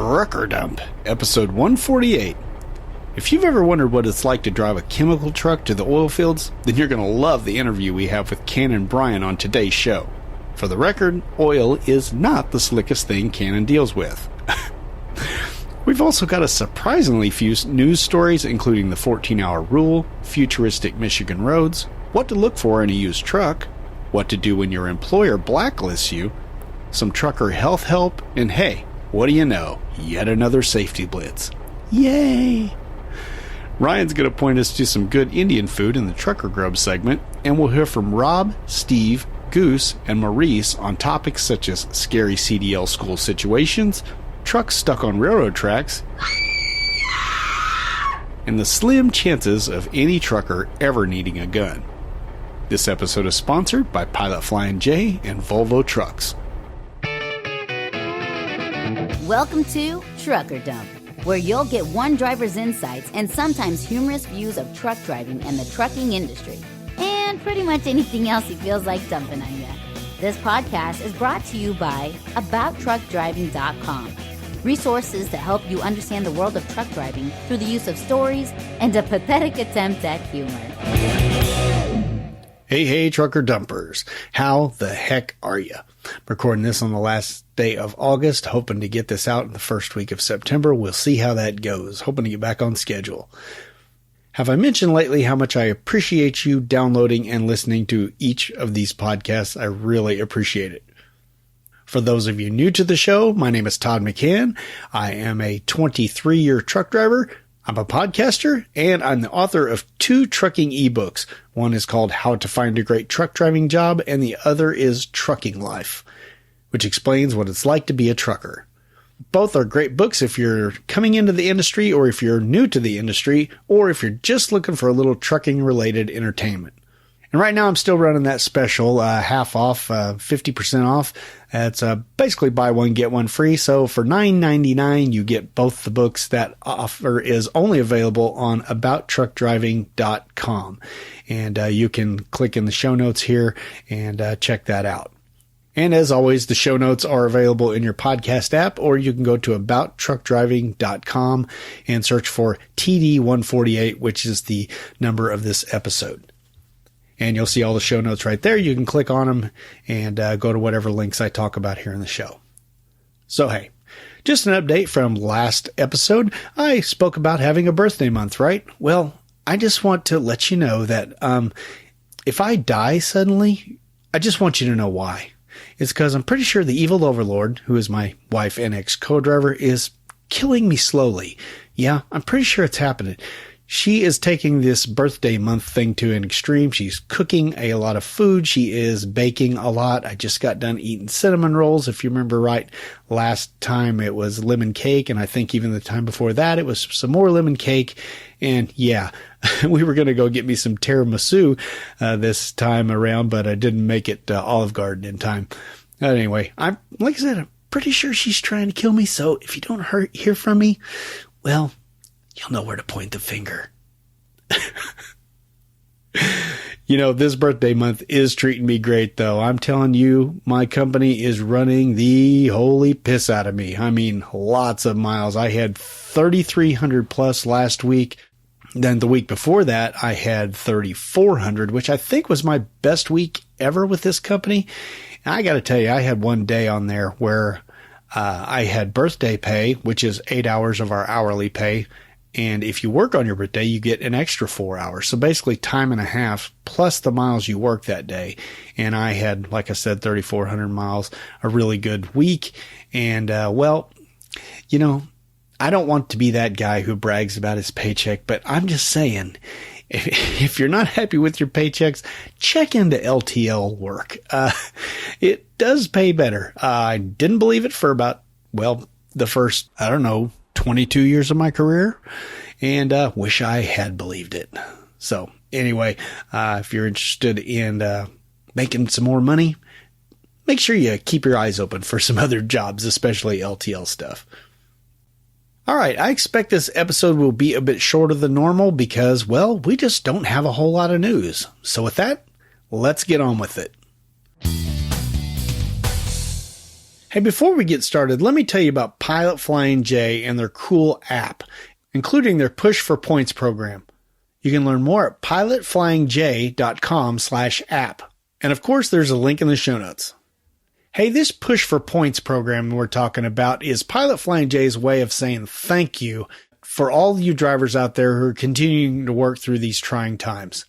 Trucker Dump, episode 148. If you've ever wondered what it's like to drive a chemical truck to the oil fields, then you're going to love the interview we have with Cannon Bryan on today's show. For the record, oil is not the slickest thing Cannon deals with. We've also got a surprisingly few news stories, including the 14-hour rule, futuristic Michigan roads, what to look for in a used truck, what to do when your employer blacklists you, some trucker health help, and hey, what do you know? Yet another safety blitz. Yay! Ryan's going to point us to some good Indian food in the Trucker Grub segment, and we'll hear from Rob, Steve, Goose, and Maurice on topics such as scary CDL school situations, trucks stuck on railroad tracks, and the slim chances of any trucker ever needing a gun. This episode is sponsored by Pilot Flying J and Volvo Trucks. Welcome to Trucker Dump, where you'll get one driver's insights and sometimes humorous views of truck driving and the trucking industry, and pretty much anything else he feels like dumping on you. This podcast is brought to you by abouttruckdriving.com. Resources to help you understand the world of truck driving through the use of stories and a pathetic attempt at humor. Hey, trucker dumpers. How the heck are you? Recording this on the last day of August, hoping to get this out in the first week of September. We'll see how that goes. Hoping to get back on schedule. Have I mentioned lately how much I appreciate you downloading and listening to each of these podcasts? I really appreciate it. For those of you new to the show, my name is Todd McCann. I am a 23-year truck driver. I'm a podcaster, and I'm the author of 2 trucking ebooks. One is called How to Find a Great Truck Driving Job, and the other is Trucking Life, which explains what it's like to be a trucker. Both are great books if you're coming into the industry, or if you're new to the industry, or if you're just looking for a little trucking-related entertainment. And right now I'm still running that special, half off, 50% off. It's basically buy one, get one free. So for $9.99, you get both the books. That offer is only available on abouttruckdriving.com. And you can click in the show notes here and check that out. And as always, the show notes are available in your podcast app, or you can go to abouttruckdriving.com and search for TD148, which is the number of this episode. And you'll see all the show notes right there. You can click on them and go to whatever links I talk about here in the show. So, hey, just an update from last episode. I spoke about having a birthday month, right? Well, I just want to let you know that if I die suddenly, I just want you to know why. It's because I'm pretty sure the evil overlord, who is my wife and ex-co-driver, is killing me slowly. Yeah, I'm pretty sure it's happening. She is taking this birthday month thing to an extreme. She's cooking a lot of food. She is baking a lot. I just got done eating cinnamon rolls. If you remember right, last time it was lemon cake. And I think even the time before that, it was some more lemon cake. And yeah, we were going to go get me some tiramisu this time around, but I didn't make it to Olive Garden in time. Anyway, like I said, I'm pretty sure she's trying to kill me. So if you don't hear from me, well, you'll know where to point the finger. You know, this birthday month is treating me great, though. I'm telling you, my company is running the holy piss out of me. I mean, lots of miles. I had 3,300 plus last week. Then the week before that, I had 3,400, which I think was my best week ever with this company. And I got to tell you, I had one day on there where I had birthday pay, which is 8 hours of our hourly pay. And if you work on your birthday, you get an extra 4 hours. So basically time and a half plus the miles you work that day. And I had, like I said, 3,400 miles, a really good week. And, well, you know, I don't want to be that guy who brags about his paycheck, but I'm just saying, if you're not happy with your paychecks, check into LTL work. It does pay better. I didn't believe it for about, well, the first, 22 years of my career, and wish I had believed it. So anyway, if you're interested in making some more money, make sure you keep your eyes open for some other jobs, especially LTL stuff. All right, I expect this episode will be a bit shorter than normal because, well, we just don't have a whole lot of news. So with that, let's get on with it. Hey, before we get started, let me tell you about Pilot Flying J and their cool app, including their Push for Points program. You can learn more at pilotflyingj.com/app. And of course, there's a link in the show notes. Hey, this Push for Points program we're talking about is Pilot Flying J's way of saying thank you for all you drivers out there who are continuing to work through these trying times.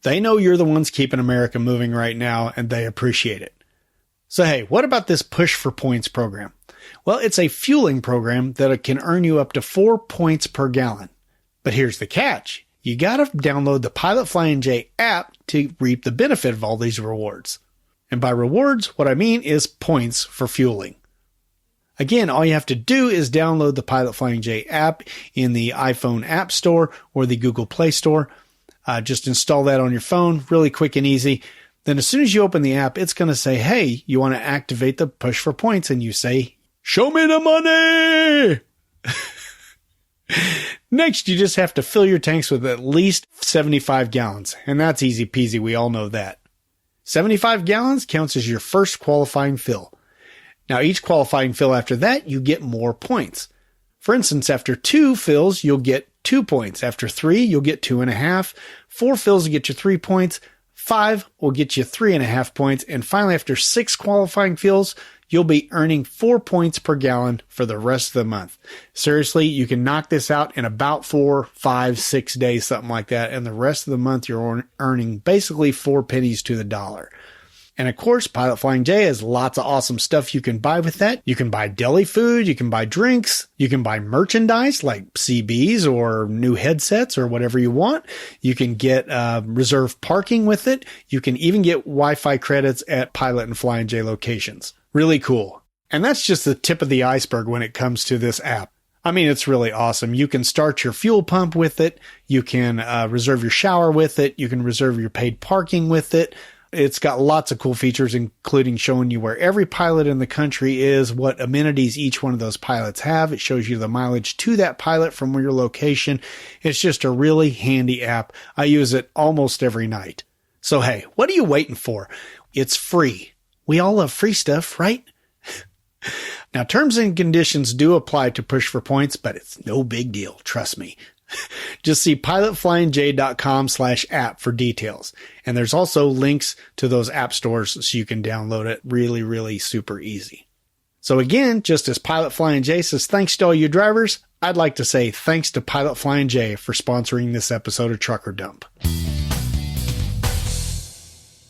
They know you're the ones keeping America moving right now, and they appreciate it. So hey, what about this Push for Points program? Well, it's a fueling program that can earn you up to 4 points per gallon. But here's the catch. You gotta download the Pilot Flying J app to reap the benefit of all these rewards. And by rewards, what I mean is points for fueling. Again, all you have to do is download the Pilot Flying J app in the iPhone App Store or the Google Play Store. Just install that on your phone, really quick and easy. Then as soon as you open the app, it's going to say, hey, you want to activate the Push for Points? And you say, show me the money! Next, you just have to fill your tanks with at least 75 gallons. And that's easy peasy. We all know that. 75 gallons counts as your first qualifying fill. Now, each qualifying fill after that, you get more points. For instance, after 2 fills, you'll get 2 points. After 3, you'll get 2.5. 4 fills will get you 3 points. 5 will get you 3.5 points. And finally, after 6 qualifying fills, you'll be earning 4 points per gallon for the rest of the month. Seriously, you can knock this out in about 4, 5, 6 days, something like that. And the rest of the month, you're earning basically 4 pennies to the dollar. And of course, Pilot Flying J has lots of awesome stuff you can buy with that. You can buy deli food, you can buy drinks, you can buy merchandise like CBs or new headsets or whatever you want. You can get reserved parking with it. You can even get Wi-Fi credits at Pilot and Flying J locations. Really cool. And that's just the tip of the iceberg when it comes to this app. I mean, it's really awesome. You can start your fuel pump with it. You can reserve your shower with it. You can reserve your paid parking with it. It's got lots of cool features, including showing you where every pilot in the country is, what amenities each one of those pilots have. It shows you the mileage to that pilot from your location. It's just a really handy app. I use it almost every night. So hey, what are you waiting for? It's free. We all love free stuff, right? Now, terms and conditions do apply to Push for Points, but it's no big deal. Trust me. Just see pilotflyingj.com/app for details. And there's also links to those app stores so you can download it really, really super easy. So again, just as Pilot Flying J says thanks to all you drivers, I'd like to say thanks to Pilot Flying J for sponsoring this episode of Trucker Dump.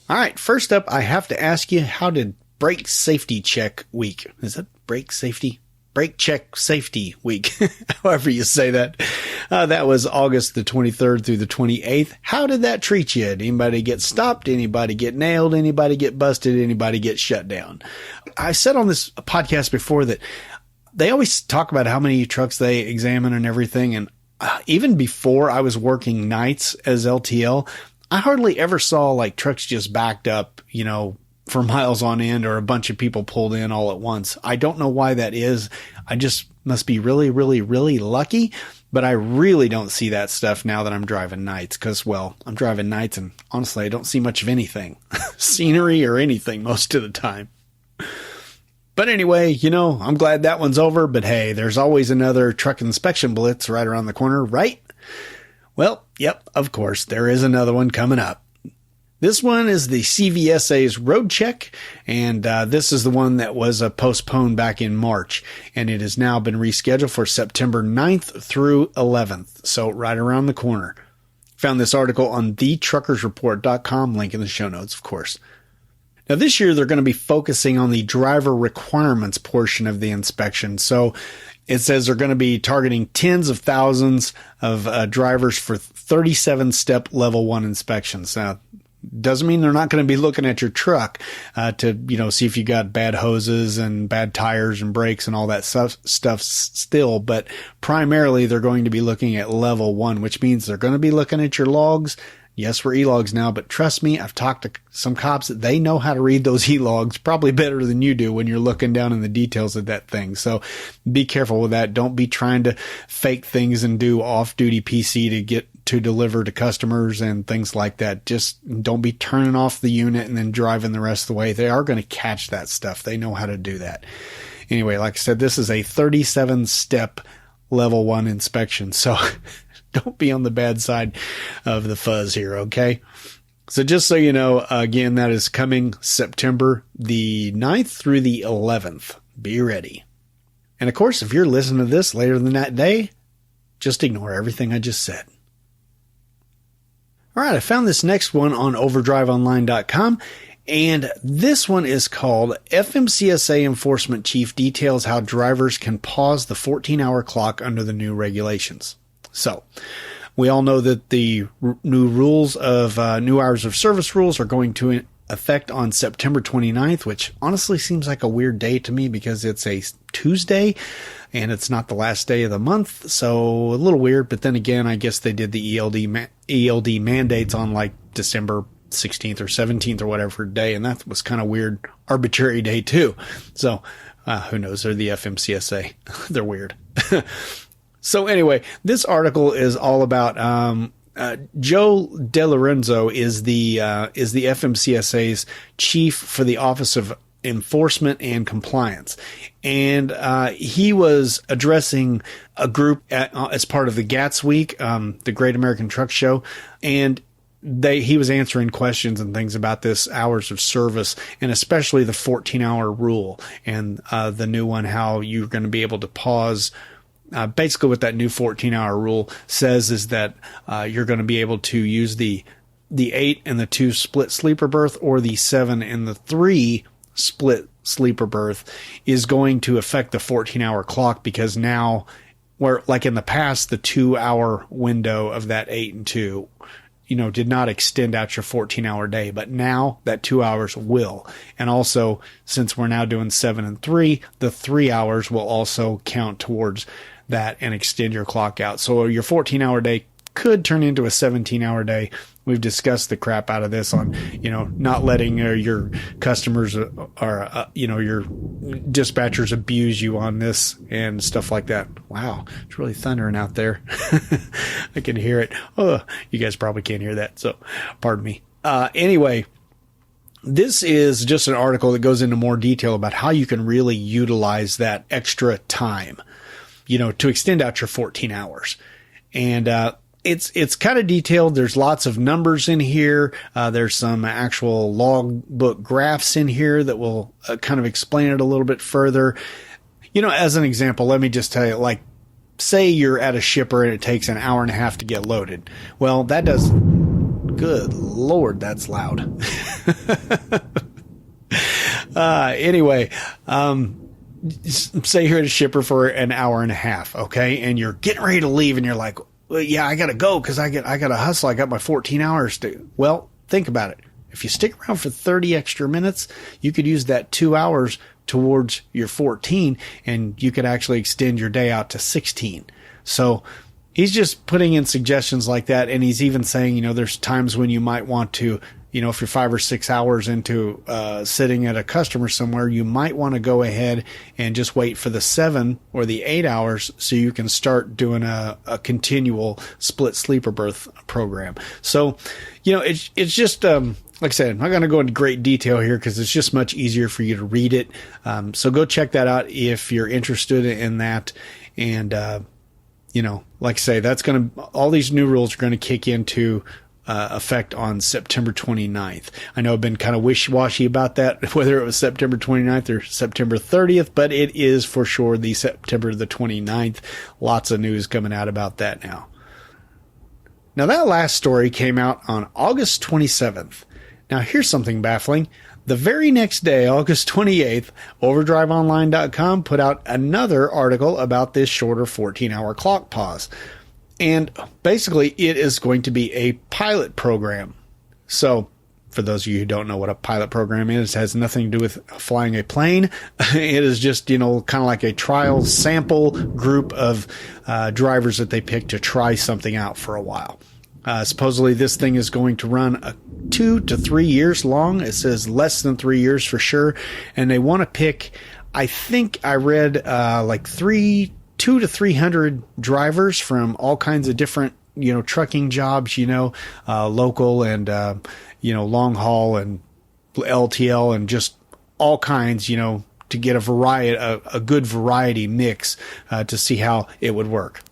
All right, first up, I have to ask you, how did Brake Safety Check Week? Is it Brake Safety? Brake Check Safety Week, however you say that. That was August the 23rd through the 28th. How did that treat you? Did anybody get stopped? Anybody get nailed? Anybody get busted? Anybody get shut down? I said on this podcast before that they always talk about how many trucks they examine and everything. And even before I was working nights as LTL, I hardly ever saw like trucks just backed up, for miles on end, or a bunch of people pulled in all at once. I don't know why that is. I just must be really, really, really lucky. But I really don't see that stuff now that I'm driving nights because, well, I'm driving nights and honestly, I don't see much of anything, scenery or anything most of the time. But anyway, I'm glad that one's over. But hey, there's always another truck inspection blitz right around the corner, right? Well, yep, of course, there is another one coming up. This one is the CVSA's Road Check, and this is the one that was postponed back in March, and it has now been rescheduled for September 9th through 11th, so right around the corner. Found this article on thetruckersreport.com, link in the show notes, of course. Now, this year, they're going to be focusing on the driver requirements portion of the inspection, so it says they're going to be targeting tens of thousands of drivers for 37-step level 1 inspections. Now, doesn't mean they're not going to be looking at your truck to see if you got bad hoses and bad tires and brakes and all that stuff still. But primarily, they're going to be looking at level 1, which means they're going to be looking at your logs. Yes, we're e-logs now, but trust me, I've talked to some cops that they know how to read those e-logs probably better than you do when you're looking down in the details of that thing. So be careful with that. Don't be trying to fake things and do off-duty PC to get to deliver to customers and things like that. Just don't be turning off the unit and then driving the rest of the way. They are going to catch that stuff. They know how to do that. Anyway, like I said, this is a 37-step level 1 inspection. So don't be on the bad side of the fuzz here, okay? So just so you know, again, that is coming September the 9th through the 11th. Be ready. And of course, if you're listening to this later than that day, just ignore everything I just said. All right, I found this next one on overdriveonline.com, and this one is called FMCSA Enforcement Chief Details How Drivers Can Pause the 14-Hour Clock Under the New Regulations. So, we all know that the new rules of new hours of service rules are going to effect on September 29th, which honestly seems like a weird day to me because it's a Tuesday and it's not the last day of the month. So a little weird. But then again, I guess they did the ELD mandates on like December 16th or 17th or whatever day. And that was kind of weird, arbitrary day too. So who knows? They're the FMCSA. They're weird. So anyway, this article is all about Joe DeLorenzo is the FMCSA's chief for the Office of Enforcement and Compliance, and he was addressing a group as part of the GATS Week, the Great American Truck Show, and he was answering questions and things about this hours of service, and especially the 14-hour rule and the new one, how you're going to be able to pause. Basically what that new 14-hour rule says is that you're going to be able to use the 8 and the 2 split sleeper berth, or the 7 and the 3 split sleeper berth is going to affect the 14-hour clock, because now, where like in the past, the 2-hour window of that 8 and 2, did not extend out your 14-hour day, but now that 2 hours will. And also, since we're now doing 7 and 3, the 3 hours will also count towards that and extend your clock out. So your 14-hour day could turn into a 17-hour day. We've discussed the crap out of this on, not letting your customers or, your dispatchers abuse you on this and stuff like that. Wow, it's really thundering out there. I can hear it. Oh, you guys probably can't hear that, so pardon me. Anyway, this is just an article that goes into more detail about how you can really utilize that extra time, to extend out your 14 hours. And it's kind of detailed. There's lots of numbers in here. There's some actual logbook graphs in here that will kind of explain it a little bit further. As an example, let me just tell you, like, say you're at a shipper and it takes an hour and a half to get loaded. Well, that does... Good Lord, that's loud. Anyway, say you're at a shipper for an hour and a half, okay? And you're getting ready to leave and you're like, well, yeah, I got to go because I got to hustle. I got my 14 hours to... Well, think about it. If you stick around for 30 extra minutes, you could use that 2 hours towards your 14, and you could actually extend your day out to 16. So he's just putting in suggestions like that. And he's even saying, there's times when you might want to, if you're 5 or 6 hours into sitting at a customer somewhere, you might want to go ahead and just wait for the 7 or the 8 hours so you can start doing a continual split sleeper berth program. So, it's just, like I said, I'm not going to go into great detail here because it's just much easier for you to read it. So go check that out if you're interested in that. And, like I say, all these new rules are going to kick into effect on September 29th. I know I've been kind of wishy-washy about that, whether it was September 29th or September 30th, but it is for sure the September the 29th. Lots of news coming out about that now. Now, that last story came out on August 27th. Now, here's something baffling. The very next day, August 28th, OverdriveOnline.com put out another article about this shorter 14-hour clock pause. And basically, it is going to be a pilot program. So, for those of you who don't know what a pilot program is, it has nothing to do with flying a plane. It is just, kind of like a trial sample group of drivers that they pick to try something out for a while. Supposedly, this thing is going to run 2 to 3 years long. It says less than 3 years for sure. And they want to pick, I think I read 200 to 300 drivers from all kinds of different trucking jobs, local and, long haul and LTL and just all kinds, to get a good variety mix, to see how it would work.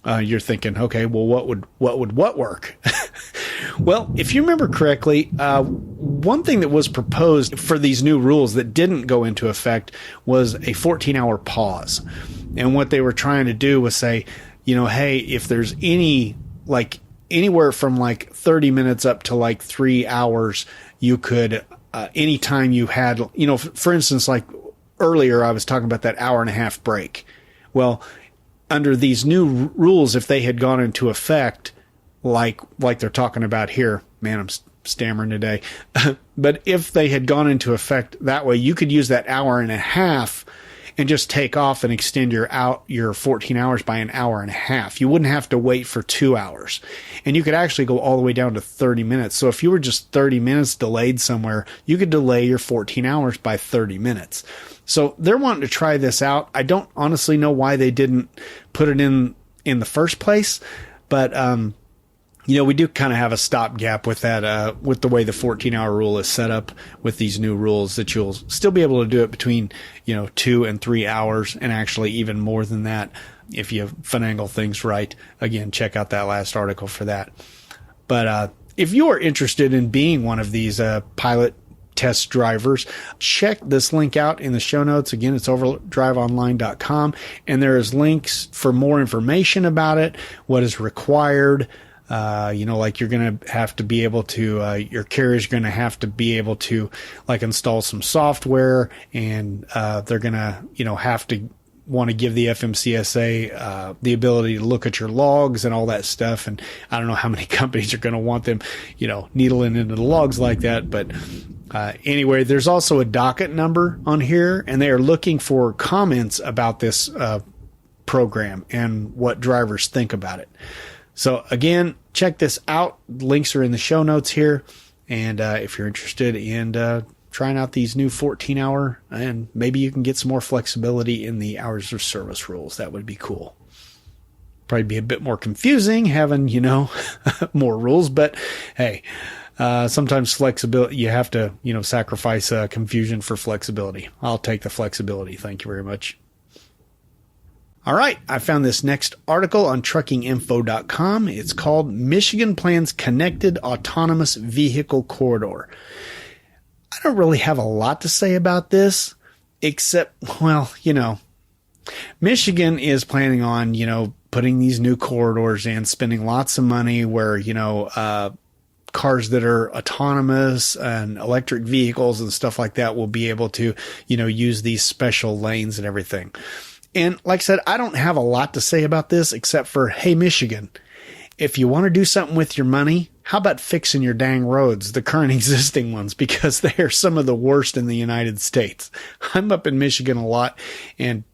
You're thinking, okay, well, what would work? Well, if you remember correctly, one thing that was proposed for these new rules that didn't go into effect was a 14-hour pause. And what they were trying to do was say, hey, if there's anywhere from 30 minutes up to 3 hours, you could, anytime you had, for instance, earlier I was talking about that hour and a half break. Well, under these new rules, if they had gone into effect, like they're talking about here, man, I'm stammering today. But if they had gone into effect that way, you could use that hour and a half and just take off and extend your 14 hours by an hour and a half. You wouldn't have to wait for 2 hours. And you could actually go all the way down to 30 minutes. So if you were just 30 minutes delayed somewhere, you could delay your 14 hours by 30 minutes. So they're wanting to try this out. I don't honestly know why they didn't put it in the first place, but we do kind of have a stopgap with that, with the way the 14-hour rule is set up with these new rules, that you'll still be able to do it between 2 and 3 hours, and actually even more than that if you finagle things right. Again, check out that last article for that. But if you are interested in being one of these pilot test drivers, check this link out in the show notes. Again, it's overdriveonline.com, and there is links for more information about it, what is required. You're going to have to be able to, your carrier's going to have to be able to install some software, and they're going to, have to want to give the FMCSA the ability to look at your logs and all that stuff. And I don't know how many companies are going to want them, needling into the logs like that. But anyway, there's also a docket number on here, and they are looking for comments about this program and what drivers think about it. So again, check this out. Links are in the show notes here. And if you're interested in trying out these new 14-hour, and maybe you can get some more flexibility in the hours of service rules, that would be cool. Probably be a bit more confusing having, more rules, but hey, sometimes flexibility, you have to, sacrifice confusion for flexibility. I'll take the flexibility. Thank you very much. All right, I found this next article on truckinginfo.com. It's called Michigan Plans Connected Autonomous Vehicle Corridor. I don't really have a lot to say about this, except, Michigan is planning on, putting these new corridors in, spending lots of money where, cars that are autonomous and electric vehicles and stuff like that will be able to, use these special lanes and everything. And like I said, I don't have a lot to say about this except for, hey, Michigan, if you want to do something with your money, how about fixing your dang roads, the current existing ones, because they are some of the worst in the United States. I'm up in Michigan a lot, and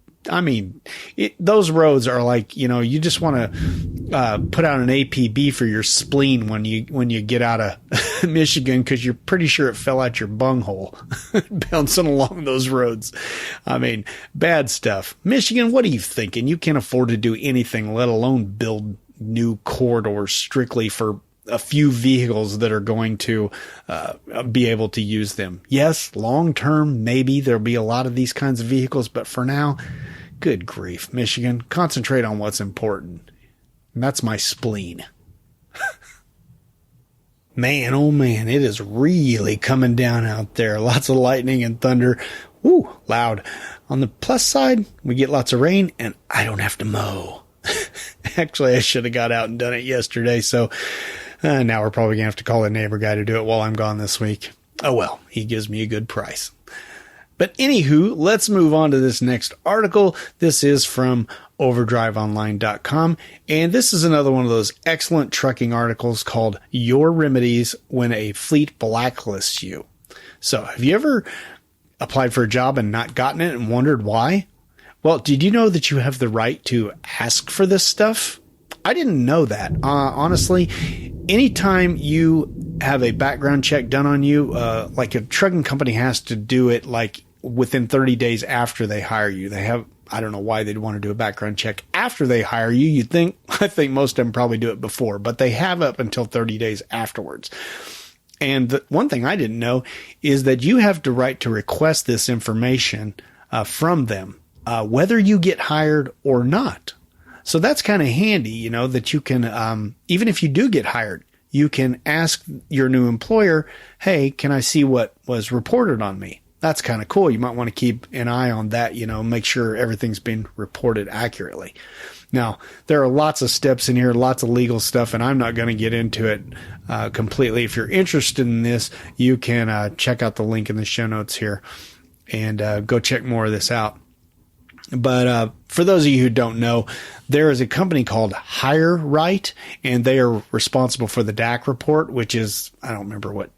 those roads are you just want to put out an APB for your spleen when you get out of Michigan, because you're pretty sure it fell out your bunghole bouncing along those roads. Bad stuff. Michigan, what are you thinking? You can't afford to do anything, let alone build new corridors strictly for a few vehicles that are going to be able to use them. Yes, long term, maybe there'll be a lot of these kinds of vehicles, but for now, good grief, Michigan, concentrate on what's important. And that's my spleen. Man, oh man, it is really coming down out there. Lots of lightning and thunder. Woo, loud. On the plus side, we get lots of rain, and I don't have to mow. Actually, I should have got out and done it yesterday, so now we're probably going to have to call a neighbor guy to do it while I'm gone this week. Oh well, he gives me a good price. But anywho, let's move on to this next article. This is from overdriveonline.com, and this is another one of those excellent trucking articles called Your Remedies When a Fleet Blacklists You. So, have you ever applied for a job and not gotten it and wondered why? Well, did you know that you have the right to ask for this stuff? I didn't know that. Honestly, anytime you have a background check done on you, like a trucking company has to do it within 30 days after they hire you. They have, I don't know why they'd want to do a background check after they hire you. I think most of them probably do it before, but they have up until 30 days afterwards. And the one thing I didn't know is that you have the right to request this information from them, whether you get hired or not. So that's kind of handy, that you can, even if you do get hired, you can ask your new employer, hey, can I see what was reported on me? That's kind of cool. You might want to keep an eye on that, make sure everything's being reported accurately. Now, there are lots of steps in here, lots of legal stuff, and I'm not going to get into it completely. If you're interested in this, you can check out the link in the show notes here and go check more of this out. But for those of you who don't know, there is a company called HireRight, and they are responsible for the DAC report, which is, I don't remember what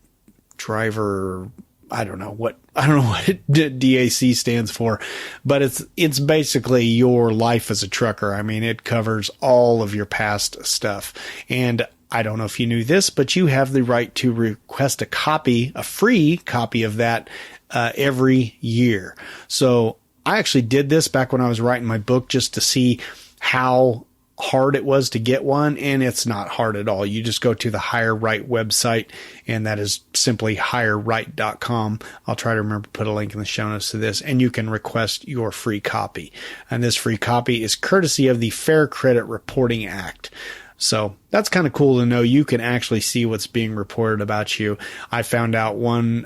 driver, I don't know what DAC stands for, but it's basically your life as a trucker. I mean, it covers all of your past stuff. And I don't know if you knew this, but you have the right to request a free copy of that every year. So I actually did this back when I was writing my book just to see how hard it was to get one, and it's not hard at all. You just go to the HireRight website, and that is simply hireright.com. I'll try to remember to put a link in the show notes to this, and you can request your free copy. And this free copy is courtesy of the Fair Credit Reporting Act. So that's kind of cool to know. You can actually see what's being reported about you. I found out one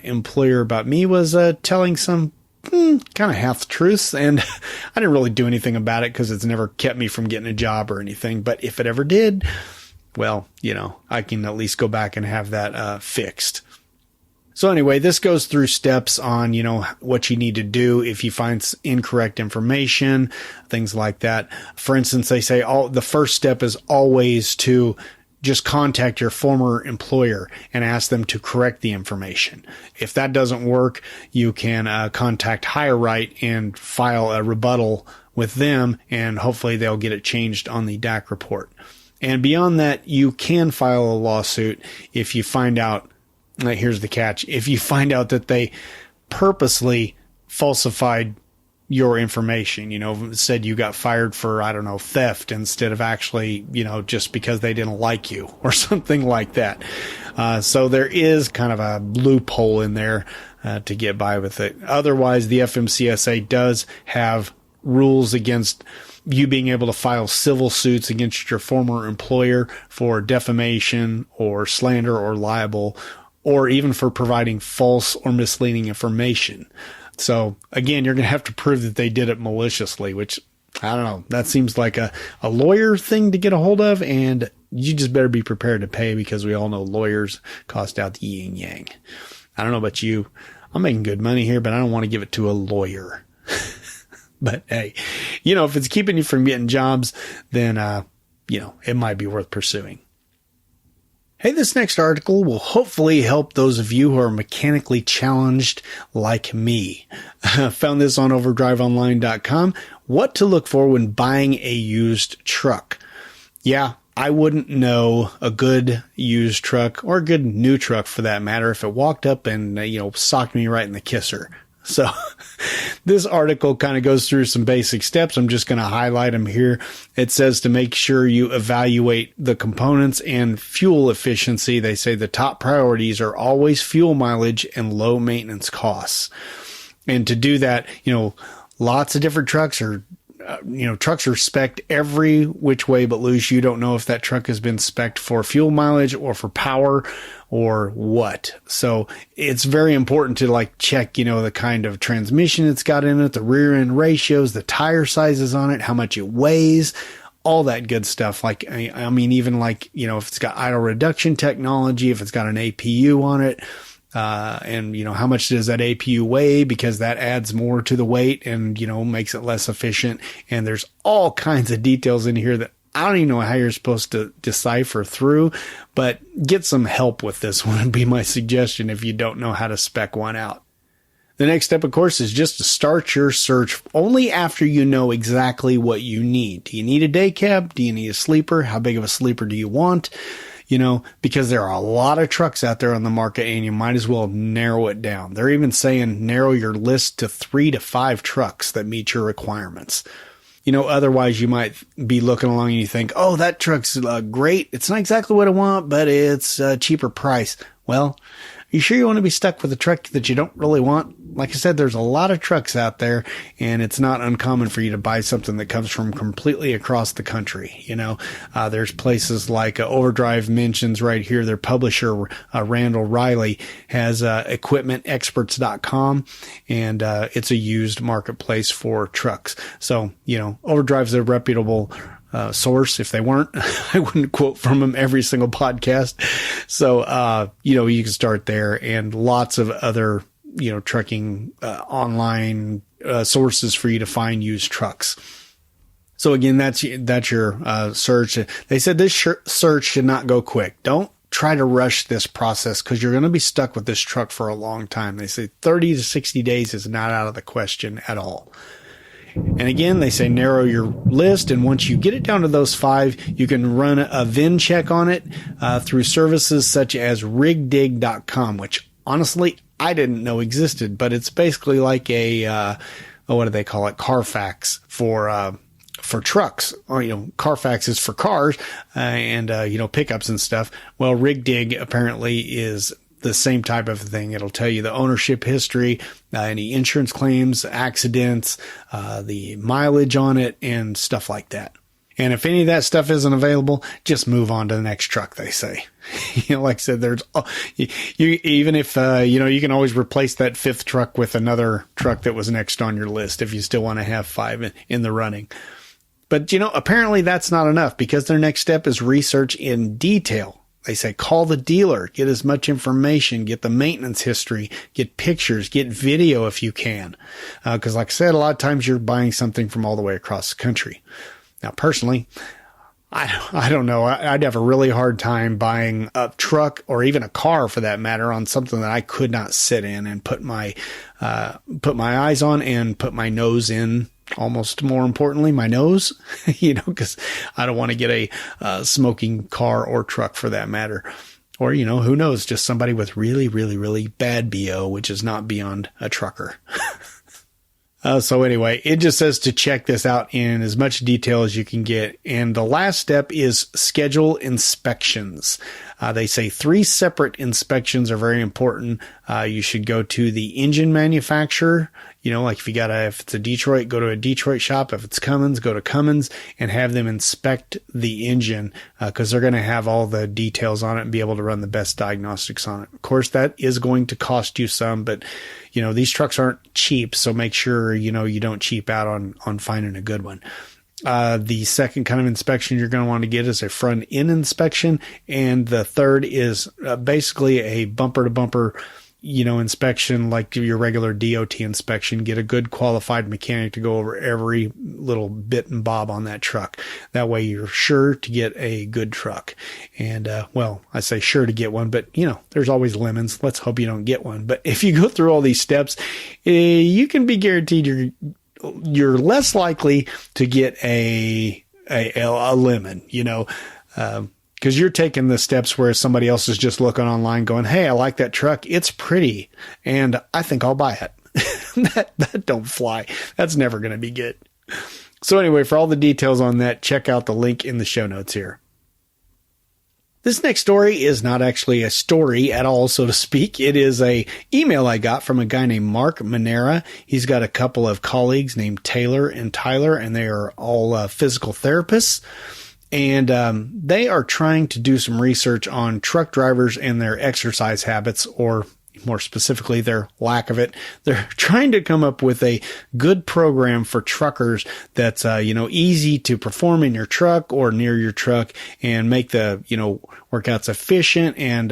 employer about me was telling some kind of half truths, and I didn't really do anything about it because it's never kept me from getting a job or anything. But if it ever did, well, I can at least go back and have that fixed. So anyway, this goes through steps on, what you need to do if you find incorrect information, things like that. For instance, they say the first step is always to just contact your former employer and ask them to correct the information. If that doesn't work, you can contact HireRight and file a rebuttal with them, and hopefully they'll get it changed on the DAC report. And beyond that, you can file a lawsuit if you find out, here's the catch, if you find out that they purposely falsified your information, said you got fired for, theft instead of actually, just because they didn't like you or something like that. So there is kind of a loophole in there to get by with it. Otherwise, the FMCSA does have rules against you being able to file civil suits against your former employer for defamation or slander or libel, or even for providing false or misleading information. So again, you're going to have to prove that they did it maliciously, which, I don't know, that seems like a lawyer thing to get a hold of, and you just better be prepared to pay, because we all know lawyers cost out the yin yang. I don't know about you. I'm making good money here, but I don't want to give it to a lawyer. But hey, if it's keeping you from getting jobs, then, it might be worth pursuing. Hey, this next article will hopefully help those of you who are mechanically challenged like me. Found this on overdriveonline.com. What to look for when buying a used truck. Yeah, I wouldn't know a good used truck, or a good new truck for that matter, if it walked up and, socked me right in the kisser. So this article kind of goes through some basic steps. I'm just going to highlight them here. It says to make sure you evaluate the components and fuel efficiency. They say the top priorities are always fuel mileage and low maintenance costs. And to do that, lots of different trucks are spec'd every which way but loose. You don't know if that truck has been spec'd for fuel mileage or for power or what. So it's very important to check, the kind of transmission it's got in it, the rear end ratios, the tire sizes on it, how much it weighs, all that good stuff. Even if it's got idle reduction technology, if it's got an APU on it, and how much does that APU weigh, because that adds more to the weight and, makes it less efficient. And there's all kinds of details in here that I don't even know how you're supposed to decipher through, but get some help with this one would be my suggestion if you don't know how to spec one out. The next step, of course, is just to start your search only after you know exactly what you need. Do you need a day cab? Do you need a sleeper? How big of a sleeper do you want? because there are a lot of trucks out there on the market and you might as well narrow it down. They're even saying narrow your list to 3 to 5 trucks that meet your requirements. Otherwise you might be looking along and you think, oh, that truck's great. It's not exactly what I want, but it's a cheaper price. Well, are you sure you want to be stuck with a truck that you don't really want? Like I said, there's a lot of trucks out there, and it's not uncommon for you to buy something that comes from completely across the country. There's places like Overdrive mentions right here. Their publisher, Randall Riley, has equipmentexperts.com, and it's a used marketplace for trucks. So, Overdrive's a reputable source. If they weren't, I wouldn't quote from them every single podcast. So, you can start there, and lots of other, trucking, online, sources for you to find used trucks. So again, that's your, search. They said this search should not go quick. Don't try to rush this process because you're going to be stuck with this truck for a long time. They say 30 to 60 days is not out of the question at all. And again, they say narrow your list, and once you get it down to those 5, you can run a VIN check on it through services such as rigdig.com, which honestly I didn't know existed, but it's basically like a what do they call it? Carfax for trucks. Carfax is for cars and pickups and stuff. Well, Rigdig apparently is the same type of thing. It'll tell you the ownership history, any insurance claims, accidents, the mileage on it, and stuff like that. And if any of that stuff isn't available, just move on to the next truck, they say. Like I said, there's, even if, you can always replace that 5th truck with another truck that was next on your list if you still want to have 5 in the running. But, apparently that's not enough, because their next step is research in detail. They say call the dealer, get as much information, get the maintenance history, get pictures, get video if you can. Because like I said, a lot of times you're buying something from all the way across the country. Now, personally, I don't know. I'd have a really hard time buying a truck or even a car for that matter on something that I could not sit in and put my eyes on and put my nose in. Almost more importantly, my nose, because I don't want to get a smoking car or truck for that matter. Or, who knows, just somebody with really, really, really bad BO, which is not beyond a trucker. So anyway, it just says to check this out in as much detail as you can get. And the last step is schedule inspections. They say 3 separate inspections are very important. You should go to the engine manufacturer. Like if it's a Detroit, go to a Detroit shop. If it's Cummins, go to Cummins and have them inspect the engine, cause they're going to have all the details on it and be able to run the best diagnostics on it. Of course, that is going to cost you some, but these trucks aren't cheap. So make sure, you don't cheap out on finding a good one. The second kind of inspection you're going to want to get is a front end inspection. And the third is basically a bumper to bumper, inspection like your regular DOT inspection. Get a good qualified mechanic to go over every little bit and bob on that truck. That way you're sure to get a good truck. And, I say sure to get one, but there's always lemons. Let's hope you don't get one. But if you go through all these steps, you can be guaranteed you're less likely to get a lemon, because you're taking the steps where somebody else is just looking online going, hey, I like that truck. It's pretty. And I think I'll buy it. that don't fly. That's never going to be good. So anyway, for all the details on that, check out the link in the show notes here. This next story is not actually a story at all, so to speak. It is a email I got from a guy named Mark Manera. He's got a couple of colleagues named Taylor and Tyler, and they are all physical therapists. And they are trying to do some research on truck drivers and their exercise habits, or more specifically, their lack of it. They're trying to come up with a good program for truckers that's, easy to perform in your truck or near your truck and make the, workouts efficient and,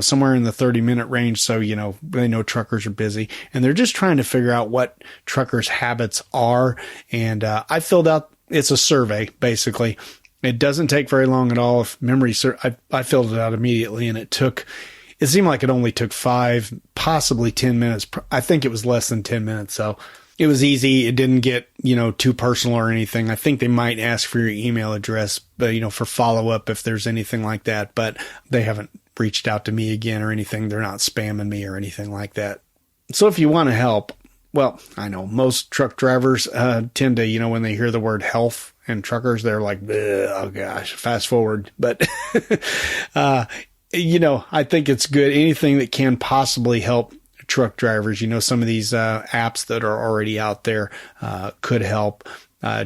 somewhere in the 30-minute range. So, they know truckers are busy, and they're just trying to figure out what truckers' habits are. And I filled out, it's a survey, basically. It doesn't take very long at all. If memory, I filled it out immediately, and it seemed like it only took 5, possibly 10 minutes. I think it was less than 10 minutes. So It was easy. It didn't get, too personal or anything. I think they might ask for your email address, but, for follow-up if there's anything like that. But they haven't reached out to me again or anything. They're not spamming me or anything like that. So if you want to help, well, I know most truck drivers tend to, when they hear the word health and truckers, they're like, oh gosh, fast forward. But, I think it's good. Anything that can possibly help truck drivers, some of these apps that are already out there could help.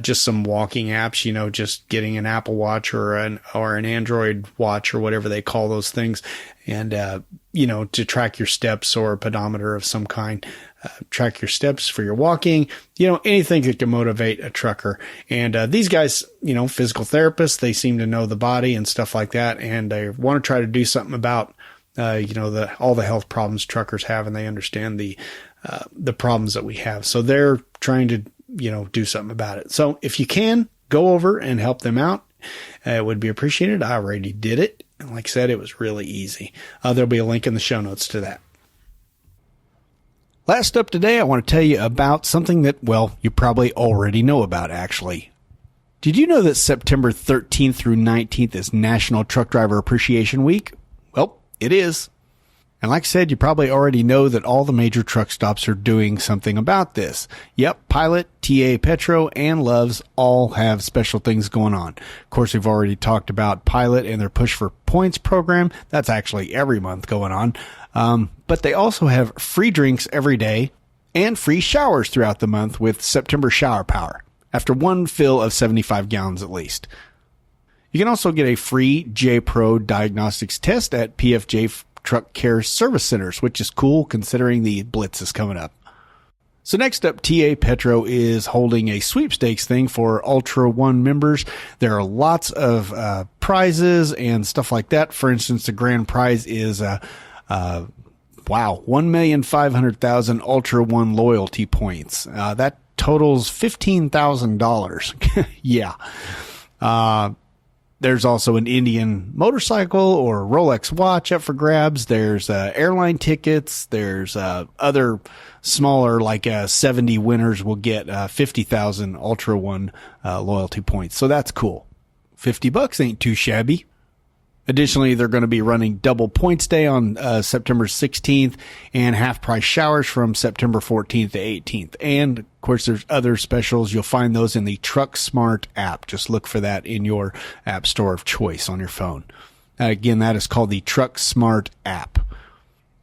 Just some walking apps, just getting an Apple Watch or an Android watch or whatever they call those things. And, to track your steps or a pedometer of some kind, track your steps for your walking, anything that can motivate a trucker. And, these guys, physical therapists, they seem to know the body and stuff like that. And they want to try to do something about, all the health problems truckers have, and they understand the problems that we have. So they're trying to, do something about it. So if you can go over and help them out, it would be appreciated. I already did it. And like I said, it was really easy. There'll be a link in the show notes to that. Last up today, I want to tell you about something that, well, you probably already know about, actually. Did you know that September 13th through 19th is National Truck Driver Appreciation Week? Well, it is. And like I said, you probably already know that all the major truck stops are doing something about this. Yep, Pilot, TA Petro, and Love's all have special things going on. Of course, we've already talked about Pilot and their Push for Points program. That's actually every month going on. But they also have free drinks every day and free showers throughout the month with September Shower Power, after one fill of 75 gallons at least. You can also get a free J-Pro diagnostics test at PFJ Truck Care Service Centers, which is cool considering the blitz is coming up. So next up, TA Petro is holding a sweepstakes thing for Ultra One members. There are lots of prizes and stuff like that. For instance, the grand prize is 1,500,000 Ultra One loyalty points. That totals $15,000. Yeah. There's also an Indian motorcycle or Rolex watch up for grabs. There's airline tickets. There's other smaller, like 70 winners will get 50,000 Ultra One loyalty points. So that's cool. $50 ain't too shabby. Additionally, they're going to be running double points day on September 16th and half price showers from September 14th to 18th. And of course, there's other specials. You'll find those in the Truck Smart app. Just look for that in your app store of choice on your phone. Again, that is called the Truck Smart app.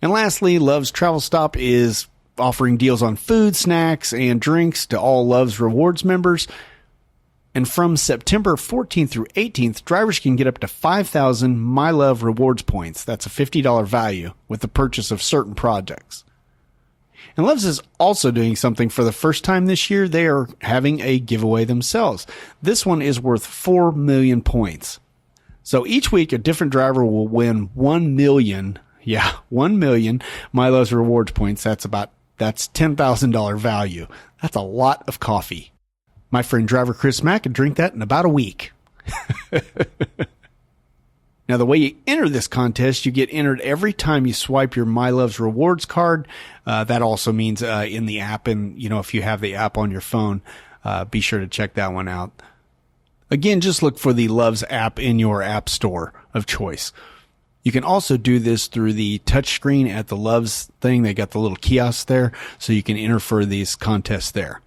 And lastly, Love's Travel Stop is offering deals on food, snacks, and drinks to all Love's Rewards members. And from September 14th through 18th, drivers can get up to 5,000 My Love Rewards points. That's a $50 value with the purchase of certain projects. And Love's is also doing something for the first time this year. They are having a giveaway themselves. This one is worth 4 million points. So each week, a different driver will win 1 million. Yeah, 1 million My Love's Rewards points. That's $10,000 value. That's a lot of coffee. My friend driver Chris Mack could drink that in about a week. Now, the way you enter this contest, you get entered every time you swipe your My Love's Rewards card. That also means in the app, and if you have the app on your phone, be sure to check that one out. Again, just look for the Love's app in your app store of choice. You can also do this through the touchscreen at the Love's thing. They got the little kiosk there, so you can enter for these contests there.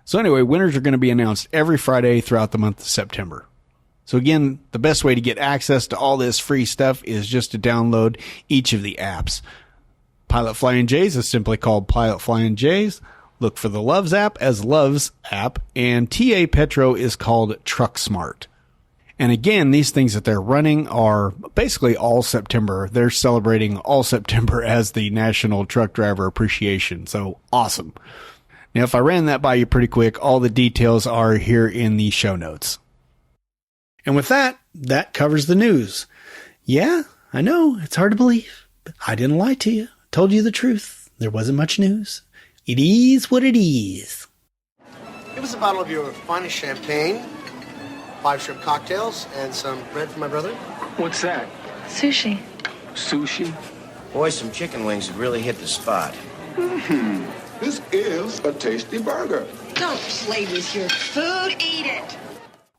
So anyway, winners are going to be announced every Friday throughout the month of September. So again, the best way to get access to all this free stuff is just to download each of the apps. Pilot Flying J's is simply called Pilot Flying J's. Look for the Love's app as Love's app, and TA Petro is called Truck Smart. And again, these things that they're running are basically all September. They're celebrating all September as the National Truck Driver Appreciation. So awesome. Now, if I ran that by you pretty quick, all the details are here in the show notes. And with that covers the news. Yeah, I know, it's hard to believe, but I didn't lie to you. I told you the truth. There wasn't much news. It is what it is. Give us a bottle of your finest champagne, 5 shrimp cocktails, and some bread for my brother. What's that? Sushi. Sushi? Boy, some chicken wings have really hit the spot. This is a tasty burger. Don't play with your food, eat it.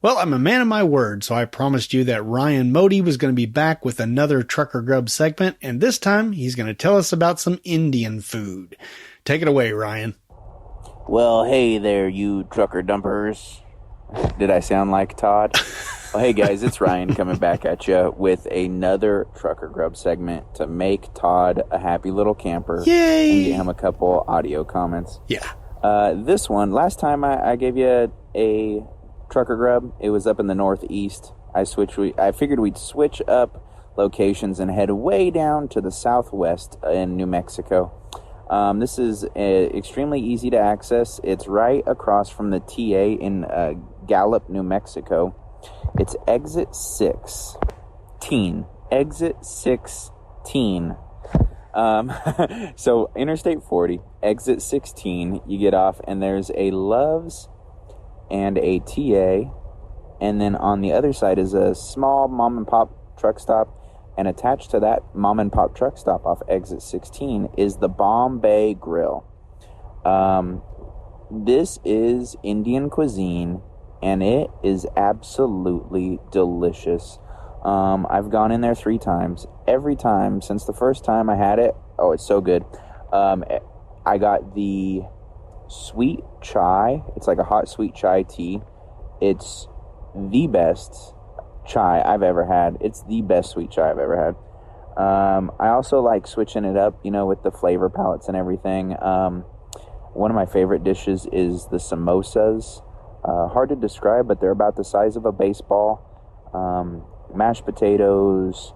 Well, I'm a man of my word, so I promised you that Ryan Modi was going to be back with another Trucker Grub segment, and this time he's going to tell us about some Indian food. Take it away, Ryan. Well, hey there, you trucker dumpers. Did I sound like Todd? Well, hey guys, it's Ryan coming back at you with another Trucker Grub segment to make Todd a happy little camper. Yay! And get him a couple audio comments. Yeah. This one, last time I gave you a Trucker Grub, it was up in the Northeast. I figured we'd switch up locations and head way down to the Southwest in New Mexico. This is extremely easy to access. It's right across from the TA in Gallup, New Mexico. It's exit 16. Exit 16. So Interstate 40, exit 16, you get off and there's a Love's and a TA, and then on the other side is a small mom and pop truck stop, and attached to that mom and pop truck stop off exit 16 is the Bombay Grill. This is Indian cuisine, and it is absolutely delicious. I've gone in there 3 times. Every time, since the first time I had it, oh, it's so good. I got the sweet chai. It's like a hot sweet chai tea. It's the best chai I've ever had. It's the best sweet chai I've ever had. I also like switching it up, with the flavor palettes and everything. One of my favorite dishes is the samosas. Hard to describe, but they're about the size of a baseball. Mashed potatoes,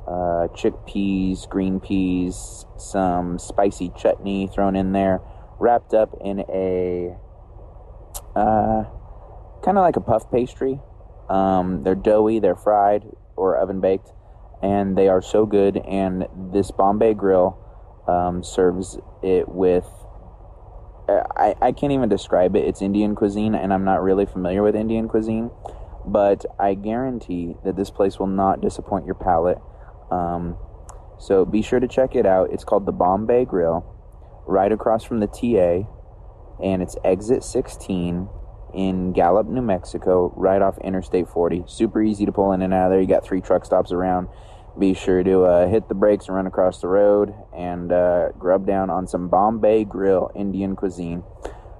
chickpeas, green peas, some spicy chutney thrown in there, wrapped up in a kind of like a puff pastry. They're doughy, they're fried or oven baked, and they are so good. And this Bombay Grill serves it with, I can't even describe it. It's Indian cuisine, and I'm not really familiar with Indian cuisine, but I guarantee that this place will not disappoint your palate. So be sure to check it out. It's called the Bombay Grill, right across from the TA, and it's exit 16 in Gallup, New Mexico, right off Interstate 40. Super easy to pull in and out of there. You got 3 truck stops around. Be sure to hit the brakes and run across the road and grub down on some Bombay Grill Indian cuisine.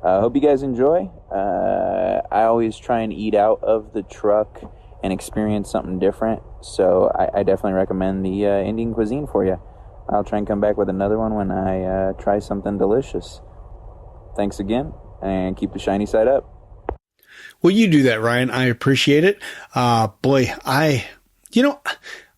Hope you guys enjoy. I always try and eat out of the truck and experience something different, so I definitely recommend the Indian cuisine for you. I'll try and come back with another one when I try something delicious. Thanks again, and keep the shiny side up. Well, you do that, Ryan. I appreciate it. Boy, I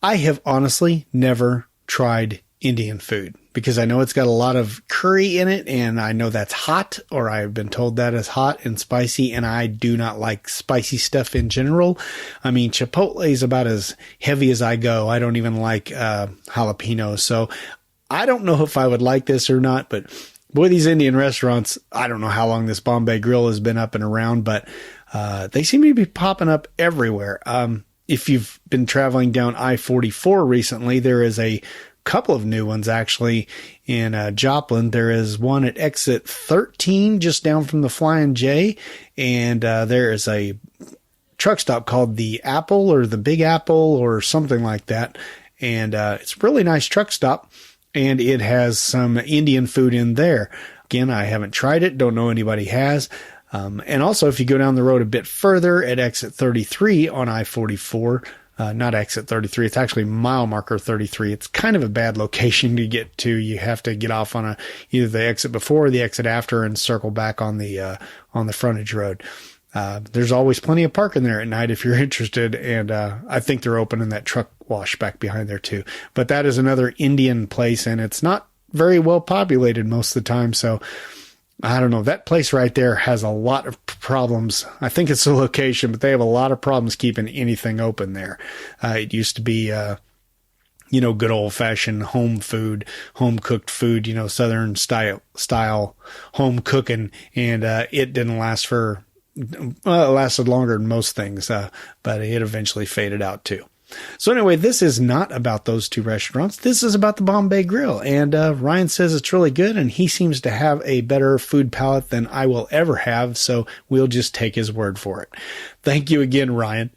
have honestly never tried Indian food because I know it's got a lot of curry in it, and I know that's hot, or I've been told that is hot and spicy, and I do not like spicy stuff in general. I mean, Chipotle is about as heavy as I go. I don't even like jalapenos, so I don't know if I would like this or not, but boy, these Indian restaurants, I don't know how long this Bombay Grill has been up and around, but they seem to be popping up everywhere. If you've been traveling down I-44 recently, there is a couple of new ones actually in Joplin. There is one at exit 13 just down from the Flying J, and there is a truck stop called the Apple or the Big Apple or something like that, and it's a really nice truck stop, and it has some Indian food in there. Again, I haven't tried it, don't know anybody has. And also, if you go down the road a bit further at exit 33 on I-44, not exit 33, it's actually mile marker 33. It's kind of a bad location to get to. You have to get off on either the exit before or the exit after and circle back on the frontage road. There's always plenty of parking there at night if you're interested. And, I think they're opening that truck wash back behind there too. But that is another Indian place, and it's not very well populated most of the time. So I don't know. That place right there has a lot of problems. I think it's the location, but they have a lot of problems keeping anything open there. It used to be, good old fashioned home food, home cooked food, Southern style home cooking. And, it didn't last it lasted longer than most things, but it eventually faded out too. So anyway, this is not about those two restaurants. This is about the Bombay Grill. And Ryan says it's really good, and he seems to have a better food palate than I will ever have, so we'll just take his word for it. Thank you again, Ryan.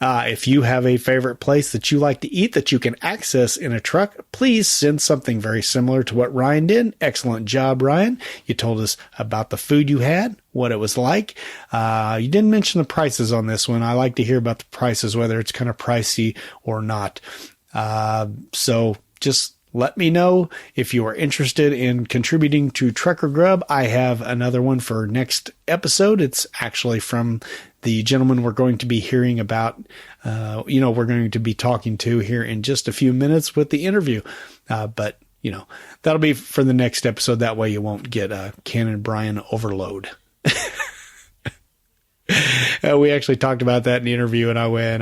If you have a favorite place that you like to eat that you can access in a truck, please send something very similar to what Ryan did. Excellent job, Ryan. You told us about the food you had, what it was like. You didn't mention the prices on this one. I like to hear about the prices, whether it's kind of pricey or not. So just let me know if you are interested in contributing to Trucker Grub. I have another one for next episode. It's actually from the gentleman we're going to be hearing about, we're going to be talking to here in just a few minutes with the interview. But that'll be for the next episode. That way you won't get a Cannon Bryan overload. We actually talked about that in the interview, and I went,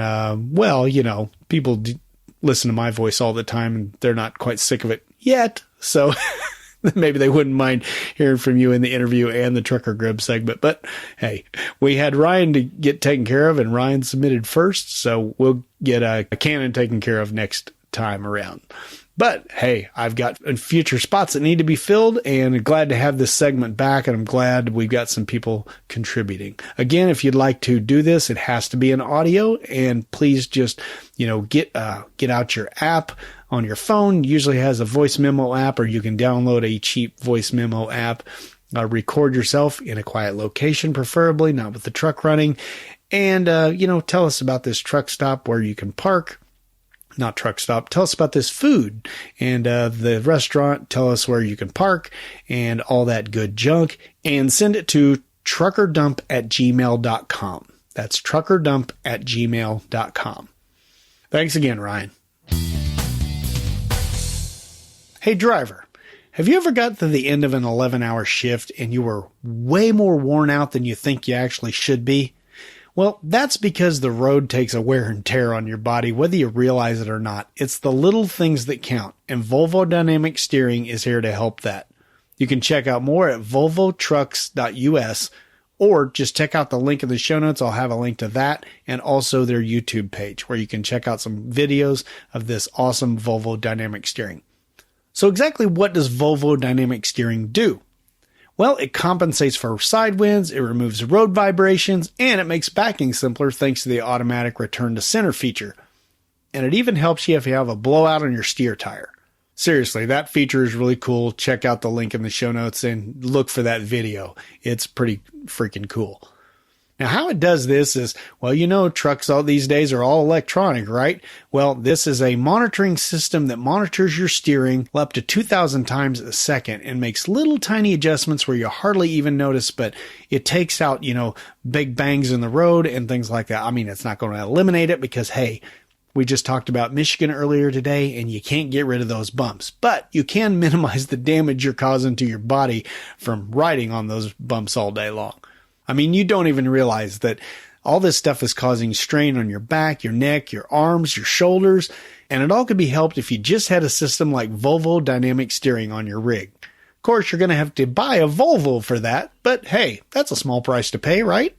people listen to my voice all the time, and they're not quite sick of it yet. So maybe they wouldn't mind hearing from you in the interview and the Trucker Grub segment. But hey, we had Ryan to get taken care of, and Ryan submitted first, so we'll get a Cannon taken care of next time around. But hey, I've got future spots that need to be filled, and glad to have this segment back, and I'm glad we've got some people contributing. Again, if you'd like to do this, it has to be an audio, and please just, get out your app on your phone. Usually has a voice memo app, or you can download a cheap voice memo app. Record yourself in a quiet location, preferably, not with the truck running. And, tell us about this truck stop where you can park. Not truck stop. Tell us about this food and the restaurant. Tell us where you can park and all that good junk. And send it to truckerdump@gmail.com. That's truckerdump@gmail.com. Thanks again, Ryan. Hey, driver, have you ever got to the end of an 11-hour shift and you were way more worn out than you think you actually should be? Well, that's because the road takes a wear and tear on your body, whether you realize it or not. It's the little things that count, and Volvo Dynamic Steering is here to help that. You can check out more at volvotrucks.us, or just check out the link in the show notes. I'll have a link to that, and also their YouTube page, where you can check out some videos of this awesome Volvo Dynamic Steering. So exactly what does Volvo Dynamic Steering do? Well, it compensates for side winds, it removes road vibrations, and it makes backing simpler thanks to the automatic return to center feature. And it even helps you if you have a blowout on your steer tire. Seriously, that feature is really cool. Check out the link in the show notes and look for that video. It's pretty freaking cool. Now, how it does this is, trucks all these days are all electronic, right? Well, this is a monitoring system that monitors your steering up to 2,000 times a second and makes little tiny adjustments where you hardly even notice, but it takes out, big bangs in the road and things like that. I mean, it's not going to eliminate it because, hey, we just talked about Michigan earlier today, and you can't get rid of those bumps, but you can minimize the damage you're causing to your body from riding on those bumps all day long. I mean, you don't even realize that all this stuff is causing strain on your back, your neck, your arms, your shoulders, and it all could be helped if you just had a system like Volvo Dynamic Steering on your rig. Of course, you're going to have to buy a Volvo for that, but hey, that's a small price to pay, right?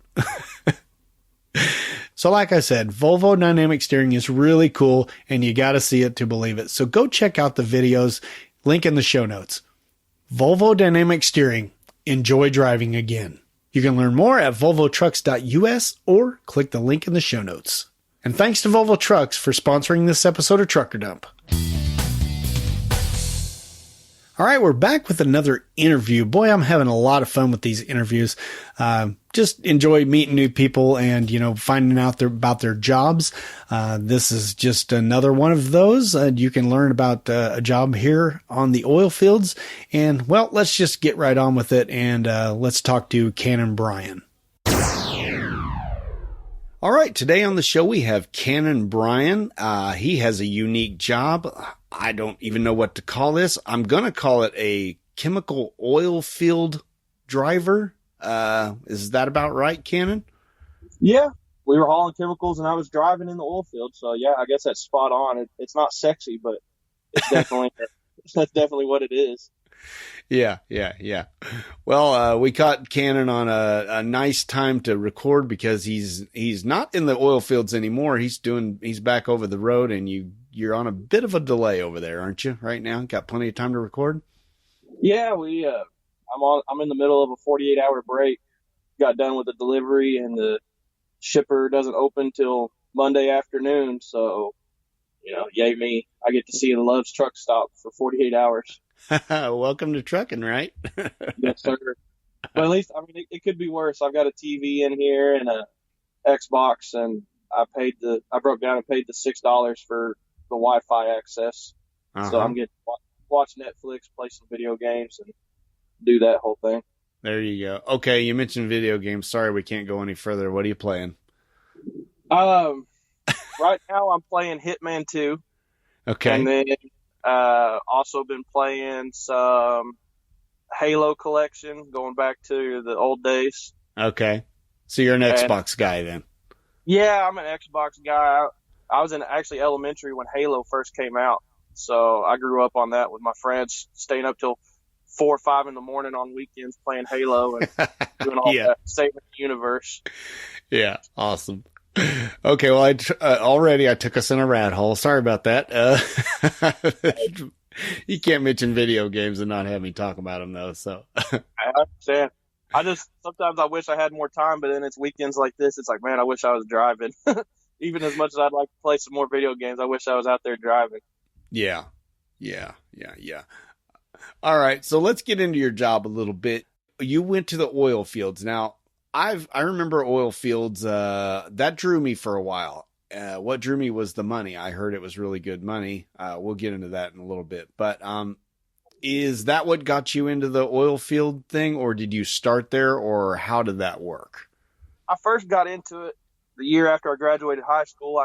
So like I said, Volvo Dynamic Steering is really cool, and you got to see it to believe it. So go check out the videos, link in the show notes. Volvo Dynamic Steering. Enjoy driving again. You can learn more at volvotrucks.us or click the link in the show notes. And thanks to Volvo Trucks for sponsoring this episode of Trucker Dump. All right, we're back with another interview. Boy, I'm having a lot of fun with these interviews. Just enjoy meeting new people and, finding out about their jobs. This is just another one of those. You can learn about a job here on the Oilfields. And, well, let's just get right on with it, and let's talk to Cannon Bryan. All right, today on the show we have Cannon Bryan. He has a unique job. I don't even know what to call this. I'm going to call it a chemical oil field driver. Is that about right, Cannon? Yeah, we were hauling chemicals and I was driving in the oil field. So yeah, I guess that's spot on. It's not sexy, but it's definitely, that's definitely what it is. Yeah, yeah, yeah. Well, we caught Cannon on a nice time to record because he's not in the oil fields anymore. He's back over the road, and you're on a bit of a delay over there, aren't you? Right now, got plenty of time to record. Yeah, I'm in the middle of a 48-hour break. Got done with the delivery, and the shipper doesn't open till Monday afternoon. So, yay me! I get to see the Love's truck stop for 48 hours. Welcome to trucking, right? Yes, sir. But at least, it could be worse. I've got a TV in here and a Xbox, and I broke down and paid the $6 for the Wi-Fi access. Uh-huh. So I'm getting to watch Netflix, play some video games, and do that whole thing. There you go. Okay, you mentioned video games. Sorry, we can't go any further. What are you playing? Right now I'm playing Hitman 2. Okay. And then also been playing some Halo collection, going back to the old days. Okay. So you're an Xbox guy then? Yeah, I'm an Xbox guy. I was in actually elementary when Halo first came out. So I grew up on that with my friends, staying up till 4 or 5 in the morning on weekends playing Halo and doing all that, saving the universe. Yeah, awesome. Okay, well, already I took us in a rat hole. Sorry about that. You can't mention video games and not have me talk about them, though. So I understand. Sometimes I wish I had more time, but then it's weekends like this. It's like, man, I wish I was driving. Even as much as I'd like to play some more video games, I wish I was out there driving. Yeah. All right, so let's get into your job a little bit. You went to the oil fields. Now, I remember oil fields. That drew me for a while. What drew me was the money. I heard it was really good money. We'll get into that in a little bit. But is that what got you into the oil field thing, or did you start there, or how did that work? I first got into it the year after I graduated high school.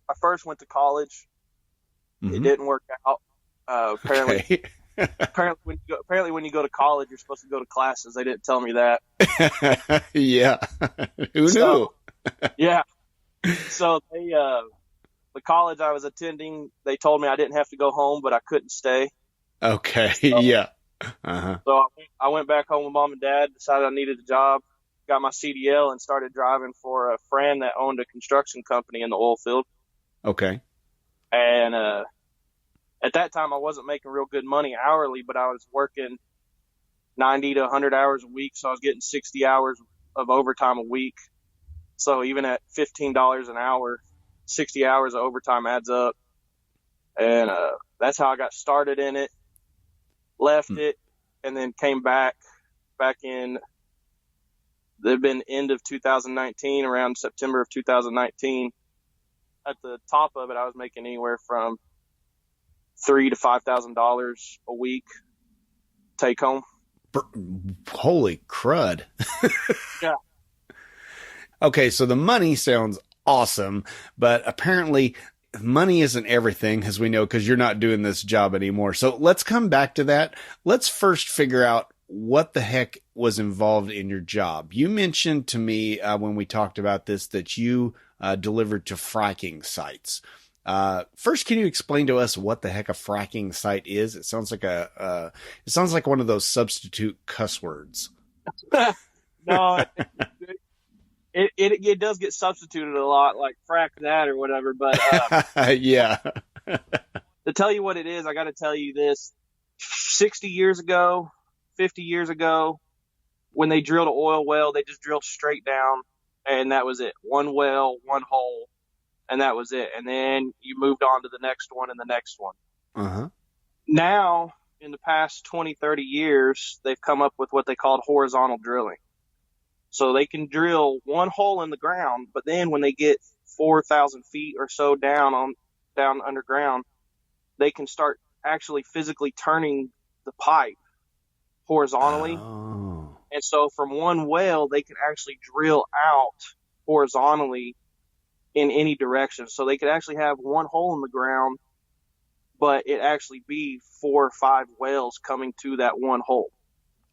I first went to college. Mm-hmm. It didn't work out. Apparently. Okay. Apparently, when you go to college, you're supposed to go to classes. They didn't tell me that. Yeah, who knew? Yeah. So the college I was attending, they told me I didn't have to go home, but I couldn't stay. Okay. So, yeah. Uh-huh. So I went back home with mom and dad. Decided I needed a job. Got my CDL and started driving for a friend that owned a construction company in the oil field. Okay. And at that time, I wasn't making real good money hourly, but I was working 90 to 100 hours a week, so I was getting 60 hours of overtime a week. So even at $15 an hour, 60 hours of overtime adds up. And that's how I got started in it, left it, and then came back in, they've been end of 2019, around September of 2019. At the top of it, I was making anywhere from $3,000 to $5,000 a week take home. Holy crud. Yeah. Okay, so the money sounds awesome, but apparently money isn't everything, as we know, because you're not doing this job anymore. So let's come back to that. Let's first figure out what the heck was involved in your job. You mentioned to me when we talked about this that you delivered to fracking sites. First, can you explain to us what the heck a fracking site is? It sounds like one of those substitute cuss words. No, it does get substituted a lot, like frack that or whatever. But yeah. To tell you what it is, I got to tell you this: 60 years ago, 50 years ago, when they drilled an oil well, they just drilled straight down, and that was it. One well, one hole. And that was it. And then you moved on to the next one and the next one. Uh-huh. Now, in the past 20, 30 years, they've come up with what they called horizontal drilling. So they can drill one hole in the ground, but then when they get 4,000 feet or so down underground, they can start actually physically turning the pipe horizontally. Oh. And so from one well, they can actually drill out horizontally in any direction. So they could actually have one hole in the ground, but it actually be 4 or 5 wells coming to that one hole.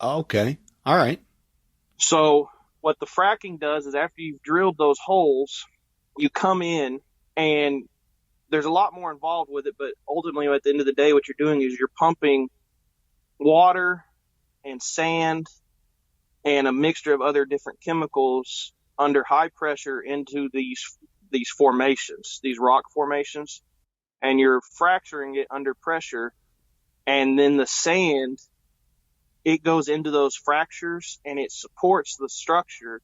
Okay. All right. So what the fracking does is after you've drilled those holes, you come in, and there's a lot more involved with it, but ultimately at the end of the day, what you're doing is you're pumping water and sand and a mixture of other different chemicals under high pressure into these formations, these rock formations, and you're fracturing it under pressure, and then the sand, it goes into those fractures and it supports the structure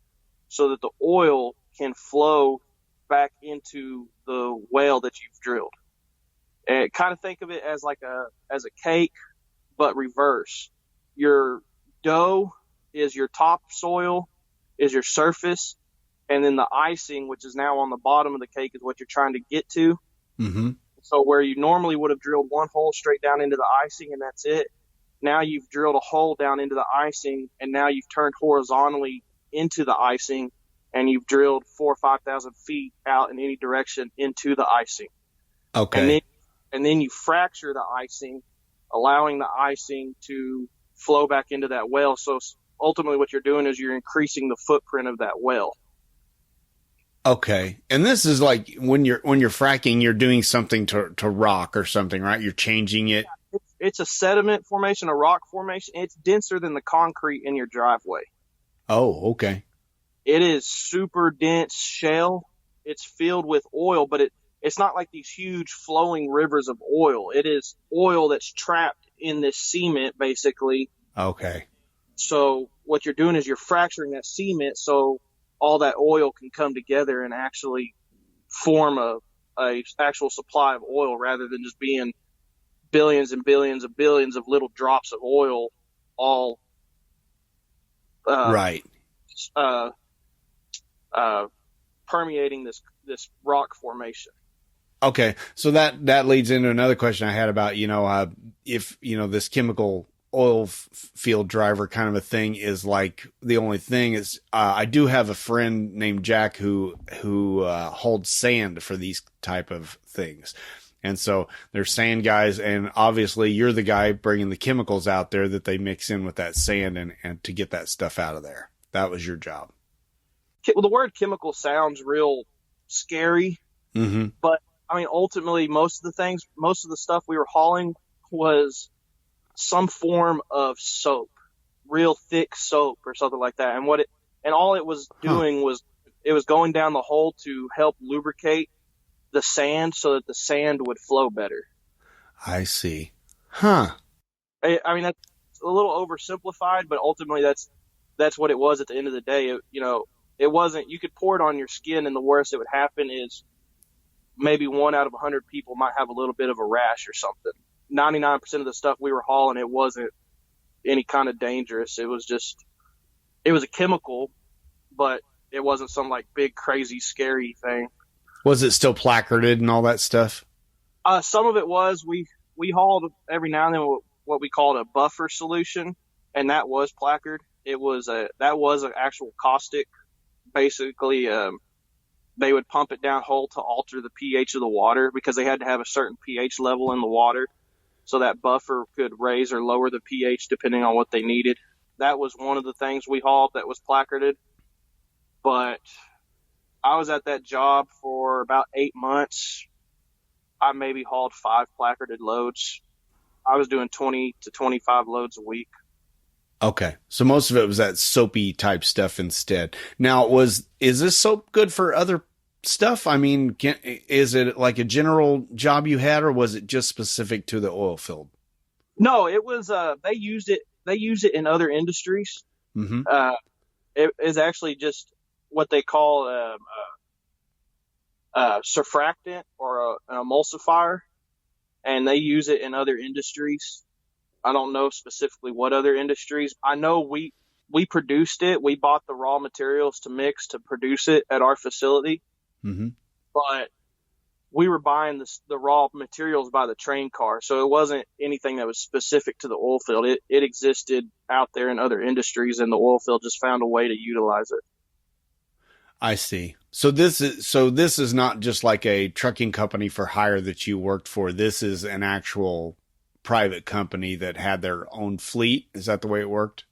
so that the oil can flow back into the well that you've drilled. And kind of think of it as like a cake, but reverse. Your dough is your topsoil, is your surface, and then the icing, which is now on the bottom of the cake, is what you're trying to get to. Mm-hmm. So where you normally would have drilled one hole straight down into the icing and that's it, now you've drilled a hole down into the icing, and now you've turned horizontally into the icing, and you've drilled 4,000 or 5,000 feet out in any direction into the icing. Okay. And then you fracture the icing, allowing the icing to flow back into that well. So ultimately what you're doing is you're increasing the footprint of that well. Okay. And this is like when you're fracking, you're doing something to rock or something, right? You're changing it. It's a sediment formation, a rock formation. It's denser than the concrete in your driveway. Oh, okay. It is super dense shale. It's filled with oil, but it's not like these huge flowing rivers of oil. It is oil that's trapped in this cement, basically. Okay. So what you're doing is you're fracturing that cement so all that oil can come together and actually form a actual supply of oil, rather than just being billions and billions of billions of little drops of oil all right. Permeating this rock formation. Okay. So that leads into another question I had about, if, this chemical oil field driver kind of a thing is like the only thing is, I do have a friend named Jack who holds sand for these type of things. And so they're sand guys, and obviously you're the guy bringing the chemicals out there that they mix in with that sand and to get that stuff out of there. That was your job. Well, the word chemical sounds real scary, mm-hmm. but I mean, ultimately most of the stuff we were hauling was some form of soap, real thick soap or something like that. And all it was doing was it was going down the hole to help lubricate the sand so that the sand would flow better. I see. Huh. I mean, that's a little oversimplified, but ultimately that's what it was at the end of the day. It wasn't, you could pour it on your skin, and the worst that would happen is maybe 1 out of 100 people might have a little bit of a rash or something. 99% of the stuff we were hauling, it wasn't any kind of dangerous. It was a chemical, but it wasn't some like big, crazy, scary thing. Was it still placarded and all that stuff? Some of it was. We hauled every now and then what we called a buffer solution, and that was placard. That was an actual caustic. Basically, they would pump it down hole to alter the pH of the water, because they had to have a certain pH level in the water, so that buffer could raise or lower the pH depending on what they needed. That was one of the things we hauled that was placarded. But I was at that job for about 8 months. I maybe hauled 5 placarded loads. I was doing 20 to 25 loads a week. Okay. So most of it was that soapy type stuff instead. Now, is this soap good for other stuff? I mean, is it like a general job you had, or was it just specific to the oil field? No, it was, they use it in other industries. Mm-hmm. It is actually just what they call a surfactant or an emulsifier, and they use it in other industries. I don't know specifically what other industries. I know we produced it. We bought the raw materials to mix to produce it at our facility. Mm-hmm. But we were buying the raw materials by the train car, so it wasn't anything that was specific to the oil field. It existed out there in other industries, and the oil field just found a way to utilize it. I see. So this is not just like a trucking company for hire that you worked for. This is an actual private company that had their own fleet. Is that the way it worked?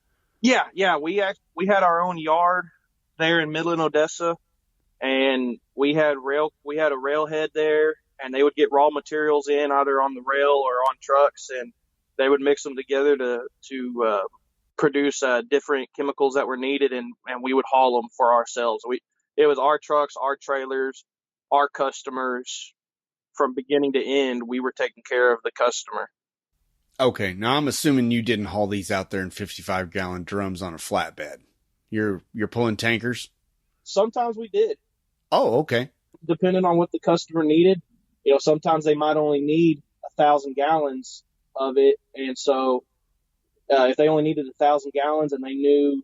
Yeah. We had our own yard there in Midland, Odessa, and we had a railhead there, and they would get raw materials in either on the rail or on trucks, and They would mix them together to produce different chemicals that were needed, and we would haul them for ourselves. It was our trucks, our trailers, our customers. From beginning to end, we were taking care of the customer. Okay, now I'm assuming you didn't haul these out there in 55-gallon drums on a flatbed. You're pulling tankers? Sometimes we did. Oh, okay. Depending on what the customer needed. Sometimes they might only need 1,000 gallons of it, and so if they only needed 1,000 gallons and they knew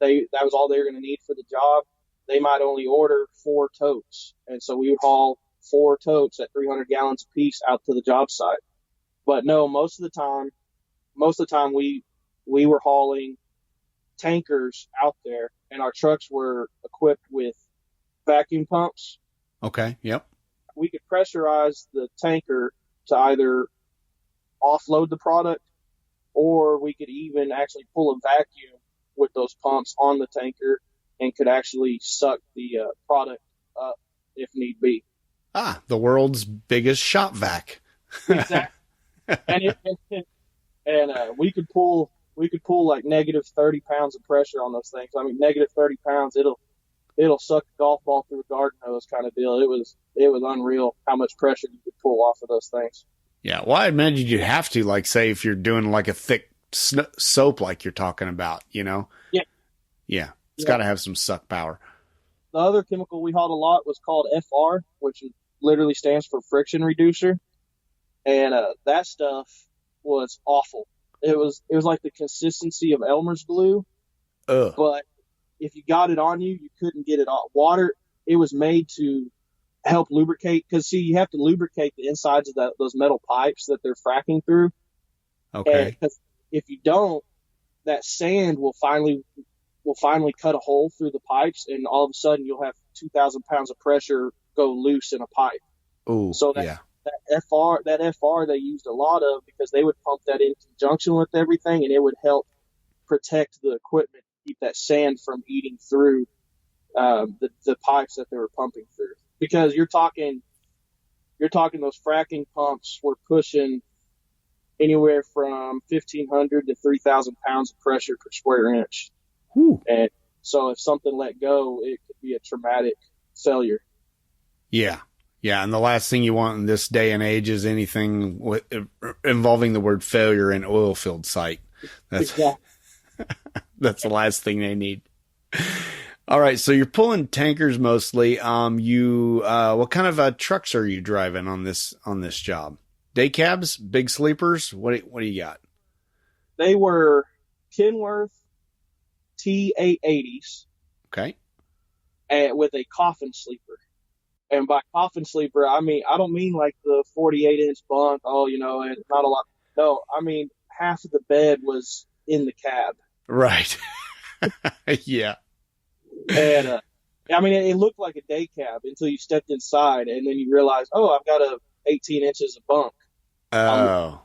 that was all they were going to need for the job, they might only order 4 totes, and so we would haul 4 totes at 300 gallons a piece out to the job site. But no, most of the time we were hauling tankers out there, and our trucks were equipped with vacuum pumps. Okay. Yep. We could pressurize the tanker to either offload the product, or we could even actually pull a vacuum with those pumps on the tanker and could actually suck the product up if need be. Ah, the world's biggest shop vac. Exactly. and we could pull like negative 30 pounds of pressure on those things. I mean, negative 30 pounds, it'll suck a golf ball through a garden hose kind of deal. It was unreal how much pressure you could pull off of those things. Yeah, well, I imagine you'd have to, like, say, if you're doing like a thick soap like you're talking about, Yeah. Yeah, it's got to have some suck power. The other chemical we hauled a lot was called FR, which literally stands for friction reducer. And that stuff was awful. It was like the consistency of Elmer's glue. Ugh. But if you got it on you, you couldn't get it off. Water, it was made to help lubricate, because see, you have to lubricate the insides of those metal pipes that they're fracking through. Okay. And if you don't, that sand will finally cut a hole through the pipes, and all of a sudden you'll have 2,000 pounds of pressure go loose in a pipe. Ooh, so that FR they used a lot of, because they would pump that in conjunction with everything, and it would help protect the equipment, keep that sand from eating through the pipes that they were pumping through. Because you're talking those fracking pumps were pushing anywhere from 1,500 to 3,000 pounds of pressure per square inch. Whew. And so if something let go, it could be a traumatic failure. Yeah. Yeah. And the last thing you want in this day and age is anything involving the word failure in oil field site. That's the last thing they need. All right. So you're pulling tankers mostly. What kind of trucks are you driving on this job? Day cabs, big sleepers? What do you got? They were Kenworth T880s. Okay. And with a coffin sleeper. And by coffin sleeper, I don't mean like the 48-inch bunk, and not a lot. No, I mean half of the bed was in the cab. Right. Yeah. And it looked like a day cab until you stepped inside, and then you realize, I've got 18 inches of bunk. Oh,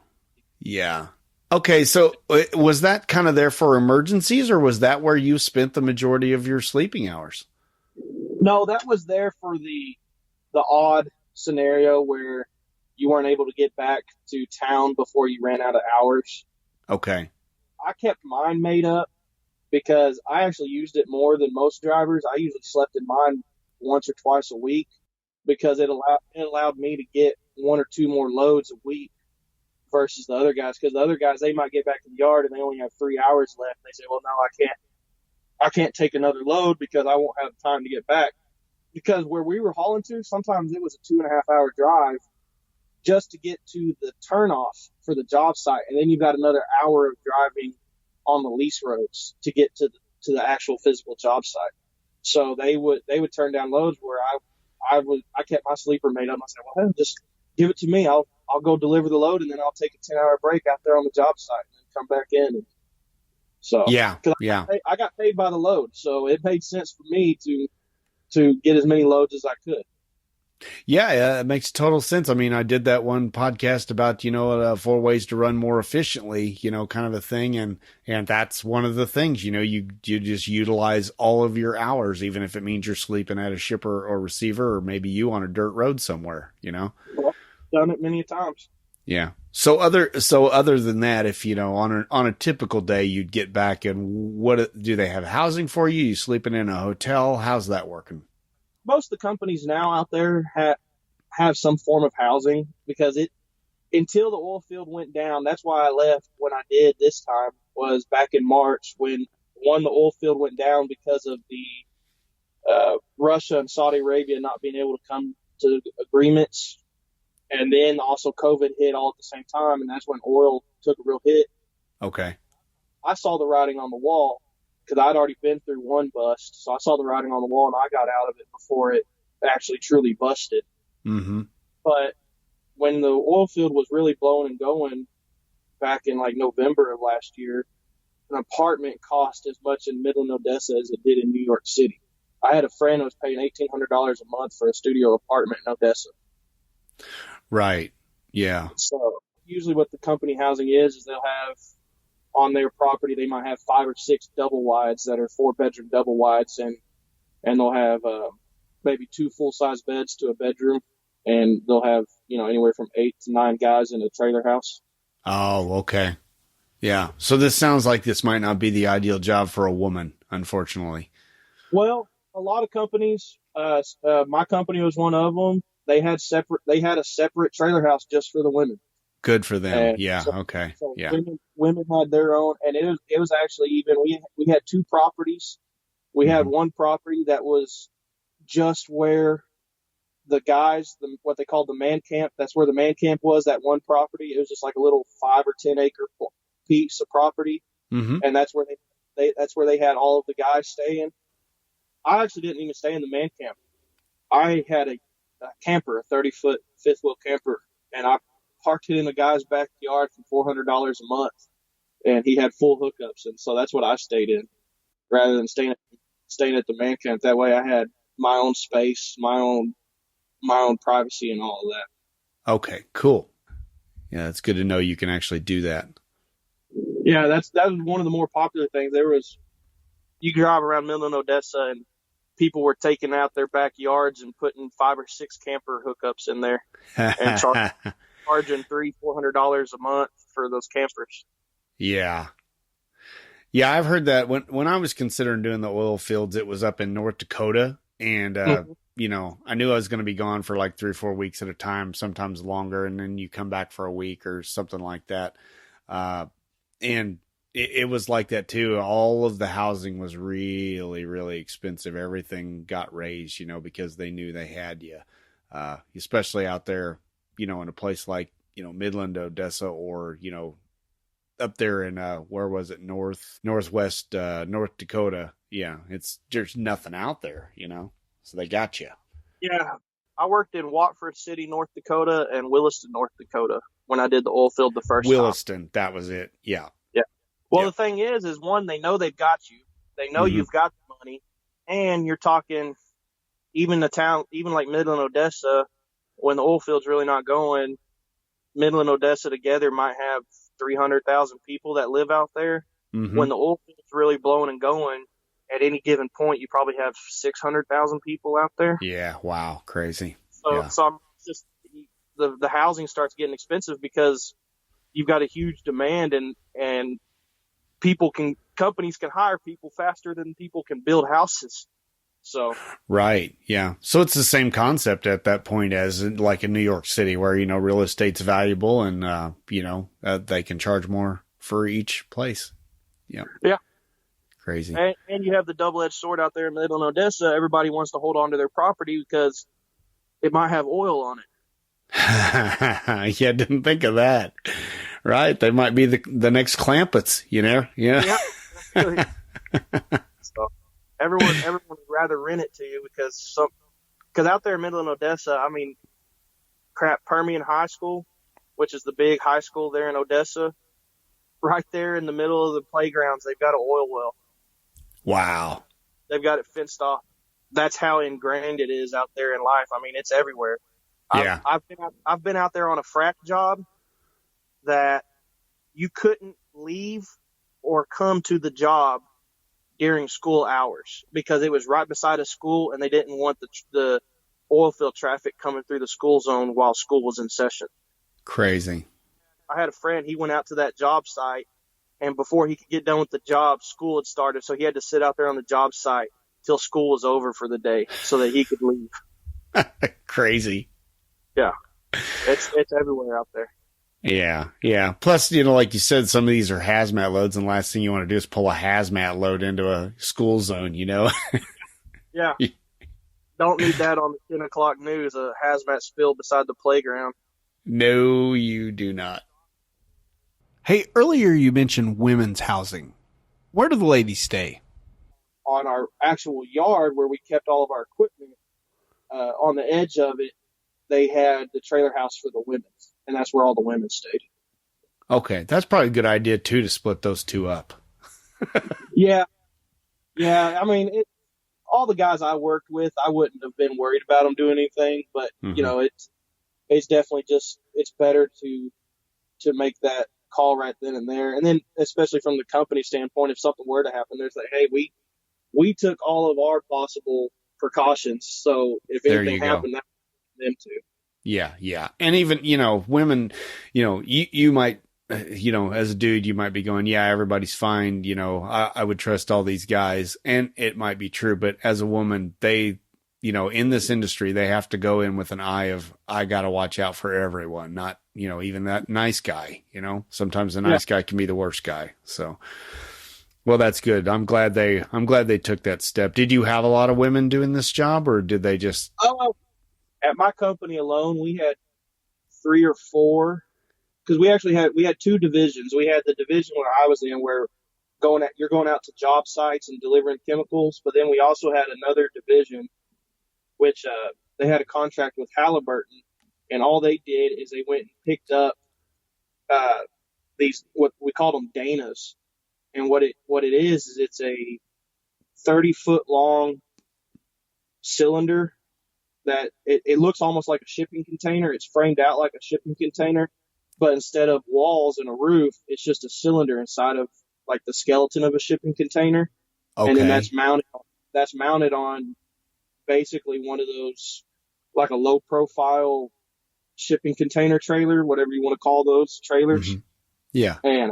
yeah. Okay, so was that kind of there for emergencies, or was that where you spent the majority of your sleeping hours? No, that was there for the odd scenario where you weren't able to get back to town before you ran out of hours. Okay. I kept mine made up because I actually used it more than most drivers. I usually slept in mine once or twice a week because it allowed me to get 1 or 2 more loads a week versus the other guys. Because the other guys, they might get back to the yard and they only have 3 hours left. They say, well, no, I can't take another load because I won't have time to get back. Because where we were hauling to, sometimes it was a 2.5 hour drive just to get to the turnoff for the job site. And then you've got another hour of driving on the lease roads to get to the actual physical job site. So they would turn down loads where I kept my sleeper made up. I said, well, just give it to me. I'll go deliver the load, and then I'll take a 10-hour break out there on the job site and then come back in. And so I got paid by the load, so it made sense for me to get as many loads as I could. Yeah, it makes total sense. I mean, I did that one podcast about, 4 ways to run more efficiently, kind of a thing. And that's one of the things, you just utilize all of your hours, even if it means you're sleeping at a shipper or receiver, or maybe you on a dirt road somewhere, Well, done it many times. Yeah. So other than that, if on a typical day you'd get back, and what do they have housing for you? You sleeping in a hotel? How's that working? Most of the companies now out there have some form of housing, because until the oil field went down, that's why I left when I did this time, was back in March when the oil field went down because of the Russia and Saudi Arabia not being able to come to agreements. And then also COVID hit all at the same time, and that's when oil took a real hit. Okay. I saw the writing on the wall because I'd already been through one bust. So I saw the writing on the wall, and I got out of it before it actually truly busted. Mm-hmm. But when the oil field was really blowing and going back in like November of last year, an apartment cost as much in Midland, Odessa as it did in New York City. I had a friend who was paying $1,800 a month for a studio apartment in Odessa. Right. Yeah. So usually what the company housing is they'll have on their property, they might have 5 or 6 double wides that are 4-bedroom double wides, and they'll have maybe 2 full-size beds to a bedroom, and they'll have, anywhere from 8 to 9 guys in a trailer house. Oh, okay. Yeah. So this sounds like this might not be the ideal job for a woman, unfortunately. Well, a lot of companies, my company was one of them. They had a separate trailer house just for the women. Good for them. And yeah. so, Okay. So yeah. Women had their own, and it was actually even, we had 2 properties. We had one property that was just where the guys, what they called the man camp, that's where the man camp was, that one property. It was just like a little 5 or 10 acre piece of property. Mm-hmm. And that's where they had all of the guys staying. I actually didn't even stay in the man camp. I had a camper, a 30-foot fifth wheel camper, and I parked it in the guy's backyard for $400 a month, and he had full hookups, and so that's what I stayed in, rather than staying at the man camp. That way, I had my own space, my own privacy, and all of that. Okay, cool. Yeah, it's good to know you can actually do that. Yeah, that was one of the more popular things. You drive around Midland, Odessa, and people were taking out their backyards and putting 5 or 6 camper hookups in there and charging $300-$400 a month for those campers. Yeah. Yeah, I've heard that when I was considering doing the oil fields, it was up in North Dakota, and I knew I was going to be gone for like 3 or 4 weeks at a time, sometimes longer, and then you come back for a week or something like that. And it was like that too. All of the housing was really, really expensive. Everything got raised, because they knew they had you, especially out there, in a place like, Midland, Odessa, or, up there in, where was it? Northwest, North Dakota. Yeah. There's nothing out there, so they got you. Yeah. I worked in Watford City, North Dakota, and Williston, North Dakota when I did the oil field the first time. Williston. That was it. Yeah. Well, the thing is one, they know they've got you. They know you've got the money, and you're talking even the town, even like Midland, Odessa, when the oil field's really not going, Midland, Odessa together might have 300,000 people that live out there. Mm-hmm. When the oil field's really blowing and going, at any given point, you probably have 600,000 people out there. Yeah. Wow. Crazy. So I'm just, the housing starts getting expensive because you've got a huge demand, and companies can hire people faster than people can build houses. So right, yeah. So it's the same concept at that point as like in New York City, where real estate's valuable, and they can charge more for each place. Yeah, crazy. And you have the double-edged sword out there in Midland, Odessa. Everybody wants to hold on to their property because it might have oil on it. Yeah, I didn't think of that. Right, they might be the next Clampets, Yeah. So everyone would rather rent it to you because out there in Midland, Odessa, Permian High School, which is the big high school there in Odessa, right there in the middle of the playgrounds, they've got an oil well. Wow. They've got it fenced off. That's how ingrained it is out there in life. It's everywhere. Yeah. I've been out there on a frack job that you couldn't leave or come to the job during school hours because it was right beside a school, and they didn't want the oil field traffic coming through the school zone while school was in session. Crazy. I had a friend, he went out to that job site, and before he could get done with the job, school had started, so he had to sit out there on the job site till school was over for the day so that he could leave. Crazy. Yeah. It's everywhere out there. Yeah, yeah. Plus, like you said, some of these are hazmat loads, and the last thing you want to do is pull a hazmat load into a school zone, Yeah. Don't need that on the 10 o'clock news, a hazmat spill beside the playground. No, you do not. Hey, earlier you mentioned women's housing. Where do the ladies stay? On our actual yard where we kept all of our equipment, on the edge of it, they had the trailer house for the women, and that's where all the women stayed. Okay, that's probably a good idea, too, to split those two up. Yeah. I mean, all the guys I worked with, I wouldn't have been worried about them doing anything, but, it's definitely it's better to make that call right then and there. And then, especially from the company standpoint, if something were to happen, there's like, hey, we took all of our possible precautions, so if anything happened, that's them too. Yeah. And even, women, you might, as a dude, you might be going, yeah, everybody's fine. I would trust all these guys, and it might be true. But as a woman, they, in this industry, they have to go in with an eye of, I got to watch out for everyone, not, even that nice guy, sometimes the nice guy can be the worst guy. So, well, that's good. I'm glad they took that step. Did you have a lot of women doing this job, or did they just? Oh, at my company alone, we had 3 or 4, because we had 2 divisions. We had the division where I was in, where you're going out to job sites and delivering chemicals, but then we also had another division, which they had a contract with Halliburton, and all they did is they went and picked up these, what we called them, Danas, and what it is it's a 30-foot long cylinder that it looks almost like a shipping container. It's framed out like a shipping container, but instead of walls and a roof, it's just a cylinder inside of like the skeleton of a shipping container. Okay. And then that's mounted on basically one of those, like a low profile shipping container trailer, whatever you want to call those trailers. Mm-hmm. Yeah. And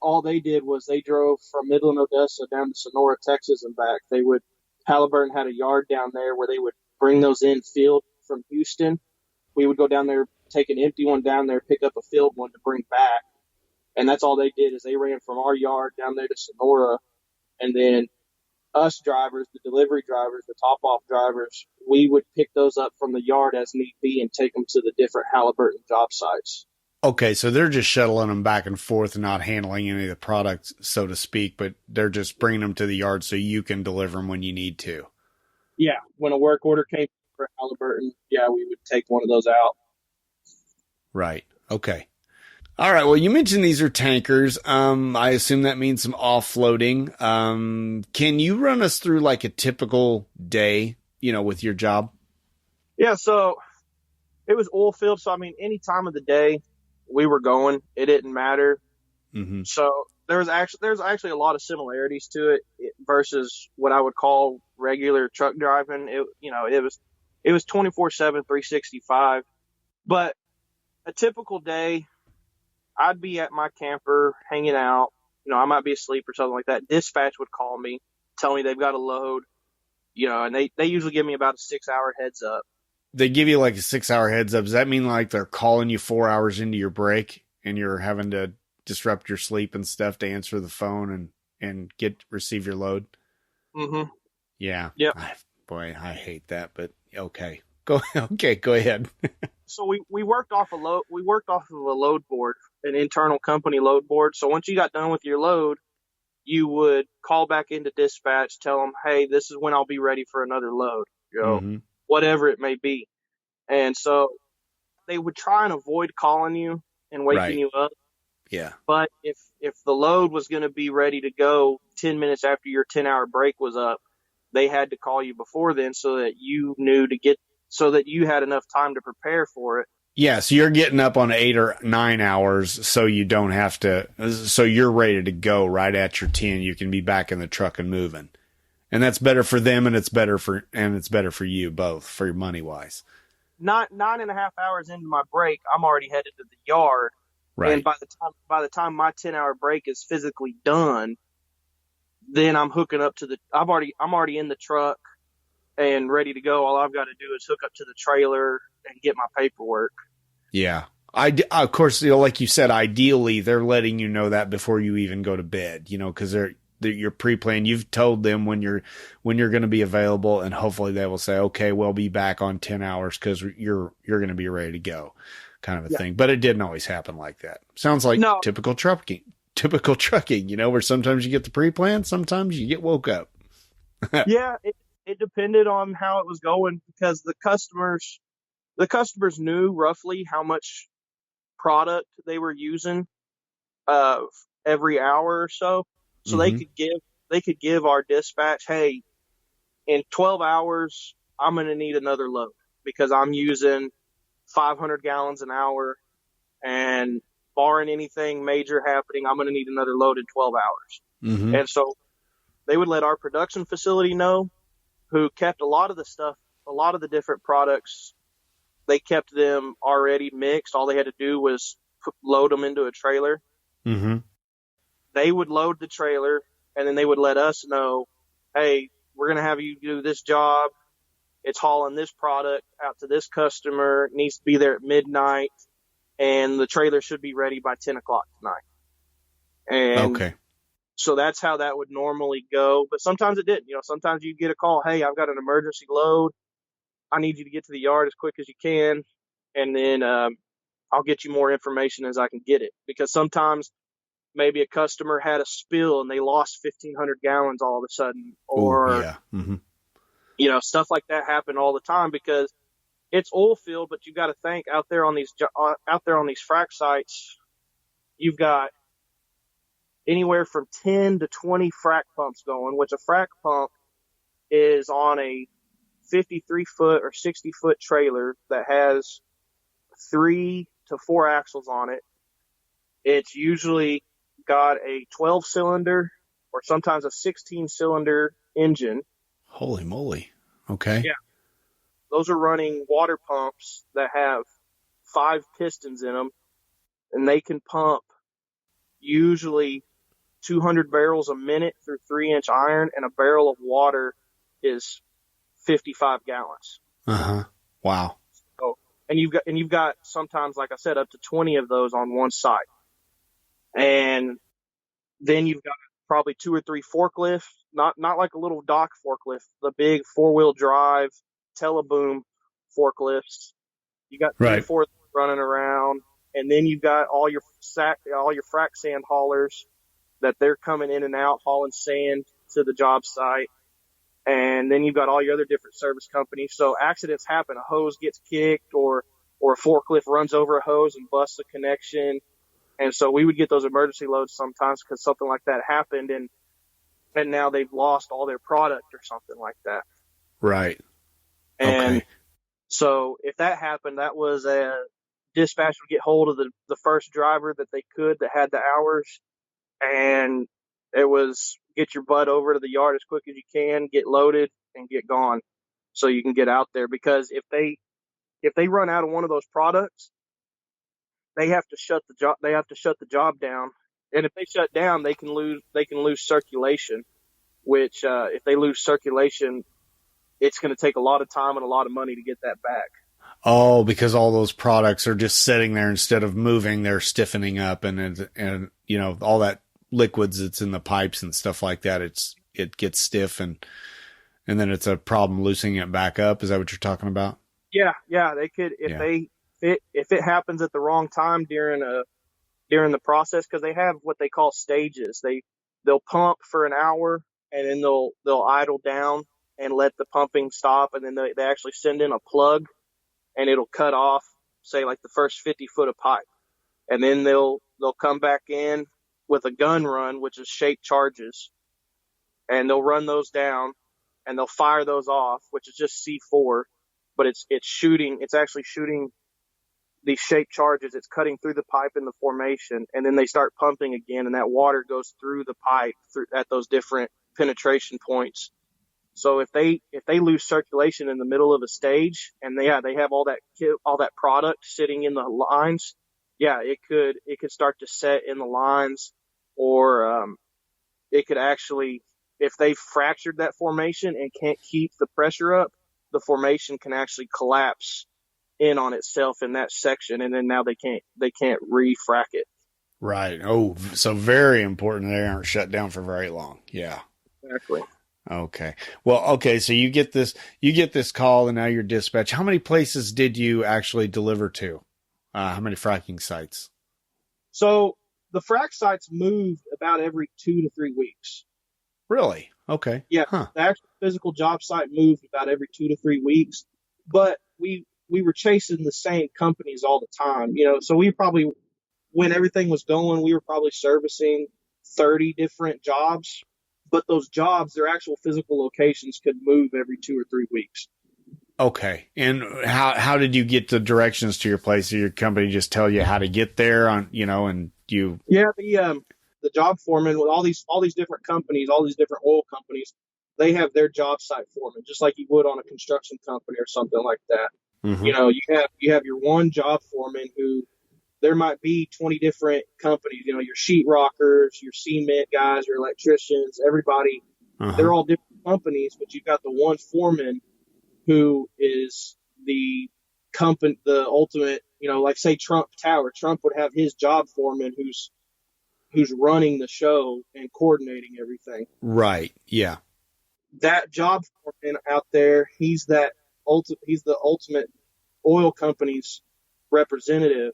all they did was they drove from Midland, Odessa down to Sonora, Texas and back. Halliburton had a yard down there where they would bring those in filled from Houston. We would go down there, take an empty one down there, pick up a filled one to bring back. And that's all they did is they ran from our yard down there to Sonora. And then us drivers, the delivery drivers, the top-off drivers, we would pick those up from the yard as need be and take them to the different Halliburton job sites. Okay, so they're just shuttling them back and forth and not handling any of the products, so to speak, but they're just bringing them to the yard so you can deliver them when you need to. Yeah, when a work order came for Halliburton, we would take one of those out. Right, okay. All right, well, you mentioned these are tankers. I assume that means some offloading. Can you run us through like a typical day, with your job? Yeah, so it was Oilfield, so I mean, any time of the day we were going, it didn't matter. Mm-hmm. So there's actually a lot of similarities to it versus what I would call regular truck driving. It was 24/7, 365. But a typical day, I'd be at my camper hanging out. I might be asleep or something like that. Dispatch would call me, tell me they've got a load, and they usually give me about a 6-hour heads up. They give you like a 6-hour heads up. Does that mean like they're calling you 4 hours into your break and you're having to disrupt your sleep and stuff to answer the phone and receive your load? Mm-hmm. Yeah. Yep. I hate that, but okay. Go ahead. So we worked off of a load board, an internal company load board. So once you got done with your load, you would call back into dispatch, tell them, hey, this is when I'll be ready for another load, mm-hmm. Whatever it may be. And so they would try and avoid calling you and waking you up. Yeah. But if the load was going to be ready to go 10 minutes after your 10-hour break was up, they had to call you before then so that you knew so that you had enough time to prepare for it. Yeah, so you're getting up on 8 or 9 hours so you don't have to, so you're ready to go right at your 10. You can be back in the truck and moving. And that's better for them and it's better for you both, for your money wise. nine and a half hours into my break, I'm already headed to the yard. Right. And by the time my 10-hour break is physically done, then I'm hooking up to I'm already in the truck and ready to go. All I've got to do is hook up to the trailer and get my paperwork. Yeah. Of course, like you said, ideally they're letting you know that before you even go to bed, cause you're pre-planned. You've told them when you're going to be available, and hopefully they will say, okay, we'll be back on 10 hours cause you're going to be ready to go, kind of a thing. But it didn't always happen like that. Sounds like typical trucking, where sometimes you get the pre-plan, sometimes you get woke up. Yeah. It depended on how it was going, because the customers knew roughly how much product they were using every hour or so. So they could give our dispatch, hey, in 12 hours, I'm going to need another load because I'm using 500 gallons an hour, and barring anything major happening, I'm going to need another load in 12 hours. Mm-hmm. And so they would let our production facility know, who kept a lot of the different products. They kept them already mixed. All they had to do was load them into a trailer. Mm-hmm. They would load the trailer, and then they would let us know, hey, we're going to have you do this job. It's hauling this product out to this customer. It needs to be there at midnight, and the trailer should be ready by 10 o'clock tonight. And okay. So that's how that would normally go. But sometimes it didn't. Sometimes you get a call, hey, I've got an emergency load. I need you to get to the yard as quick as you can. And then I'll get you more information as I can get it. Because sometimes maybe a customer had a spill and they lost 1,500 gallons all of a sudden. Or, ooh, yeah. Mm-hmm. Stuff like that happen all the time, because it's oil field. But you've got to think, out there on these frac sites, you've got anywhere from 10 to 20 frac pumps going, which a frac pump is on a 53-foot or 60-foot trailer that has 3 to 4 axles on it. It's usually got a 12-cylinder or sometimes a 16-cylinder engine. Holy moly. Okay. Yeah. Those are running water pumps that have 5 pistons in them, and they can pump usually 200 barrels a minute through 3-inch iron, and a barrel of water is 55 gallons. Uh-huh. Wow. So, and you've got sometimes, like I said, up to 20 of those on one side. And then you've got probably 2 or 3 forklifts, not like a little dock forklift, the big 4-wheel drive teleboom forklifts. You got 3 or 4 running around, and then you've got all your frac sand haulers that they're coming in and out hauling sand to the job site. And then you've got all your other different service companies. So accidents happen. A hose gets kicked, or a forklift runs over a hose and busts a connection. And so we would get those emergency loads sometimes because something like that happened, and now they've lost all their product or something like that. Right. And okay. So if that happened, that was a dispatch would get hold of the first driver that they could that had the hours, and it was get your butt over to the yard as quick as you can, get loaded, and get gone so you can get out there. Because if they run out of one of those products, they have to shut the job down. And if they shut down, they can lose circulation, which if they lose circulation, it's going to take a lot of time and a lot of money to get that back. Oh, because all those products are just sitting there instead of moving, they're stiffening up, and all that liquids that's in the pipes and stuff like that, it gets stiff, and then it's a problem loosening it back up. Is that what you're talking about? Yeah, they could if it happens at the wrong time during the process, because they have what they call stages. They'll pump for an hour, and then they'll idle down and let the pumping stop, and then they actually send in a plug, and it'll cut off, say, like the first 50 foot of pipe, and then they'll come back in with a gun run, which is shaped charges, and they'll run those down, and they'll fire those off, which is just C4, but it's actually shooting these shaped charges. It's cutting through the pipe in the formation, and then they start pumping again, and that water goes through the pipe at those different penetration points, So if they lose circulation in the middle of a stage, and they have all that product sitting in the lines, it could start to set in the lines, or it could actually, if they fractured that formation and can't keep the pressure up, the formation can actually collapse in on itself in that section, and then now they can't refrac it. Right. Oh, so very important they aren't shut down for very long. Yeah. Exactly. Okay. Well, okay. So you get this call, and now you're dispatched. How many places did you actually deliver to? How many fracking sites? So the frac sites moved about every 2 to 3 weeks. Really? Okay. Yeah. Huh. The actual physical job site moved about every 2 to 3 weeks, but we were chasing the same companies all the time, so we probably, when everything was going, we were probably servicing 30 different jobs, but those jobs, their actual physical locations could move every 2 or 3 weeks. Okay. And how did you get the directions to your place? Did your company just tell you how to get there and you? Yeah. The job foreman with all these different companies, all these different oil companies, they have their job site foreman, just like you would on a construction company or something like that. Mm-hmm. You have your one job foreman who, there might be 20 different companies, your sheet rockers, your cement guys, your electricians, everybody, they're all different companies, but you've got the one foreman who is the company, the ultimate, like say Trump Tower. Trump would have his job foreman who's running the show and coordinating everything. Right. Yeah. That job foreman out there, he's the ultimate oil company's representative.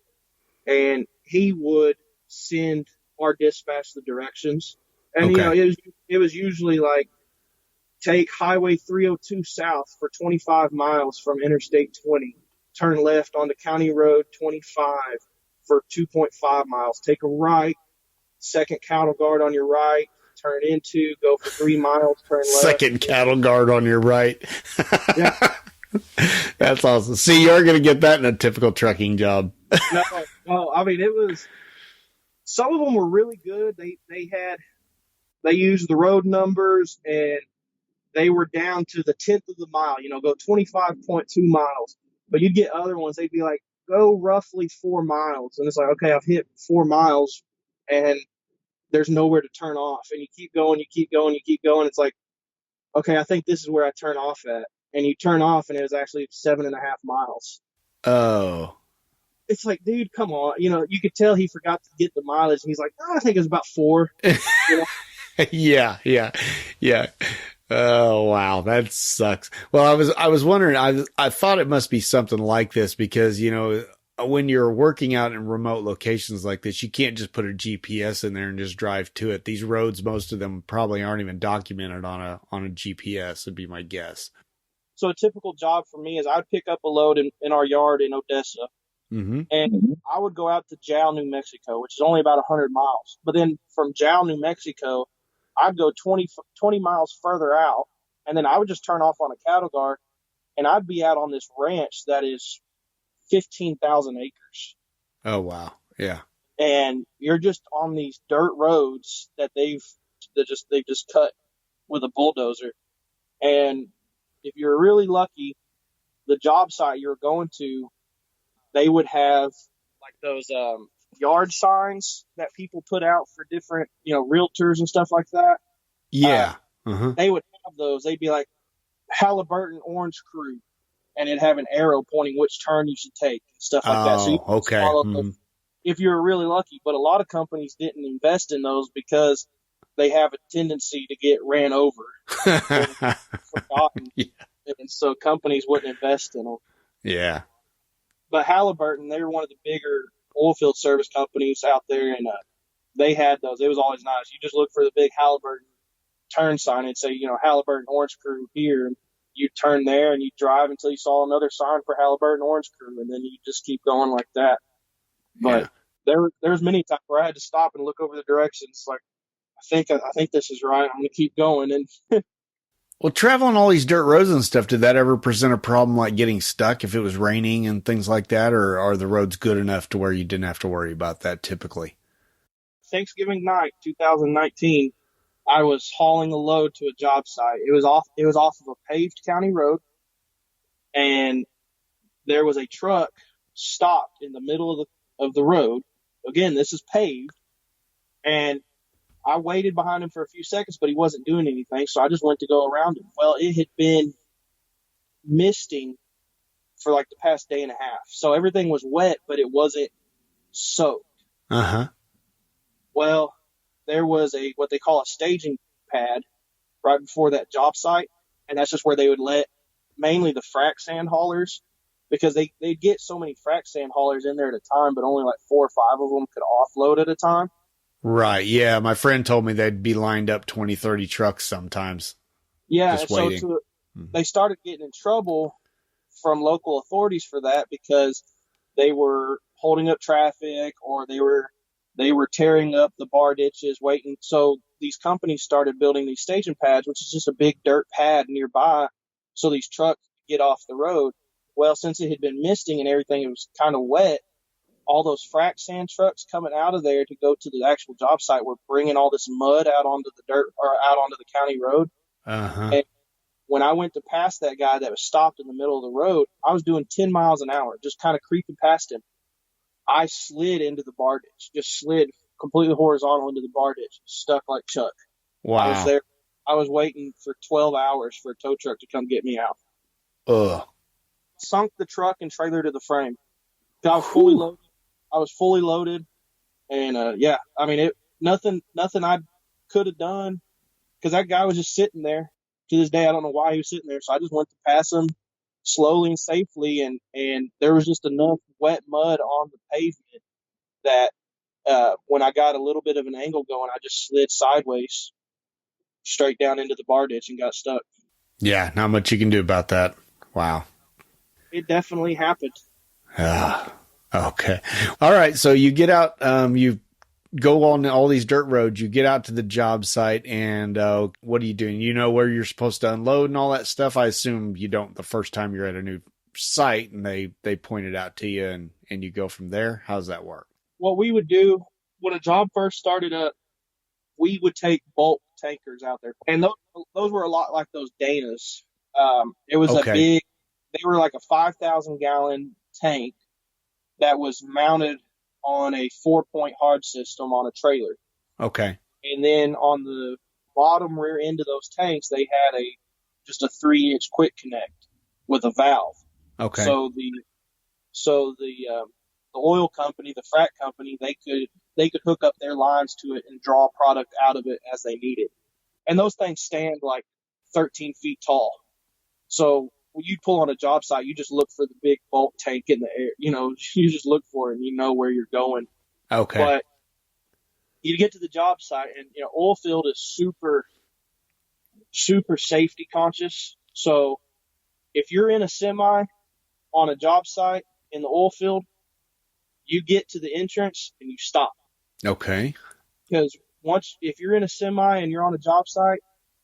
And he would send our dispatch the directions. And, it was usually like, take Highway 302 south for 25 miles from Interstate 20. Turn left onto County Road 25 for 2.5 miles. Take a right, second cattle guard on your right. Turn into, go for 3 miles, turn left. Second cattle guard on your right. Yeah. That's awesome. See, you're going to get that in a typical trucking job. No, I mean, it was, some of them were really good. They used the road numbers, and they were down to the 10th of the mile, go 25.2 miles. But you'd get other ones, they'd be like, go roughly 4 miles. And it's like, okay, I've hit 4 miles and there's nowhere to turn off. And you keep going, you keep going, you keep going. It's like, okay, I think this is where I turn off at. And you turn off, and it was actually 7.5 miles. Oh. It's like, dude, come on. You could tell he forgot to get the mileage. And he's like, I think it was about 4. Yeah. Oh, wow. That sucks. Well, I was wondering, I thought it must be something like this because, when you're working out in remote locations like this, you can't just put a GPS in there and just drive to it. These roads, most of them probably aren't even documented on a GPS, would be my guess. So a typical job for me is I'd pick up a load in our yard in Odessa, and I would go out to Jal, New Mexico, which is only about 100 miles. But then from Jal, New Mexico, I'd go 20 miles further out, and then I would just turn off on a cattle guard, and I'd be out on this ranch that is 15,000 acres. Oh, wow. Yeah. And you're just on these dirt roads that they've just cut with a bulldozer. And if you're really lucky, the job site you're going to, they would have like those yard signs that people put out for different, realtors and stuff like that. Yeah. They would have those. They'd be like Halliburton Orange Crew, and it'd have an arrow pointing which turn you should take and stuff like that. So you okay. follow those if you're really lucky. But a lot of companies didn't invest in those because they have a tendency to get ran over. Forgotten. Yeah. And so companies wouldn't invest in them. Yeah. But Halliburton, they were one of the bigger oilfield service companies out there, and they had those. It was always nice. You just look for the big Halliburton turn sign and say, Halliburton Orange Crew here, and you turn there and you drive until you saw another sign for Halliburton Orange Crew, and then you just keep going like that. But there's many times where I had to stop and look over the directions, like, I think this is right. I'm going to keep going. And well, traveling all these dirt roads and stuff, did that ever present a problem like getting stuck if it was raining and things like that? Or are the roads good enough to where you didn't have to worry about that typically? Thanksgiving night, 2019, I was hauling a load to a job site. It was off of a paved county road, and there was a truck stopped in the middle of the road. Again, this is paved, and I waited behind him for a few seconds, but he wasn't doing anything, so I just went to go around him. Well, it had been misting for like the past day and a half, so everything was wet, but it wasn't soaked. Well, there was what they call a staging pad right before that job site, and that's just where they would let mainly the frac sand haulers, because they'd get so many frac sand haulers in there at a time, but only like 4 or 5 of them could offload at a time. Right. Yeah. My friend told me they'd be lined up 20, 30 trucks sometimes. Yeah. Just waiting. So they started getting in trouble from local authorities for that, because they were holding up traffic, or they were tearing up the bar ditches waiting. So these companies started building these staging pads, which is just a big dirt pad nearby, so these trucks could get off the road. Well, since it had been misting and everything, it was kind of wet. All those frac sand trucks coming out of there to go to the actual job site were bringing all this mud out onto the dirt, or out onto the county road. And when I went to pass that guy that was stopped in the middle of the road, I was doing 10 miles an hour, just kind of creeping past him. I slid into the bar ditch, just slid completely horizontal into the bar ditch, stuck like Chuck. Wow. I was there. I was waiting for 12 hours for a tow truck to come get me out. Ugh. Sunk the truck and trailer to the frame. I was fully loaded. And yeah, I mean, nothing I could have done, because that guy was just sitting there. To this day, I don't know why he was sitting there. So I just went to pass him slowly and safely, and there was just enough wet mud on the pavement that when I got a little bit of an angle going, I just slid sideways straight down into the bar ditch and got stuck. Yeah, not much you can do about that. Wow. It definitely happened. Okay. All right. So you get out, you go on all these dirt roads, you get out to the job site, and what are you doing? You know where you're supposed to unload and all that stuff? I assume you don't the first time you're at a new site and they point it out to you, and you go from there. How's that work? What we would do when a job first started up, we would take bulk tankers out there. And those were a lot like those Danas. It was they were like a 5,000 gallon tank that was mounted on a 4-point hard system on a trailer. Okay. And then on the bottom rear end of those tanks, they had just a 3-inch quick connect with a valve. Okay. So the oil company, the frac company, they could hook up their lines to it and draw product out of it as they need it. And those things stand like 13 feet tall. So when you pull on a job site, you just look for the big bulk tank in the air. You know, you just look for it and you know where you're going. Okay. But you get to the job site, and you know, Oilfield is super, super safety conscious. So if you're in a semi on a job site in the oil field, you get to the entrance and you stop. Okay. Because if you're in a semi and you're on a job site,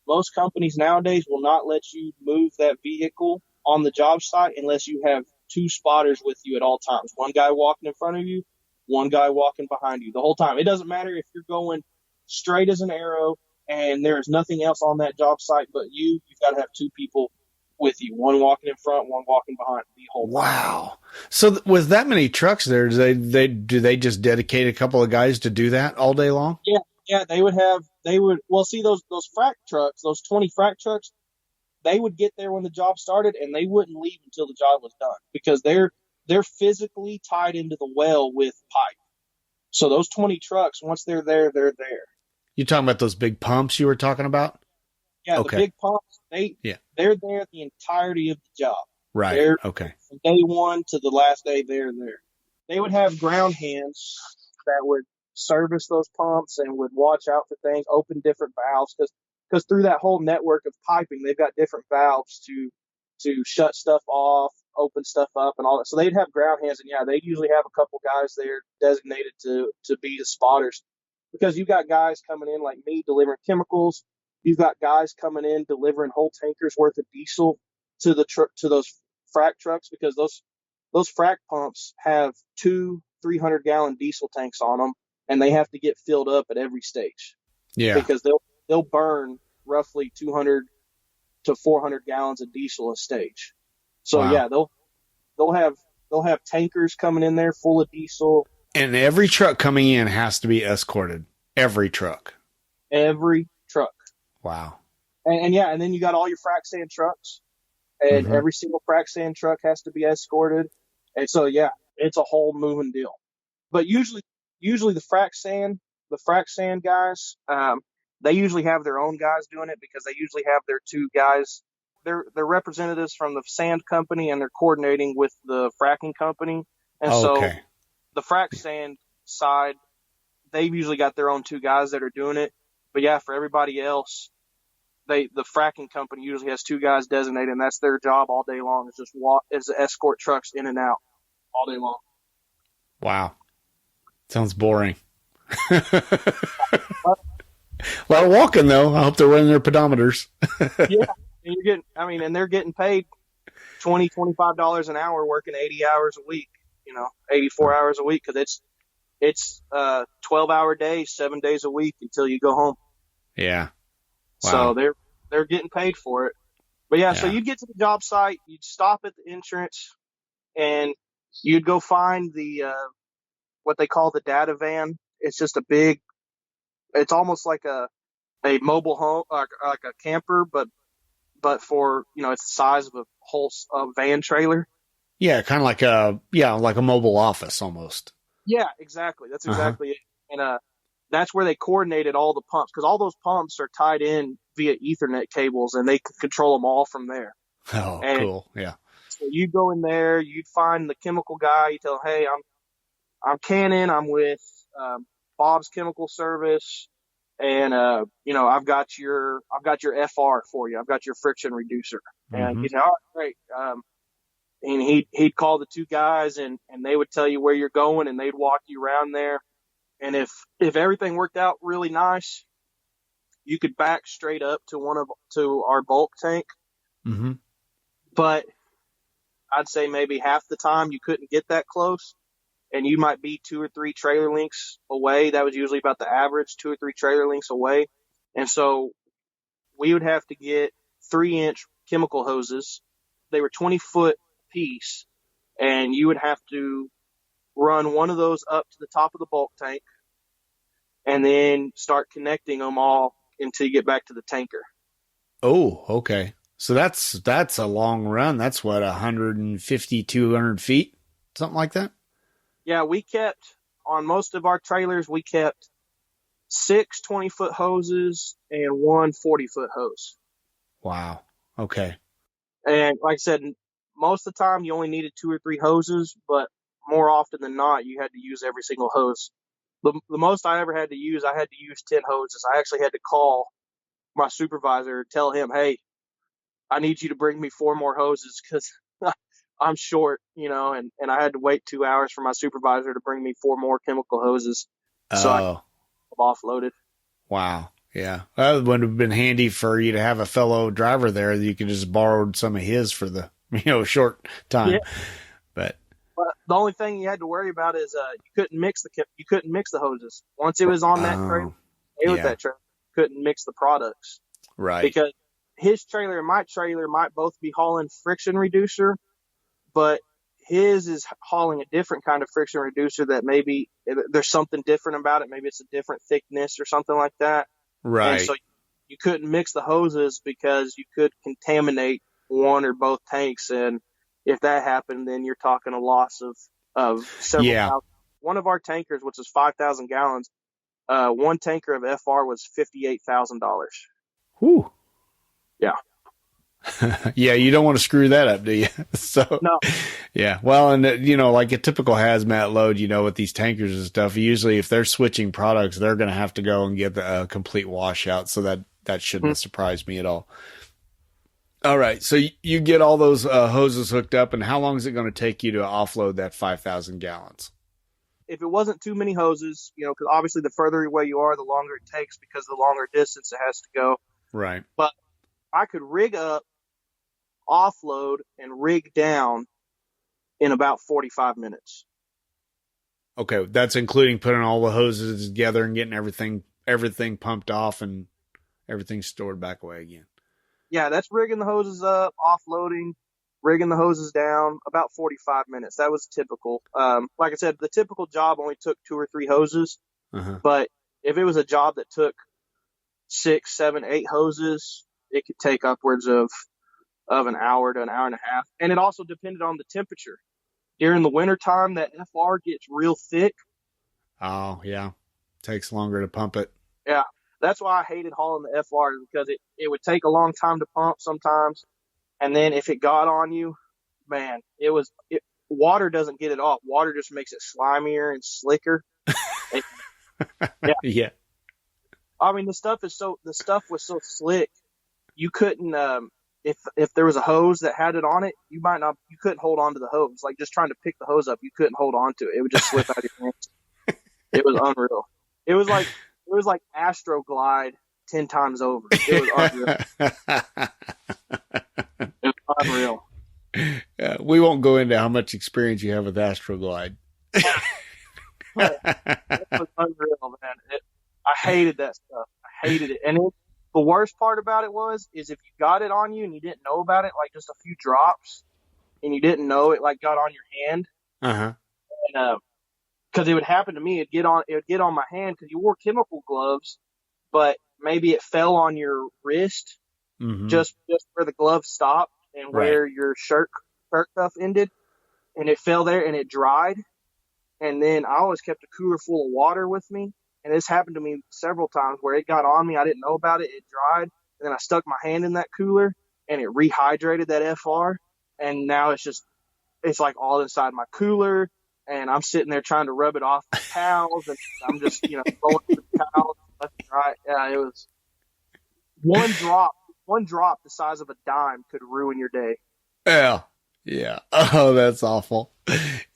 most companies nowadays will not let you move that vehicle on the job site unless you have 2 spotters with you at all times. One guy walking in front of you, one guy walking behind you the whole time. It doesn't matter if you're going straight as an arrow and there's nothing else on that job site but you've got to have 2 people with you, one walking in front, one walking behind the whole time. Wow. So with that many trucks there, do they just dedicate a couple of guys to do that all day long? Yeah. Yeah, see those frac trucks, those 20 frac trucks, they would get there when the job started and they wouldn't leave until the job was done, because they're physically tied into the well with pipe. So those 20 trucks, once they're there, they're there. You talking about those big pumps you were talking about? Yeah, okay. The big pumps, they're there the entirety of the job. Right. Okay. From day one to the last day, they're there. They would have ground hands that would service those pumps and would watch out for things, open different valves, because through that whole network of piping, they've got different valves to shut stuff off, open stuff up, and all that. So they'd have ground hands, and yeah, they usually have a couple guys there designated to be the spotters, because you've got guys coming in like me delivering chemicals. You've got guys coming in delivering whole tankers worth of diesel to those frac trucks, because those frac pumps have 2 300-gallon diesel tanks on them, and they have to get filled up at every stage. Yeah. Because they'll burn roughly 200 to 400 gallons of diesel a stage. So Wow. yeah, they'll have tankers coming in there full of diesel. And every truck coming in has to be escorted. Every truck. Every truck. Wow. And then you got all your frac sand trucks, and every single frac sand truck has to be escorted. And so, yeah, it's a whole moving deal. But usually the frac sand guys, they usually have their own guys doing it because they usually have their two guys. They're representatives from the sand company, and they're coordinating with the fracking company. And so the frac sand side, they've usually got their own two guys that are doing it. But yeah, for everybody else, the fracking company usually has two guys designated, and that's their job all day long. Is to escort trucks in and out all day long. Wow. Sounds boring. A lot of walking though. I hope they're running their pedometers. Yeah. And they're getting paid $20-$25 an hour working 80 hours a week, 84 hours a week. Cause it's 12-hour days, 7 days a week until you go home. Yeah. Wow. So they're getting paid for it. But yeah, so you'd get to the job site, you'd stop at the entrance, and you'd go find the what they call the data van. It's just it's almost like a mobile home, like a camper, but for it's the size of a whole van trailer. Yeah, kind of like a mobile office almost. Yeah, exactly. That's exactly it. And that's where they coordinated all the pumps, because all those pumps are tied in via Ethernet cables, and they can control them all from there. Oh, and cool. Yeah. So you go in there, you'd find the chemical guy. You tell him, hey, I'm Cannon. I'm with Bob's Chemical Service, and I've got your FR for you. I've got your friction reducer. And he's like, all right, great. And he'd call the two guys, and they would tell you where you're going, and they'd walk you around there. And if everything worked out really nice, you could back straight up to our bulk tank. Mm-hmm. But I'd say maybe half the time you couldn't get that close, and you might be 2 or 3 trailer lengths away. That was usually about the average, 2 or 3 trailer lengths away. And so we would have to get 3-inch chemical hoses. They were 20-foot piece, and you would have to run one of those up to the top of the bulk tank, and then start connecting them all until you get back to the tanker. Oh, okay. So that's a long run. That's what, 150, 200 feet, something like that? Yeah, on most of our trailers, we kept 6 20-foot hoses and 1 40-foot hose. Wow. Okay. And like I said, most of the time you only needed 2 or 3 hoses, but more often than not, you had to use every single hose. The most I ever had to use, I had to use 10 hoses. I actually had to call my supervisor and tell him, hey, I need you to bring me 4 more hoses because I'm short, and I had to wait 2 hours for my supervisor to bring me 4 more chemical hoses. So I offloaded. Wow. Yeah. That would have been handy for you to have a fellow driver there that you could just borrow some of his for the, short time. Yeah. But the only thing you had to worry about is you couldn't mix the hoses. Once it was on that trailer, that trailer, you couldn't mix the products. Right. Because his trailer and my trailer might both be hauling friction reducer, but his is hauling a different kind of friction reducer that maybe there's something different about it. Maybe it's a different thickness or something like that. Right. And so you couldn't mix the hoses because you could contaminate one or both tanks. And if that happened, then you're talking a loss of several thousand. One of our tankers, which is 5,000 gallons, one tanker of FR was $58,000. Whew. Yeah. Yeah, you don't want to screw that up, do you? So, no. Yeah. Well, and like a typical hazmat load, with these tankers and stuff, usually if they're switching products, they're going to have to go and get the complete washout. So that shouldn't have surprised me at all. All right. So you get all those hoses hooked up, and how long is it going to take you to offload that 5,000 gallons? If it wasn't too many hoses, because obviously the further away you are, the longer it takes because the longer distance it has to go. Right. But I could rig up, offload, and rig down in about 45 minutes. Okay. That's including putting all the hoses together and getting everything pumped off and everything's stored back away again. Yeah, that's rigging the hoses up, offloading, rigging the hoses down, about 45 minutes. That was typical. Like I said, the typical job only took 2 or 3 hoses. But if it was a job that took 6, 7, 8 hoses, it could take upwards of an hour to an hour and a half. And it also depended on the temperature. During the wintertime, that FR gets real thick. Oh, yeah. Takes longer to pump it. Yeah. That's why I hated hauling the FR, because it would take a long time to pump sometimes. And then if it got on you, man, water doesn't get it off. Water just makes it slimier and slicker. Yeah. I mean, the stuff was so slick. You couldn't, if there was a hose that had it on it, you couldn't hold on to the hose. Like just trying to pick the hose up, you couldn't hold on to it. It would just slip out of your hands. It was unreal. It was like Astroglide 10 times over. It was unreal. It was unreal. Yeah, we won't go into how much experience you have with Astroglide. It was unreal, man. I hated that stuff. I hated it. And the worst part about it is if you got it on you and you didn't know about it, like just a few drops, and you didn't know it, like got on your hand. And, because it would happen to me, it would get on my hand because you wore chemical gloves, but maybe it fell on your wrist, just where the glove stopped and where your shirt cuff ended, and it fell there and it dried. And then I always kept a cooler full of water with me. And this happened to me several times where it got on me. I didn't know about it. It dried. And then I stuck my hand in that cooler and it rehydrated that FR. And now it's like all inside my cooler. And I'm sitting there trying to rub it off with towels. And I'm just, going through the towels left and right. Yeah, it was one drop the size of a dime could ruin your day. Yeah. Yeah. Oh, that's awful.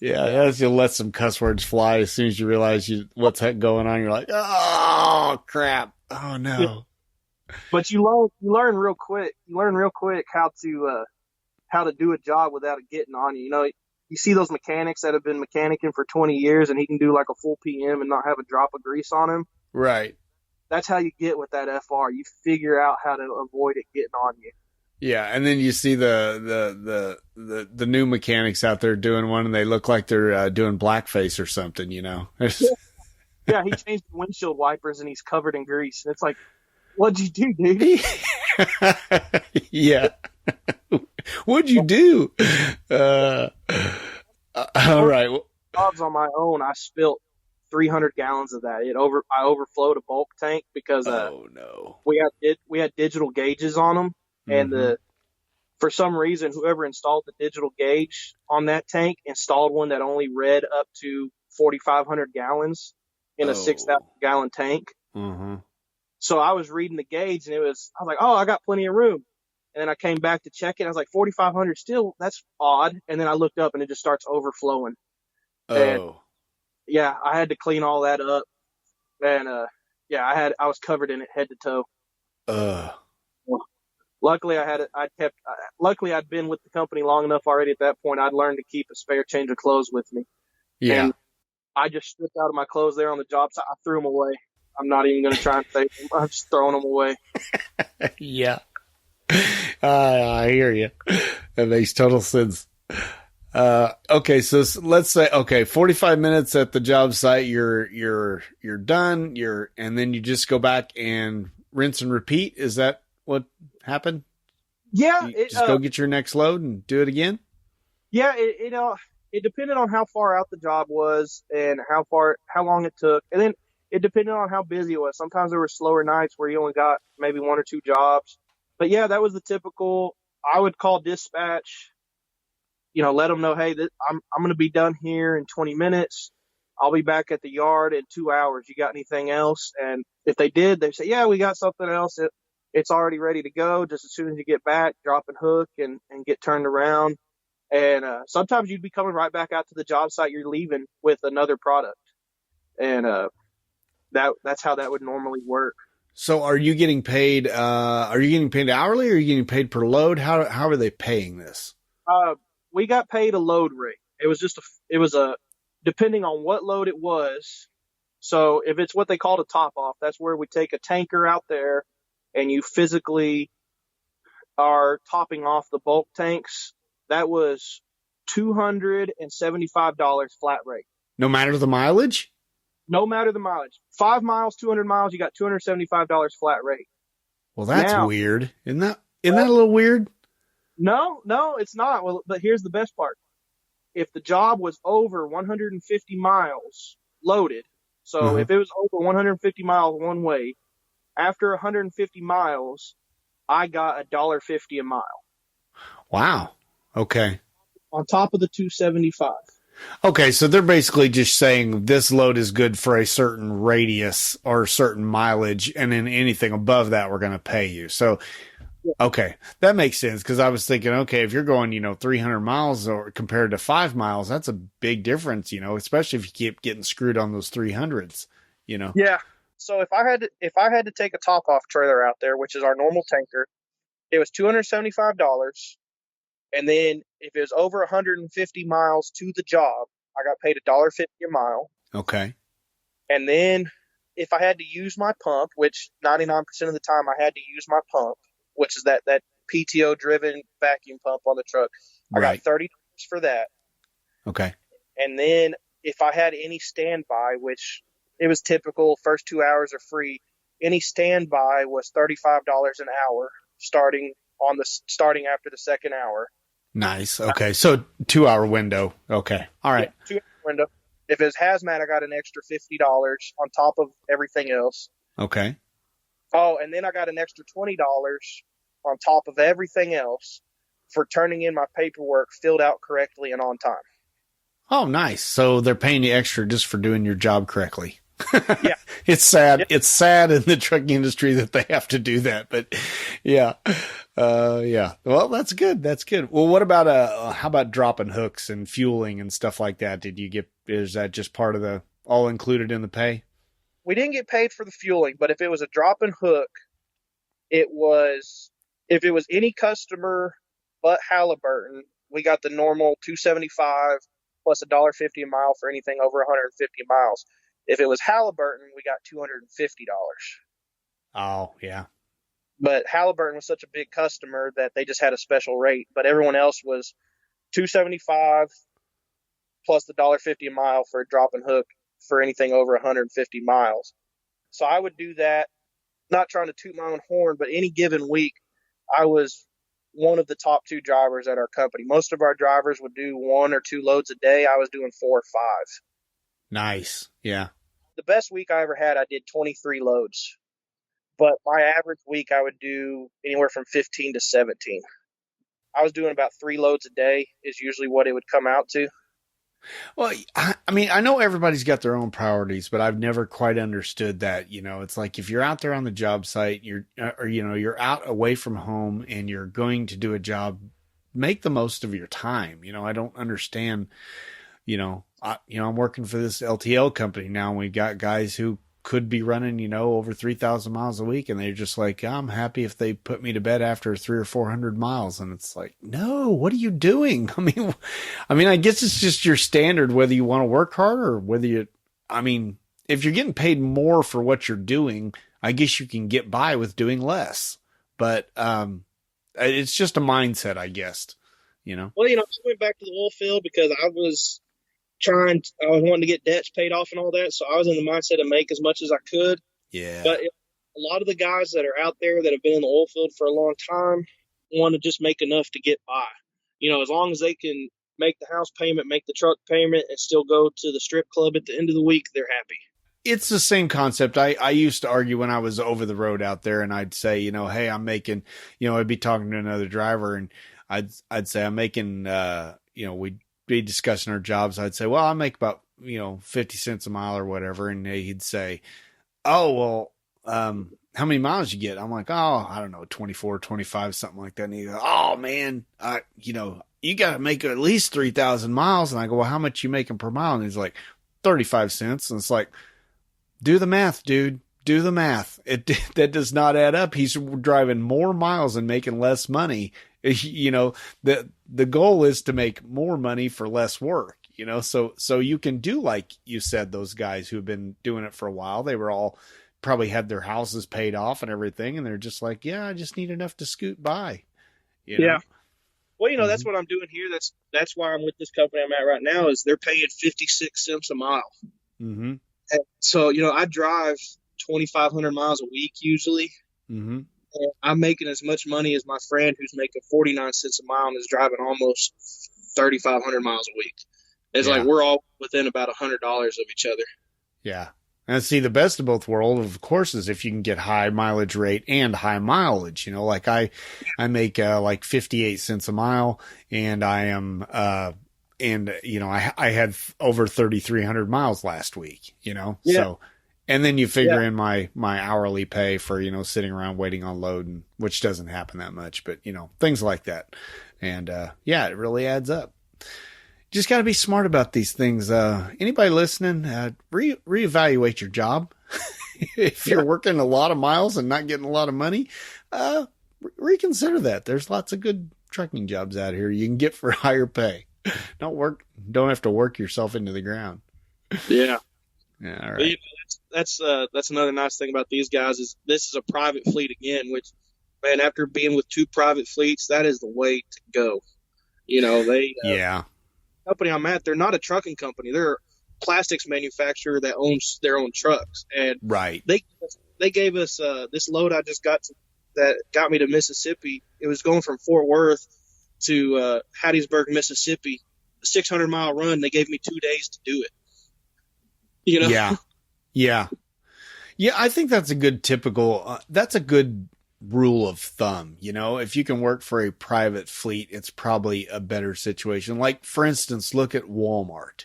Yeah. As you let some cuss words fly as soon as you realize what's going on, you're like, oh crap. Oh no. Yeah. But you learn real quick. You learn real quick how to do a job without it getting on you. You see those mechanics that have been mechanicking for 20 years and he can do like a full PM and not have a drop of grease on him. Right. That's how you get with that FR. You figure out how to avoid it getting on you. Yeah, and then you see the new mechanics out there doing one, and they look like they're doing blackface or something, Yeah, he changed the windshield wipers, and he's covered in grease. And it's like, what'd you do, dude? Yeah. What'd you do? All right. Jobs on my own, I spilt 300 gallons of that. I overflowed a bulk tank because we had digital gauges on them. And for some reason, whoever installed the digital gauge on that tank installed one that only read up to 4,500 gallons in a 6,000 gallon tank. So I was reading the gauge and I was like, oh, I got plenty of room. And then I came back to check it. I was like, 4,500 still, that's odd. And then I looked up and it just starts overflowing. And yeah, I had to clean all that up. And I was covered in it head to toe. Luckily, luckily I'd been with the company long enough already at that point. I'd learned to keep a spare change of clothes with me. Yeah. And I just stripped out of my clothes there on the job site. I threw them away. I'm not even going to try and save them. I'm just throwing them away. Yeah. I hear you. That makes total sense. Okay. So let's say, 45 minutes at the job site, you're done. And then you just go back and rinse and repeat. Is that what happened? Yeah. Just go get your next load and do it again? Yeah. It depended on how far out the job was and how long it took. And then it depended on how busy it was. Sometimes there were slower nights where you only got maybe 1 or 2 jobs. But yeah, that was the typical. I would call dispatch, let them know, hey, I'm going to be done here in 20 minutes. I'll be back at the yard in 2 hours. You got anything else? And if they did, they'd say, yeah, we got something else. It's already ready to go. Just as soon as you get back, drop and hook and get turned around. And sometimes you'd be coming right back out to the job site you're leaving with another product. And that's how that would normally work. So are you getting paid hourly or are you getting paid per load? How are they paying this? We got paid a load rate. It was depending on what load it was. So if it's what they called a top off, that's where we take a tanker out there and you physically are topping off the bulk tanks, that was $275 flat rate. No matter the mileage? No matter the mileage. 5 miles, 200 miles, you got $275 flat rate. Well, that's weird. Isn't that a little weird? No, it's not. Well, but here's the best part. If the job was over 150 miles loaded, so if it was over 150 miles one way, after 150 miles, I got $1.50 a mile. Wow. Okay. On top of the 275. Okay, so they're basically just saying this load is good for a certain radius or certain mileage, and then anything above that we're going to pay you. So, okay, that makes sense, because I was thinking, okay, if you're going, 300 miles or compared to 5 miles, that's a big difference, especially if you keep getting screwed on those 300s, Yeah. So if I had to take a top off trailer out there, which is our normal tanker, it was $275. And then if it was over 150 miles to the job, I got paid $1.50 a mile. Okay. And then if I had to use my pump, which 99% of the time I had to use my pump, which is that PTO driven vacuum pump on the truck, I got $30 for that. Okay. And then if I had any standby, which it was typical, first 2 hours are free, any standby was $35 an hour starting after the second hour. Nice. Okay. So 2 hour window. Okay. All right. Yeah, 2 hour window. If it was hazmat, I got an extra $50 on top of everything else. Okay. Oh, and then I got an extra $20 on top of everything else for turning in my paperwork filled out correctly and on time. Oh, nice. So they're paying you extra just for doing your job correctly. Yeah. It's sad. Yep. It's sad in the trucking industry that they have to do that, but yeah. Yeah. Well, that's good. That's good. Well, what about, how about dropping hooks and fueling and stuff like that? Is that just part of the all included in the pay? We didn't get paid for the fueling, but if it was a drop and hook, if it was any customer but Halliburton, we got the normal $275 plus $1.50 a mile for anything over 150 miles. If it was Halliburton, we got $250. Oh, yeah. But Halliburton was such a big customer that they just had a special rate. But everyone else was $275 plus the $1.50 a mile for a drop and hook for anything over 150 miles. So I would do that, not trying to toot my own horn, but any given week, I was one of the top 2 drivers at our company. Most of our drivers would do 1 or 2 loads a day. I was doing 4 or 5. Nice. Yeah. The best week I ever had, I did 23 loads. But my average week, I would do anywhere from 15 to 17. I was doing about 3 loads a day is usually what it would come out to. Well, I mean, I know everybody's got their own priorities, but I've never quite understood that. It's like if you're out there on the job site, you're out away from home and you're going to do a job, make the most of your time. I don't understand, I'm working for this LTL company now, and we've got guys who could be running, over 3,000 miles a week. And they're just like, I'm happy if they put me to bed after 300 or 400 miles. And it's like, no, what are you doing? I mean, I guess it's just your standard, whether you want to work harder or whether if you're getting paid more for what you're doing, I guess you can get by with doing less, but, it's just a mindset, I guess, Well, I went back to the oil field because I was wanting to get debts paid off and all that. So I was in the mindset to make as much as I could. Yeah. But a lot of the guys that are out there that have been in the oil field for a long time want to just make enough to get by. As long as they can make the house payment, make the truck payment, and still go to the strip club at the end of the week, they're happy. It's the same concept. I used to argue when I was over the road out there, and I'd say, hey, I'm making, I'd be talking to another driver, and I'd say I'm making, we'd be discussing our jobs. I'd say, well, I make about, 50 cents a mile or whatever. And he'd say, oh, well, how many miles you get? I'm like, oh, I don't know, 24, 25, something like that. And he goes, oh man, you got to make at least 3,000 miles. And I go, well, how much you making per mile? And he's like 35 cents. And it's like, do the math, dude. Do the math. That does not add up. He's driving more miles and making less money. The goal is to make more money for less work, so you can do, like you said, those guys who've been doing it for a while, they were all probably had their houses paid off and everything, and they're just like, yeah, I just need enough to scoot by. You know? Yeah. Well, that's what I'm doing here. That's why I'm with this company I'm at right now, is they're paying 56 cents a mile. Mm-hmm. And so, I drive 2,500 miles a week usually. Mm-hmm. And I'm making as much money as my friend who's making 49 cents a mile and is driving almost 3,500 miles a week. It's like we're all within about $100 of each other. Yeah. And see, the best of both worlds, of course, is if you can get high mileage rate and high mileage. Like I make like 58 cents a mile, and I am, I had over 3,300 miles last week. So, and then you figure in my hourly pay for sitting around waiting on load, which doesn't happen that much, but things like that, and it really adds up. Just got to be smart about these things. Anybody listening, reevaluate your job. If you're working a lot of miles and not getting a lot of money, reconsider that. There's lots of good trucking jobs out here you can get for higher pay. Don't have to work yourself into the ground. Yeah. Yeah. All right. That's another nice thing about these guys is this is a private fleet again, which, man, after being with 2 private fleets, that is the way to go. The company I'm at, they're not a trucking company. They're a plastics manufacturer that owns their own trucks. And they gave us this load I just got that got me to Mississippi. It was going from Fort Worth to Hattiesburg, Mississippi, a 600-mile run. They gave me 2 days to do it. Yeah. I think that's a good that's a good rule of thumb. If you can work for a private fleet, it's probably a better situation. Like, for instance, look at Walmart.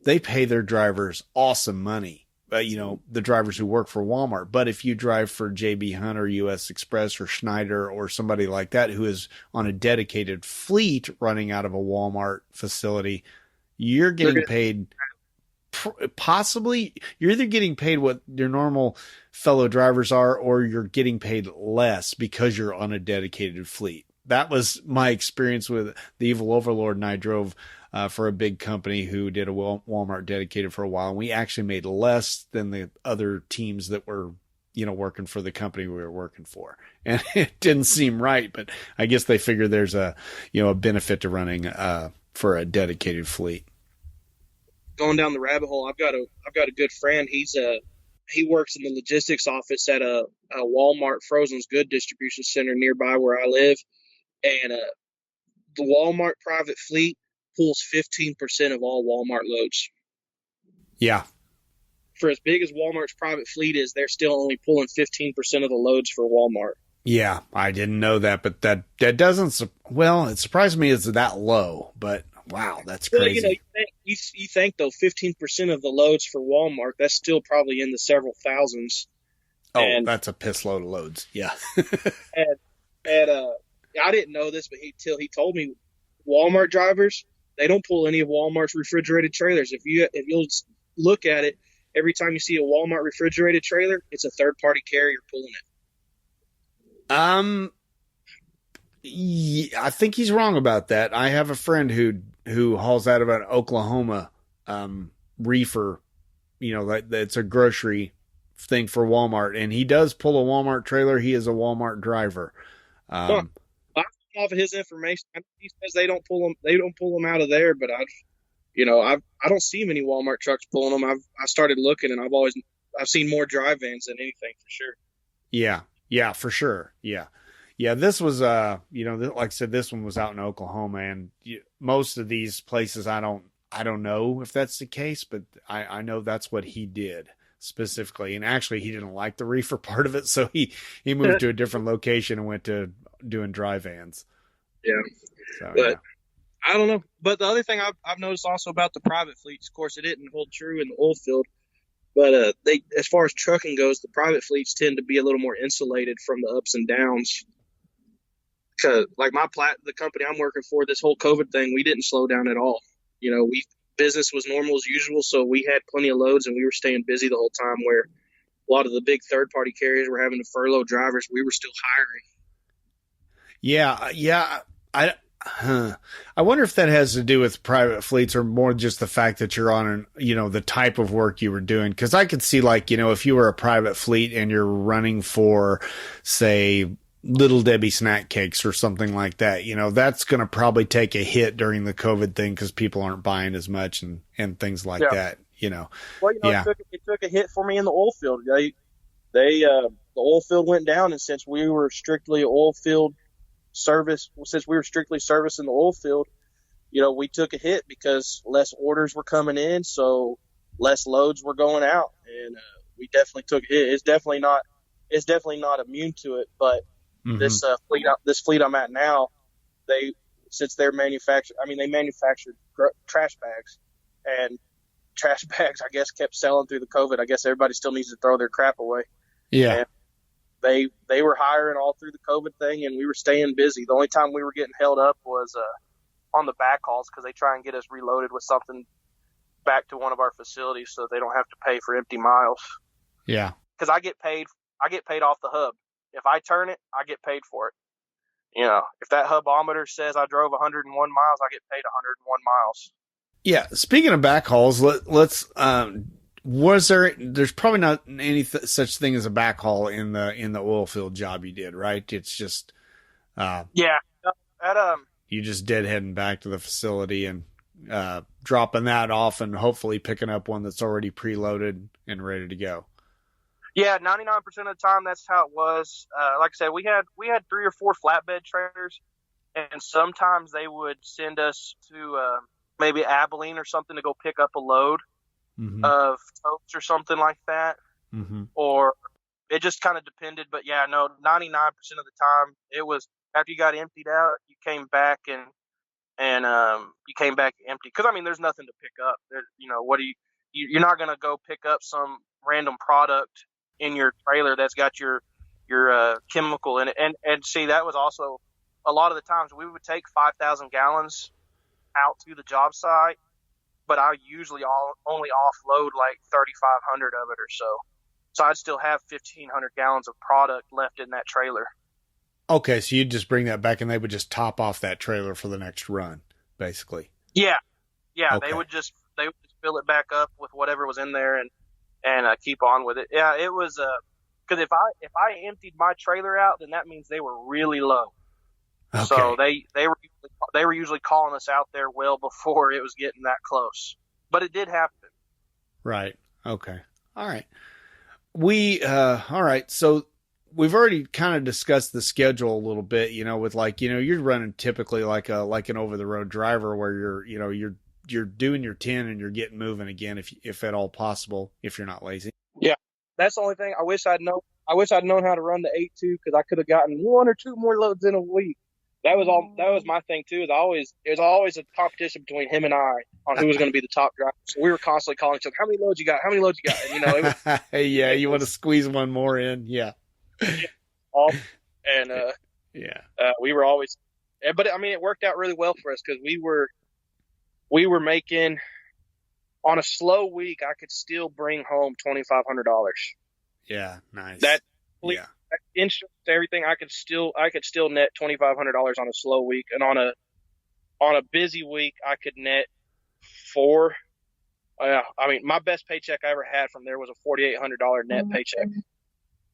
They pay their drivers awesome money. The drivers who work for Walmart. But if you drive for JB Hunt or US Express or Schneider or somebody like that who is on a dedicated fleet running out of a Walmart facility, you're getting paid. Possibly you're either getting paid what your normal fellow drivers are, or you're getting paid less because you're on a dedicated fleet. That was my experience with the Evil Overlord, and I drove for a big company who did a Walmart dedicated for a while, and we actually made less than the other teams that were working for the company we were working for. And it didn't seem right, but I guess they figure there's a benefit to running for a dedicated fleet. Going down the rabbit hole, I've got a good friend. He works in the logistics office at a Walmart frozen goods distribution center nearby where I live, and the Walmart private fleet pulls 15% of all Walmart loads. Yeah. For as big as Walmart's private fleet is, they're still only pulling 15% of the loads for Walmart. Yeah, I didn't know that, but that doesn't. Well, it surprised me it's that low, but. Wow, that's crazy. Well, you think though, 15% of the loads for Walmart, that's still probably in the several thousands. Oh, that's a piss load of loads. Yeah. and I didn't know this, but till he told me, Walmart drivers, they don't pull any of Walmart's refrigerated trailers. If you'll look at it, every time you see a Walmart refrigerated trailer, it's a third-party carrier pulling it. Yeah, I think he's wrong about that. I have a friend who hauls out of an Oklahoma reefer, that's a grocery thing for Walmart, and he does pull a Walmart trailer. He is a Walmart driver. Off of his information, he says they don't pull them out of there, but I don't see many Walmart trucks pulling them. I started looking, and I've seen more dry vans than anything for sure. Yeah, for sure. Yeah, this was, like I said, this one was out in Oklahoma, and most of these places, I don't know if that's the case, but I know that's what he did specifically. And actually, he didn't like the reefer part of it, so he moved to a different location and went to doing dry vans. Yeah, but I don't know. But the other thing I've noticed also about the private fleets, of course, it didn't hold true in the oil field, but as far as trucking goes, the private fleets tend to be a little more insulated from the ups and downs. Like the company I'm working for, this whole COVID thing, we didn't slow down at all. Business was normal as usual, so we had plenty of loads and we were staying busy the whole time, where a lot of the big third-party carriers were having to furlough drivers. We were still hiring. Yeah. Huh. I wonder if that has to do with private fleets or more just the fact that you're on the type of work you were doing. Cause I could see like, if you were a private fleet and you're running for, say, Little Debbie snack cakes or something like that, that's going to probably take a hit during the COVID thing because people aren't buying as much and things like that, Well, Yeah. it took a hit for me in the oil field. The oil field went down, and since we were strictly oil field since we were strictly servicing the oil field, we took a hit because less orders were coming in, so less loads were going out, and we definitely took a hit. It's definitely not immune to it, but this fleet I'm at now, they manufacture trash bags, and trash bags I guess kept selling through the COVID. I guess everybody still needs to throw their crap away. Yeah. And they were hiring all through the COVID thing, and we were staying busy. The only time we were getting held up was on the backhauls because they try and get us reloaded with something back to one of our facilities so they don't have to pay for empty miles. Yeah. Because I get paid off the hub. If I turn it, I get paid for it. If that hubometer says I drove 101 miles, I get paid 101 miles. Yeah. Speaking of backhauls, let's there's probably not any such thing as a backhaul in the oil field job you did, right? It's just, yeah. You just deadheading back to the facility and, dropping that off and hopefully picking up one that's already preloaded and ready to go. Yeah. 99% of the time, that's how it was. Like I said, we had 3 or 4 flatbed trailers, and sometimes they would send us to, maybe Abilene or something to go pick up a load of totes or something like that. Or it just kind of depended. But yeah, no, 99% of the time it was after you got emptied out, you came back and you came back empty. Cause I mean, there's nothing to pick up there. You're not going to go pick up some random product in your trailer that's got your chemical in it. And see, that was also a lot of the times we would take 5,000 gallons out to the job site, but I usually only offload like 3,500 of it or so. So I'd still have 1,500 gallons of product left in that trailer. Okay, so you'd just bring that back and they would just top off that trailer for the next run, basically. Yeah. Okay. They would just fill it back up with whatever was in there and keep on with it. Yeah, it was because if I emptied my trailer out, then that means they were really low. Okay. So they were usually calling us out there well before it was getting that close, but it did happen. Right. Okay. All right. All right. So we've already kind of discussed the schedule a little bit, with you're running typically like an over the road driver where you're doing your 10 and you're getting moving again, if at all possible, if you're not lazy. Yeah. That's the only thing. I wish I'd known how to run the 8.2 because I could have gotten 1 or 2 more loads in a week. That was my thing too. It was always a competition between him and I on who was going to be the top driver. So we were constantly calling each other, "How many loads you got? How many loads you got?" And, it was, yeah, you want to squeeze one more in, yeah. And we were always, but I mean, it worked out really well for us because we were making on a slow week. I could still bring home $2,500. Yeah, nice. Yeah. Insurance, everything, I could still net $2,500 on a slow week, and on a busy week I could net $4. I mean, my best paycheck I ever had from there was a $4,800 net paycheck.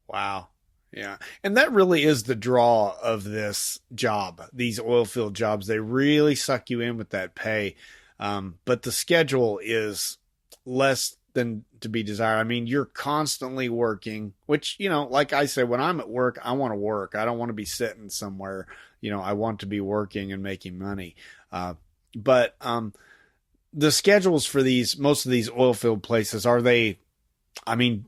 Wow. Yeah. And that really is the draw of this job. These oil field jobs, they really suck you in with that pay. But the schedule is less than to be desired. I mean, you're constantly working, which, like I say, when I'm at work, I want to work. I don't want to be sitting somewhere. I want to be working and making money. But the schedules for most of these oil field places, are they, I mean,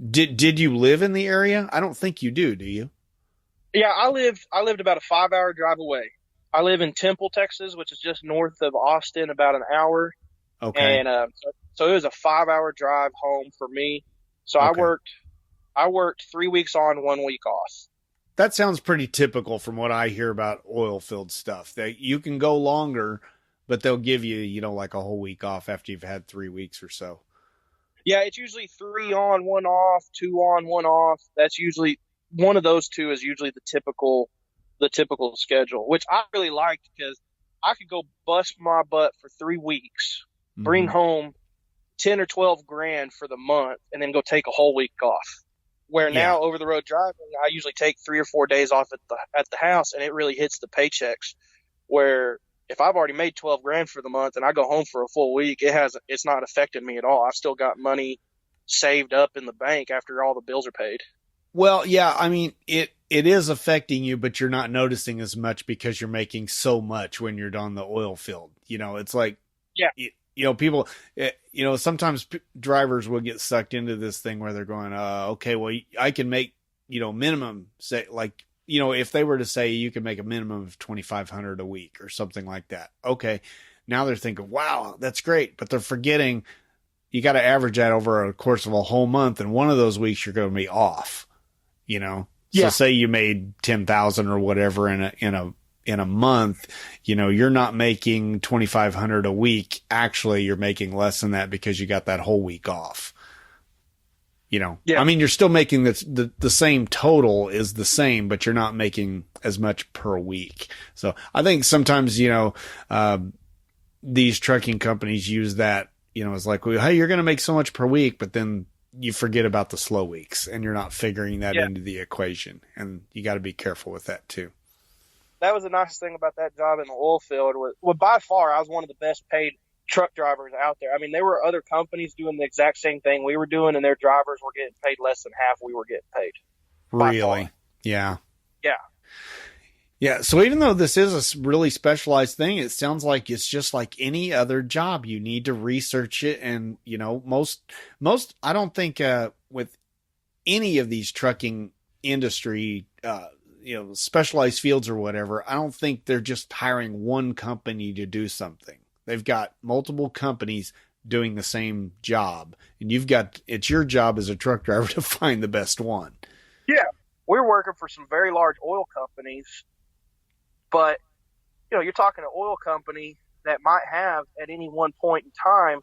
did you live in the area? I don't think you do you? Yeah, I lived about a 5-hour drive away. I live in Temple, Texas, which is just north of Austin, about an hour. Okay. And so it was a 5-hour drive home for me. So okay. I worked 3 weeks on, 1 week off. That sounds pretty typical from what I hear about oil field stuff. You can go longer, but they'll give you, like a whole week off after you've had 3 weeks or so. Yeah, it's usually 3 on, 1 off, 2 on, 1 off. That's usually one of those two is usually the typical schedule, which I really liked because I could go bust my butt for 3 weeks, bring Mhm. home 10 or 12 grand for the month, and then go take a whole week off. Where Yeah. now over the road driving, I usually take 3 or 4 days off at the house, and it really hits the paychecks. Where if I've already made 12 grand for the month and I go home for a full week, it's not affected me at all. I've still got money saved up in the bank after all the bills are paid. Well, yeah, I mean, it is affecting you, but you're not noticing as much because you're making so much when you're on the oil field. You know, it's like, Yeah. you know, people, you know, sometimes drivers will get sucked into this thing where they're going, okay, well, I can make, you know, minimum, say, like, you know, if they were to say you can make a minimum of 2,500 a week or something like that. Okay. Now they're thinking, wow, that's great. But they're forgetting you got to average that over a course of a whole month. And one of those weeks you're going to be off, you know? So Yeah. say you made 10,000 or whatever in a month, you know, you're not making 2,500 a week. Actually, you're making less than that because you got that whole week off. You know, Yeah. I mean, you're still making the same total is the same, but you're not making as much per week. So I think sometimes, you know, these trucking companies use that, you know, it's like, well, hey, you're going to make so much per week, but then you forget about the slow weeks and you're not figuring that into the equation. And you got to be careful with that too. That was the nicest thing about that job in the oil field. Well, by far, I was one of the best paid truck drivers out there. I mean, there were other companies doing the exact same thing we were doing, and their drivers were getting paid less than half we were getting paid. Really? Yeah. Yeah. Yeah. So even though this is a really specialized thing, it sounds like it's just like any other job. You need to research it. And, you know, most, I don't think, with any of these trucking industry, you know, specialized fields or whatever, I don't think they're just hiring one company to do something. They've got multiple companies doing the same job, and it's your job as a truck driver to find the best one. Yeah. We're working for some very large oil companies, but, you know, you're talking an oil company that might have at any one point in time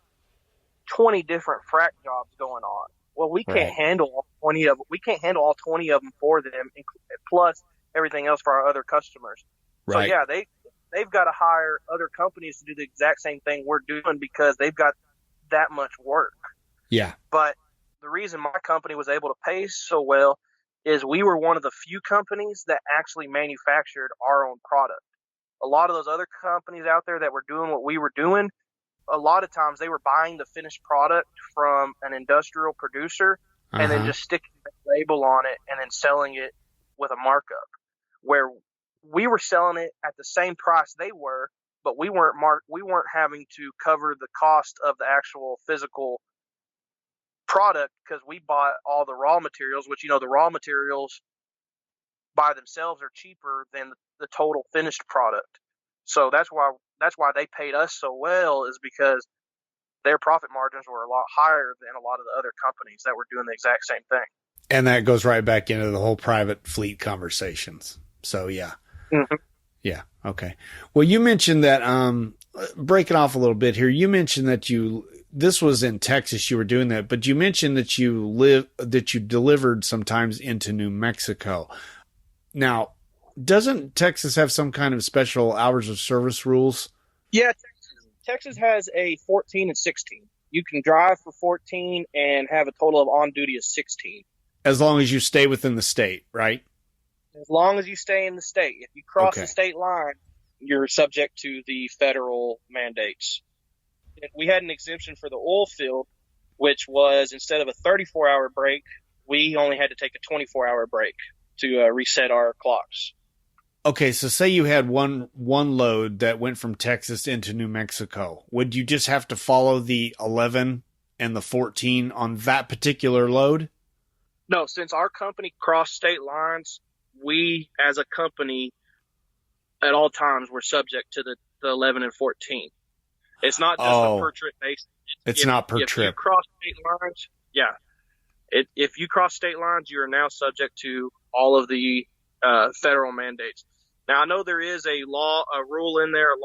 20 different frac jobs going on. Well, we can't handle all 20 of them. We can't handle all 20 of them for them, plus everything else for our other customers. Right. So yeah, they've got to hire other companies to do the exact same thing we're doing because they've got that much work. Yeah. But the reason my company was able to pay so well is we were one of the few companies that actually manufactured our own product. A lot of those other companies out there that were doing what we were doing, a lot of times they were buying the finished product from an industrial producer and then just sticking the label on it and then selling it with a markup, where we were selling it at the same price they were, but we weren't having to cover the cost of the actual physical product because we bought all the raw materials, which, you know, the raw materials by themselves are cheaper than the total finished product. So that's why they paid us so well, is because their profit margins were a lot higher than a lot of the other companies that were doing the exact same thing. And that goes right back into the whole private fleet conversations. So yeah. Mm-hmm. Yeah. Okay. Well, you mentioned that, break it off a little bit here. You mentioned that this was in Texas, you were doing that, but you mentioned that you delivered sometimes into New Mexico. Now, doesn't Texas have some kind of special hours of service rules? Yeah. Texas has a 14 and 16. You can drive for 14 and have a total of on duty of 16. As long as you stay within the state, right? As long as you stay in the state. If you cross the state line, you're subject to the federal mandates. We had an exemption for the oil field, which was instead of a 34-hour break, we only had to take a 24-hour break to reset our clocks. Okay, so say you had one load that went from Texas into New Mexico. Would you just have to follow the 11 and the 14 on that particular load? No, since our company crossed state lines, we as a company at all times were subject to the 11 and 14. It's not just a per trip basis. It's not per trip. If you cross state lines, if you cross state lines, you are now subject to all of the federal mandates. Now, I know there is a law in there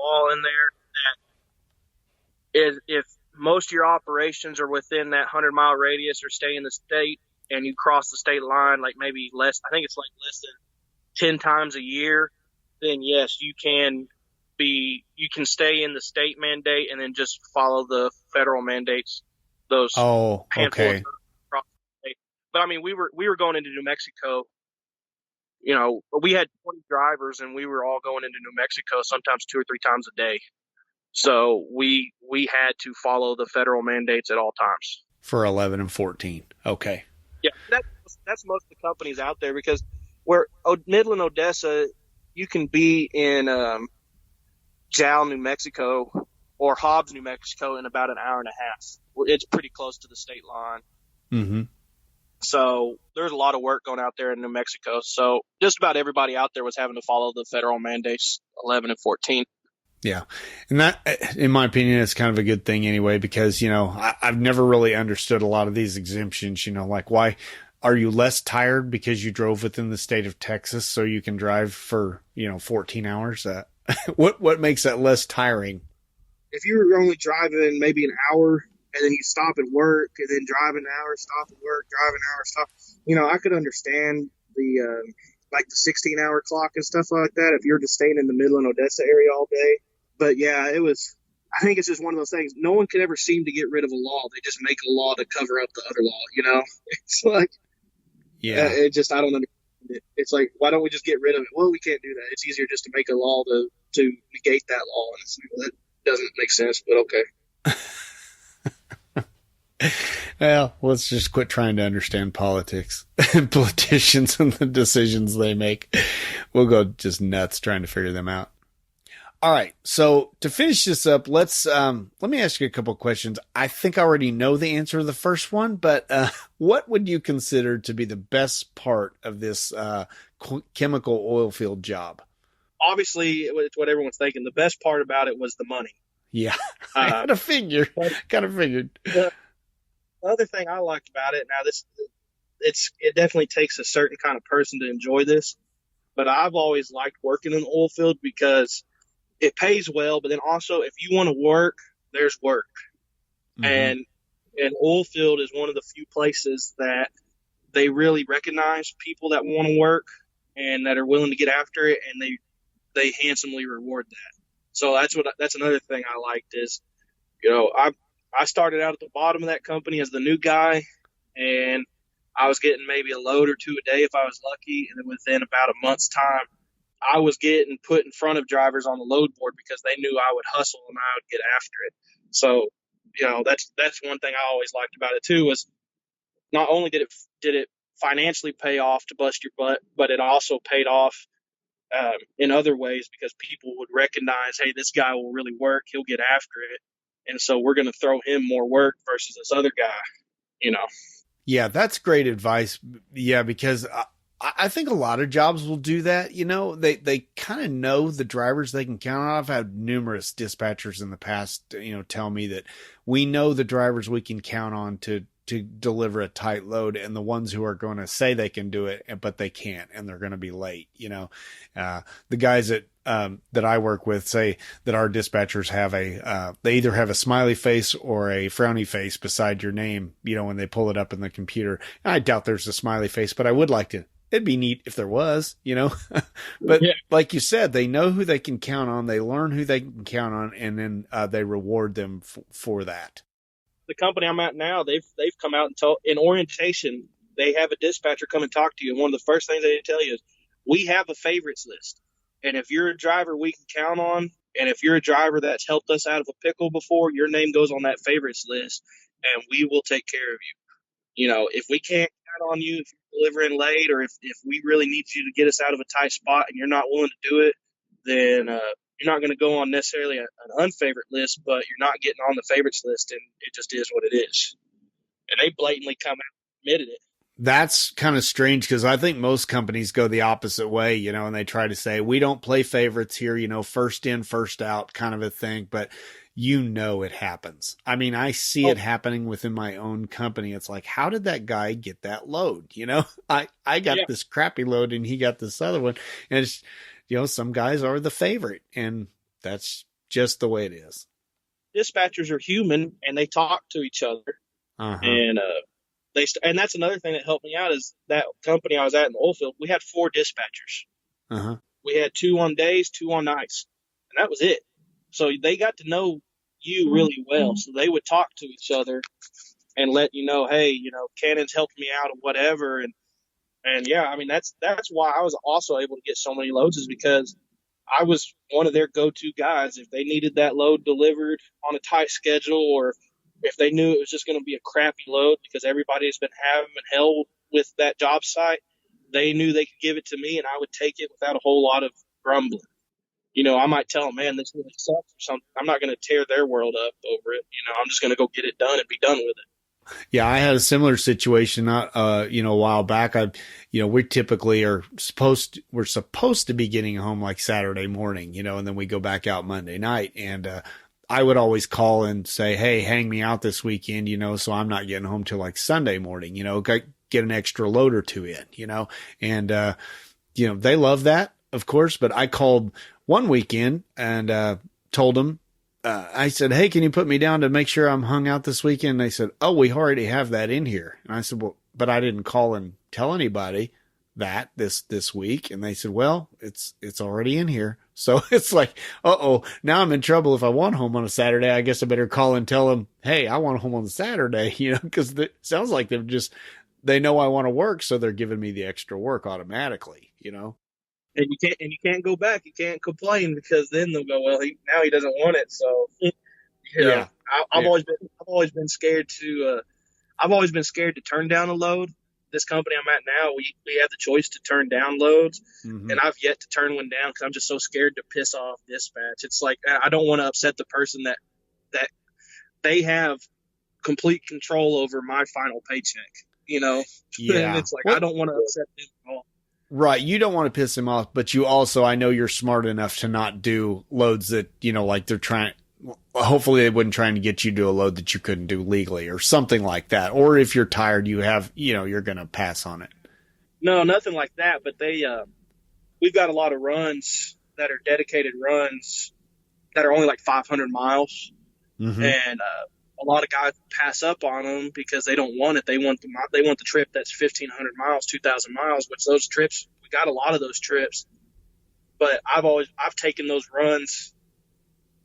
that if most of your operations are within that 100-mile radius or stay in the state and you cross the state line, like maybe less, I think it's like less than 10 times a year, then yes, you can you can stay in the state mandate and then just follow the federal mandates. Those Oh, handful of okay. times across the state. But I mean, we were going into New Mexico. We had 20 drivers, and we were all going into New Mexico sometimes 2 or 3 times a day. So we had to follow the federal mandates at all times. For 11 and 14. Okay. Yeah, that's most of the companies out there, because Midland, Odessa, you can be in Jal, New Mexico, or Hobbs, New Mexico, in about an hour and a half. It's pretty close to the state line. Mm-hmm. So there's a lot of work going out there in New Mexico. So just about everybody out there was having to follow the federal mandates 11 and 14. Yeah. And that, in my opinion, is kind of a good thing anyway, because, I've never really understood a lot of these exemptions, like why are you less tired because you drove within the state of Texas so you can drive for, 14 hours? What makes that less tiring? If you were only driving maybe an hour and then you stop at work and then drive an hour, stop at work, drive an hour, stop, I could understand the, like the 16-hour clock and stuff like that if you're just staying in the Midland, Odessa area all day. But yeah, I think it's just one of those things. No one can ever seem to get rid of a law. They just make a law to cover up the other law, It's like, yeah, I don't understand it. It's like, why don't we just get rid of it? Well, we can't do that. It's easier just to make a law to negate that law. And it's like, well, that doesn't make sense, but okay. Well, let's just quit trying to understand politics and politicians and the decisions they make. We'll go just nuts trying to figure them out. All right. So to finish this up, let me ask you a couple of questions. I think I already know the answer to the first one, but what would you consider to be the best part of this chemical oil field job? Obviously, it's what everyone's thinking. The best part about it was the money. Yeah, I kind of figured. The other thing I liked about it, now it definitely takes a certain kind of person to enjoy this, but I've always liked working in the oil field because it pays well, but then also if you want to work, there's work. Mm-hmm. And oil field is one of the few places that they really recognize people that want to work and that are willing to get after it, and they handsomely reward that. So that's another thing I liked is, I started out at the bottom of that company as the new guy, and I was getting maybe a load or two a day if I was lucky, and then within about a month's time, I was getting put in front of drivers on the load board because they knew I would hustle and I would get after it. So, that's one thing I always liked about it too, was not only did it financially pay off to bust your butt, but it also paid off in other ways because people would recognize, hey, this guy will really work. He'll get after it. And so we're going to throw him more work versus this other guy, Yeah, that's great advice. Yeah, because I think a lot of jobs will do that. They kind of know the drivers they can count on. I've had numerous dispatchers in the past, tell me that we know the drivers we can count on to deliver a tight load, and the ones who are going to say they can do it, but they can't, and they're going to be late. The guys that I work with say that our dispatchers have they either have a smiley face or a frowny face beside your name, when they pull it up in the computer. And I doubt there's a smiley face, but I would like to. It'd be neat if there was, but yeah. Like you said, they know who they can count on. They learn who they can count on, and then they reward them for that. The company I'm at now, they've come out and told in orientation, they have a dispatcher come and talk to you. And one of the first things they tell you is, we have a favorites list. And if you're a driver we can count on, and if you're a driver that's helped us out of a pickle before, your name goes on that favorites list, and we will take care of you. If we can't count on you, if you're delivering late, or if we really need you to get us out of a tight spot and you're not willing to do it, then you're not going to go on necessarily an unfavorite list, but you're not getting on the favorites list, and it just is what it is. And they blatantly come out and admitted it. That's kind of strange because I think most companies go the opposite way, and they try to say, we don't play favorites here, first in, first out kind of a thing, but it happens. I mean, I see it happening within my own company. It's like, how did that guy get that load? I got this crappy load and he got this other one. And it's, some guys are the favorite, and that's just the way it is. Dispatchers are human, and they talk to each other. Uh-huh. And and that's another thing that helped me out is that company I was at in the oil field. We had 4 dispatchers. Uh-huh. We had 2 on days, 2 on nights. and that was it. So they got to know you really well. So they would talk to each other and let you know, hey, Cannon's helped me out or whatever. And yeah, I mean, that's why I was also able to get so many loads, is because I was one of their go-to guys. If they needed that load delivered on a tight schedule, or if they knew it was just going to be a crappy load because everybody's been having hell with that job site, they knew they could give it to me and I would take it without a whole lot of grumbling. I might tell them, man, this really sucks or something. I'm not going to tear their world up over it. I'm just going to go get it done and be done with it. Yeah, I had a similar situation, a while back. We typically we're supposed to be getting home like Saturday morning, and then we go back out Monday night. And, I would always call and say, hey, hang me out this weekend, so I'm not getting home till like Sunday morning, get an extra load or two in, and, they love that, of course, but I called one weekend and, told them, I said, hey, can you put me down to make sure I'm hung out this weekend? And they said, oh, we already have that in here. And I said, well, but I didn't call and tell anybody that this week. And they said, well, it's already in here. So it's like, now I'm in trouble. If I want home on a Saturday, I guess I better call and tell them, hey, I want home on the Saturday, because it sounds like they know I want to work. So they're giving me the extra work automatically, And you can't go back. You can't complain, because then they'll go, well, now he doesn't want it. So, yeah, I've always been scared to turn down a load. This company I'm at now, we have the choice to turn down loads, and I've yet to turn one down because I'm just so scared to piss off dispatch. It's like, I don't want to upset the person that they have complete control over my final paycheck. Yeah, and it's like, I don't want to upset them at all. Right. You don't want to piss him off, but you also, I know you're smart enough to not do loads that, like they're trying, hopefully they wouldn't trying to get you to do a load that you couldn't do legally or something like that. Or if you're tired, you're going to pass on it. No, nothing like that. But we've got a lot of runs that are dedicated runs that are only like 500 miles. Mm-hmm. And, a lot of guys pass up on them because they don't want it. They want the trip that's 1,500 miles, 2,000 miles, which those trips, we got a lot of those trips. But I've taken those runs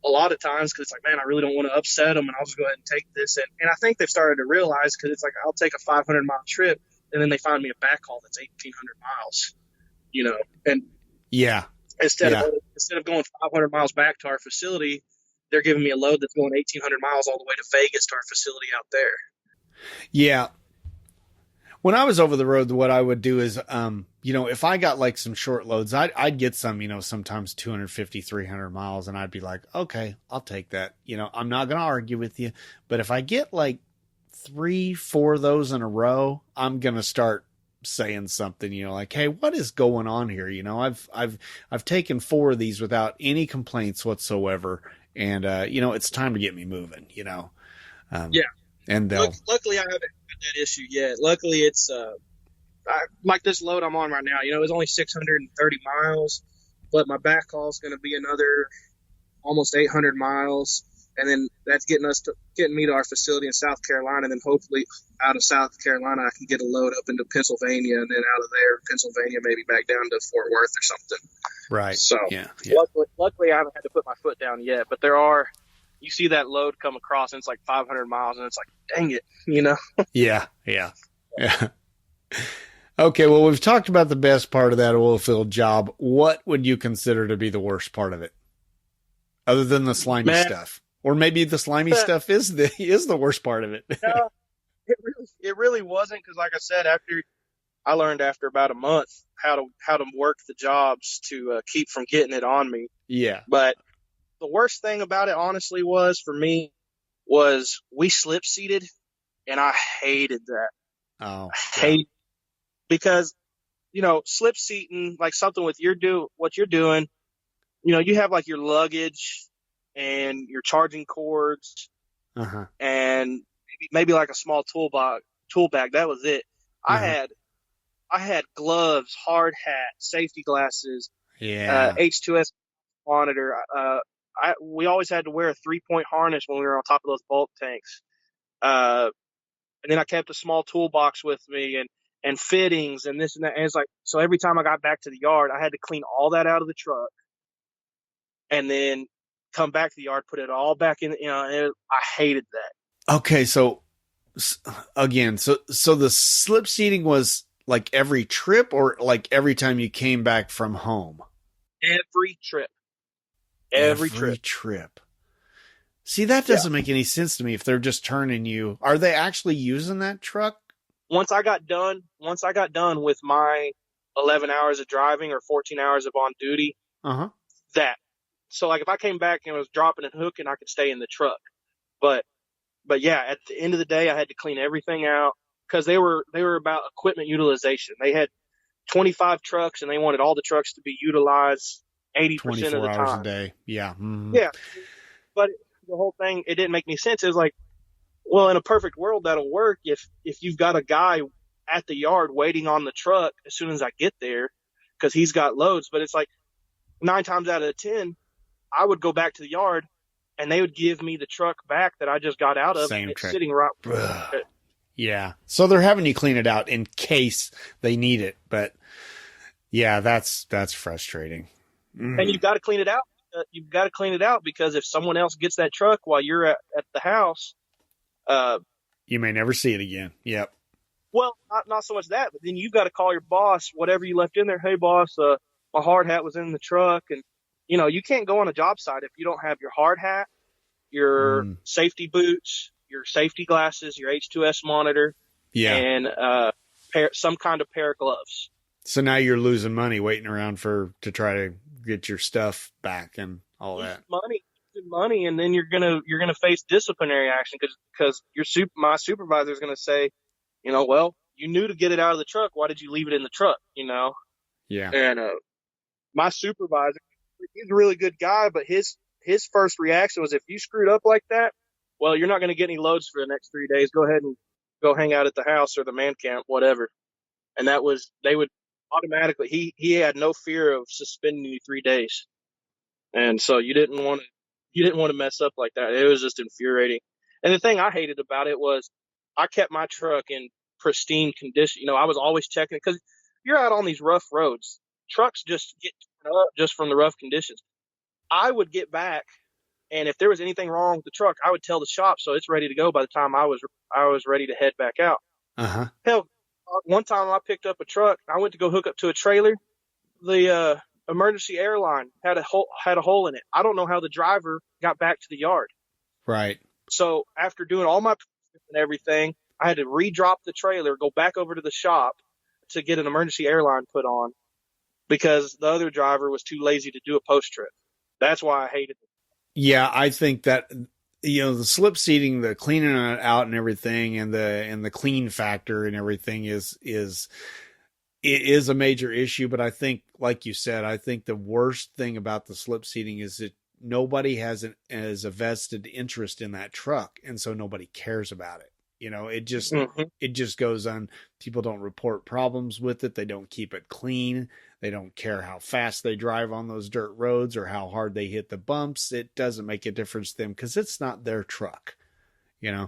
a lot of times because it's like, man, I really don't want to upset them, and I'll just go ahead and take this. And I think they've started to realize, because it's like, I'll take a 500-mile trip, and then they find me a backhaul that's 1,800 miles, and yeah, instead of going 500 miles back to our facility, they're giving me a load that's going 1,800 miles all the way to Vegas to our facility out there. Yeah. When I was over the road, what I would do is, if I got like some short loads, I'd get some, sometimes 250, 300 miles, and I'd be like, okay, I'll take that. I'm not going to argue with you, but if I get like 3-4 of those in a row, I'm going to start saying something, like, hey, what is going on here? I've taken 4 of these without any complaints whatsoever. And, it's time to get me moving, yeah. And luckily I haven't had that issue yet. Luckily it's, like this load I'm on right now, it's only 630 miles, but my backhaul is going to be another almost 800 miles. And then that's getting me to our facility in South Carolina. And then hopefully out of South Carolina, I can get a load up into Pennsylvania, and then out of there, Pennsylvania, maybe back down to Fort Worth or something. Right. So yeah. Luckily I haven't had to put my foot down yet, but you see that load come across and it's like 500 miles and it's like, dang it, Yeah. Okay. Well, we've talked about the best part of that oil field job. What would you consider to be the worst part of it? Other than the slimy stuff? Or maybe the slimy stuff is the worst part of it. No, it really wasn't, because like I said, I learned after about a month how to work the jobs to keep from getting it on me. Yeah. But the worst thing about it, honestly, for me, we slip seated, and I hated that. Oh. I hate because slip seating, like something with what you're doing, you have like your luggage and your charging cords, and maybe like a small tool bag. That was it. I had gloves, hard hat, safety glasses, H2S monitor. We always had to wear a 3-point harness when we were on top of those bulk tanks. And then I kept a small toolbox with me and fittings and this and that. And it's like, so every time I got back to the yard, I had to clean all that out of the truck and then come back to the yard, put it all back in. I hated that. Okay, so again, so the slip seating was like every trip, or like every time you came back from home? Every trip. Every trip. See, that doesn't make any sense to me if they're just turning you. Are they actually using that truck? Once I got done with my 11 hours of driving or 14 hours of on duty, so like if I came back and was dropping and hooking, I could stay in the truck. But yeah, at the end of the day, I had to clean everything out because they were about equipment utilization. They had 25 trucks and they wanted all the trucks to be utilized 80% of the 24 hours time. a day. Yeah. Mm-hmm. Yeah. But the whole thing, it didn't make any sense. It was like, well, in a perfect world, that'll work if you've got a guy at the yard waiting on the truck as soon as I get there because he's got loads. But it's like 9 times out of 10, I would go back to the yard and they would give me the truck back that I just got out of. Same and it's truck. sitting right. Yeah. So they're having you clean it out in case they need it. But yeah, that's frustrating. And you've got to clean it out. You've got to clean it out because if someone else gets that truck while you're at the house, you may never see it again. Yep. Well, not so much that, but then you've got to call your boss, whatever you left in there. Hey, boss, my hard hat was in the truck. And, you can't go on a job site if you don't have your hard hat, your safety boots, your safety glasses, your H2S monitor, and some kind of pair of gloves. So now you're losing money waiting around to try to get your stuff back and all that. Money, and then you're gonna face disciplinary action because my supervisor is gonna say, well, you knew to get it out of the truck. Why did you leave it in the truck? Yeah. And my supervisor, he's a really good guy, but his first reaction was, if you screwed up like that, well, you're not going to get any loads for the next 3 days. Go ahead and go hang out at the house or the man camp, whatever. And they would automatically, he had no fear of suspending you 3 days. And so you didn't want to mess up like that. It was just infuriating. And the thing I hated about it was I kept my truck in pristine condition. I was always checking it because you're out on these rough roads. Trucks just get torn up just from the rough conditions. I would get back, and if there was anything wrong with the truck, I would tell the shop so it's ready to go by the time I was ready to head back out. Hell, one time I picked up a truck. I went to go hook up to a trailer. The emergency airline had a hole in it. I don't know how the driver got back to the yard. Right. So after doing all my and everything, I had to re-drop the trailer, go back over to the shop to get an emergency airline put on because the other driver was too lazy to do a post trip. That's why I hated it. Yeah, I think that the slip seating, the cleaning it out and everything, and the clean factor and everything is a major issue. But I think, like you said, I think the worst thing about the slip seating is that nobody has a vested interest in that truck, and so nobody cares about it. It just goes on. People don't report problems with it. They don't keep it clean. They don't care how fast they drive on those dirt roads or how hard they hit the bumps. It doesn't make a difference to them because it's not their truck. Yeah.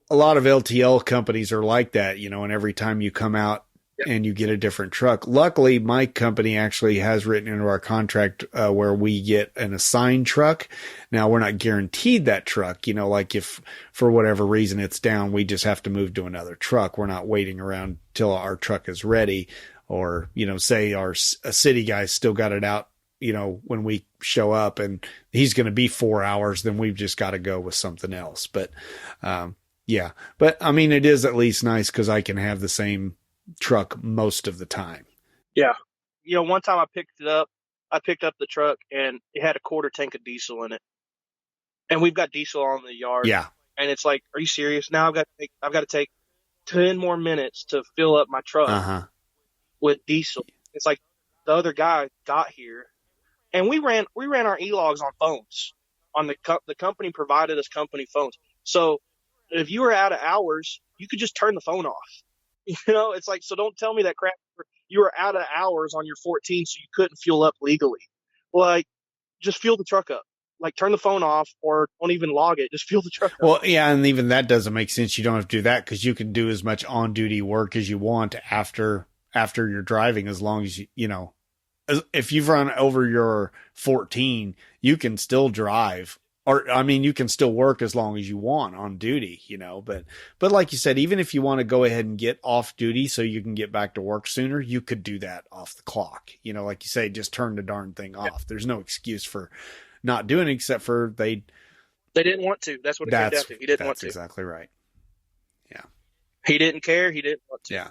A lot of LTL companies are like that, and every time you come out and you get a different truck. Luckily, my company actually has written into our contract where we get an assigned truck. Now, we're not guaranteed that truck. Like if for whatever reason it's down, we just have to move to another truck. We're not waiting around till our truck is ready. Or, say a city guy's still got it out, when we show up and he's going to be 4 hours, then we've just got to go with something else. But, but I mean, it is at least nice because I can have the same truck most of the time. Yeah. One time I picked up the truck and it had a quarter tank of diesel in it. And we've got diesel on the yard. Yeah. And it's like, are you serious? Now I've got to take 10 more minutes to fill up my truck with diesel. It's like the other guy got here and we ran our e-logs on phones. On the company provided us company phones. So if you were out of hours, you could just turn the phone off. It's like, so don't tell me that crap. You were out of hours on your 14, so you couldn't fuel up legally. Like, just fuel the truck up. Like, turn the phone off or don't even log it. Just fuel the truck up. Well, yeah, and even that doesn't make sense. You don't have to do that because you can do as much on-duty work as you want after you're driving, as long as if you've run over your 14, you can still drive. Or, I mean, you can still work as long as you want on duty, you know, but like you said, even if you want to go ahead and get off duty so you can get back to work sooner, you could do that off the clock. You know, like you say, just turn the darn thing off. There's no excuse for not doing it except for they didn't want to. That's what it came down to. He didn't want to. That's exactly right. Yeah. He didn't care. He didn't want to. Yeah.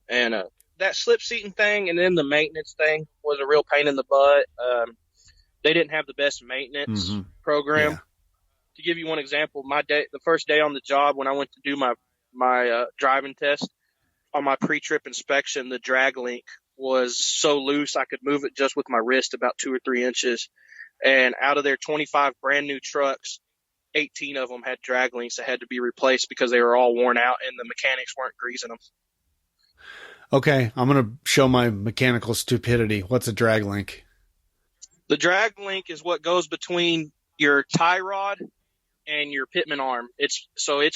And that slip seating thing and then the maintenance thing was a real pain in the butt. They didn't have the best maintenance program. Yeah. To give you one example, the first day on the job when I went to do my driving test, on my pre-trip inspection, the drag link was so loose I could move it just with my wrist about 2 or 3 inches. And out of their 25 brand new trucks, 18 of them had drag links that had to be replaced because they were all worn out and the mechanics weren't greasing them. Okay, I'm going to show my mechanical stupidity. What's a drag link? The drag link is what goes between your tie rod and your pitman arm. It's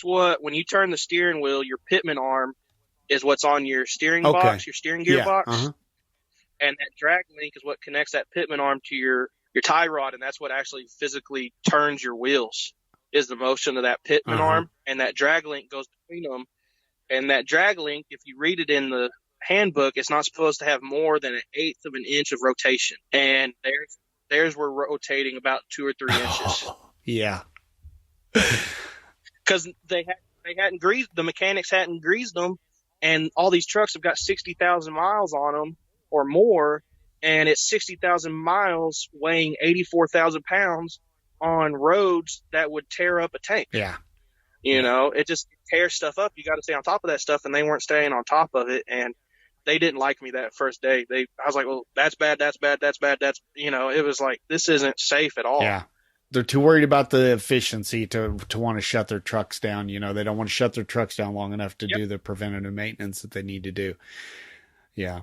what, when you turn the steering wheel, your pitman arm is what's on your steering box, your steering gear box. And that drag link is what connects that pitman arm to your tie rod, and that's what actually physically turns your wheels, is the motion of that pitman arm, and that drag link goes between them. And that drag link, if you read it in the handbook, it's not supposed to have more than 1/8 of an inch of rotation. And theirs were rotating about 2 or 3 inches. Yeah. Because they hadn't greased, the mechanics hadn't greased them, and all these trucks have got 60,000 miles on them or more, and it's 60,000 miles weighing 84,000 pounds on roads that would tear up a tank. Yeah. You know, it just tears stuff up. You got to stay on top of that stuff, and they weren't staying on top of it, and they didn't like me that first day. I was like, well, that's bad. You know, it was like, this isn't safe at all. Yeah. They're too worried about the efficiency to want to shut their trucks down. You know, they don't want to shut their trucks down long enough to do the preventative maintenance that they need to do. Yeah.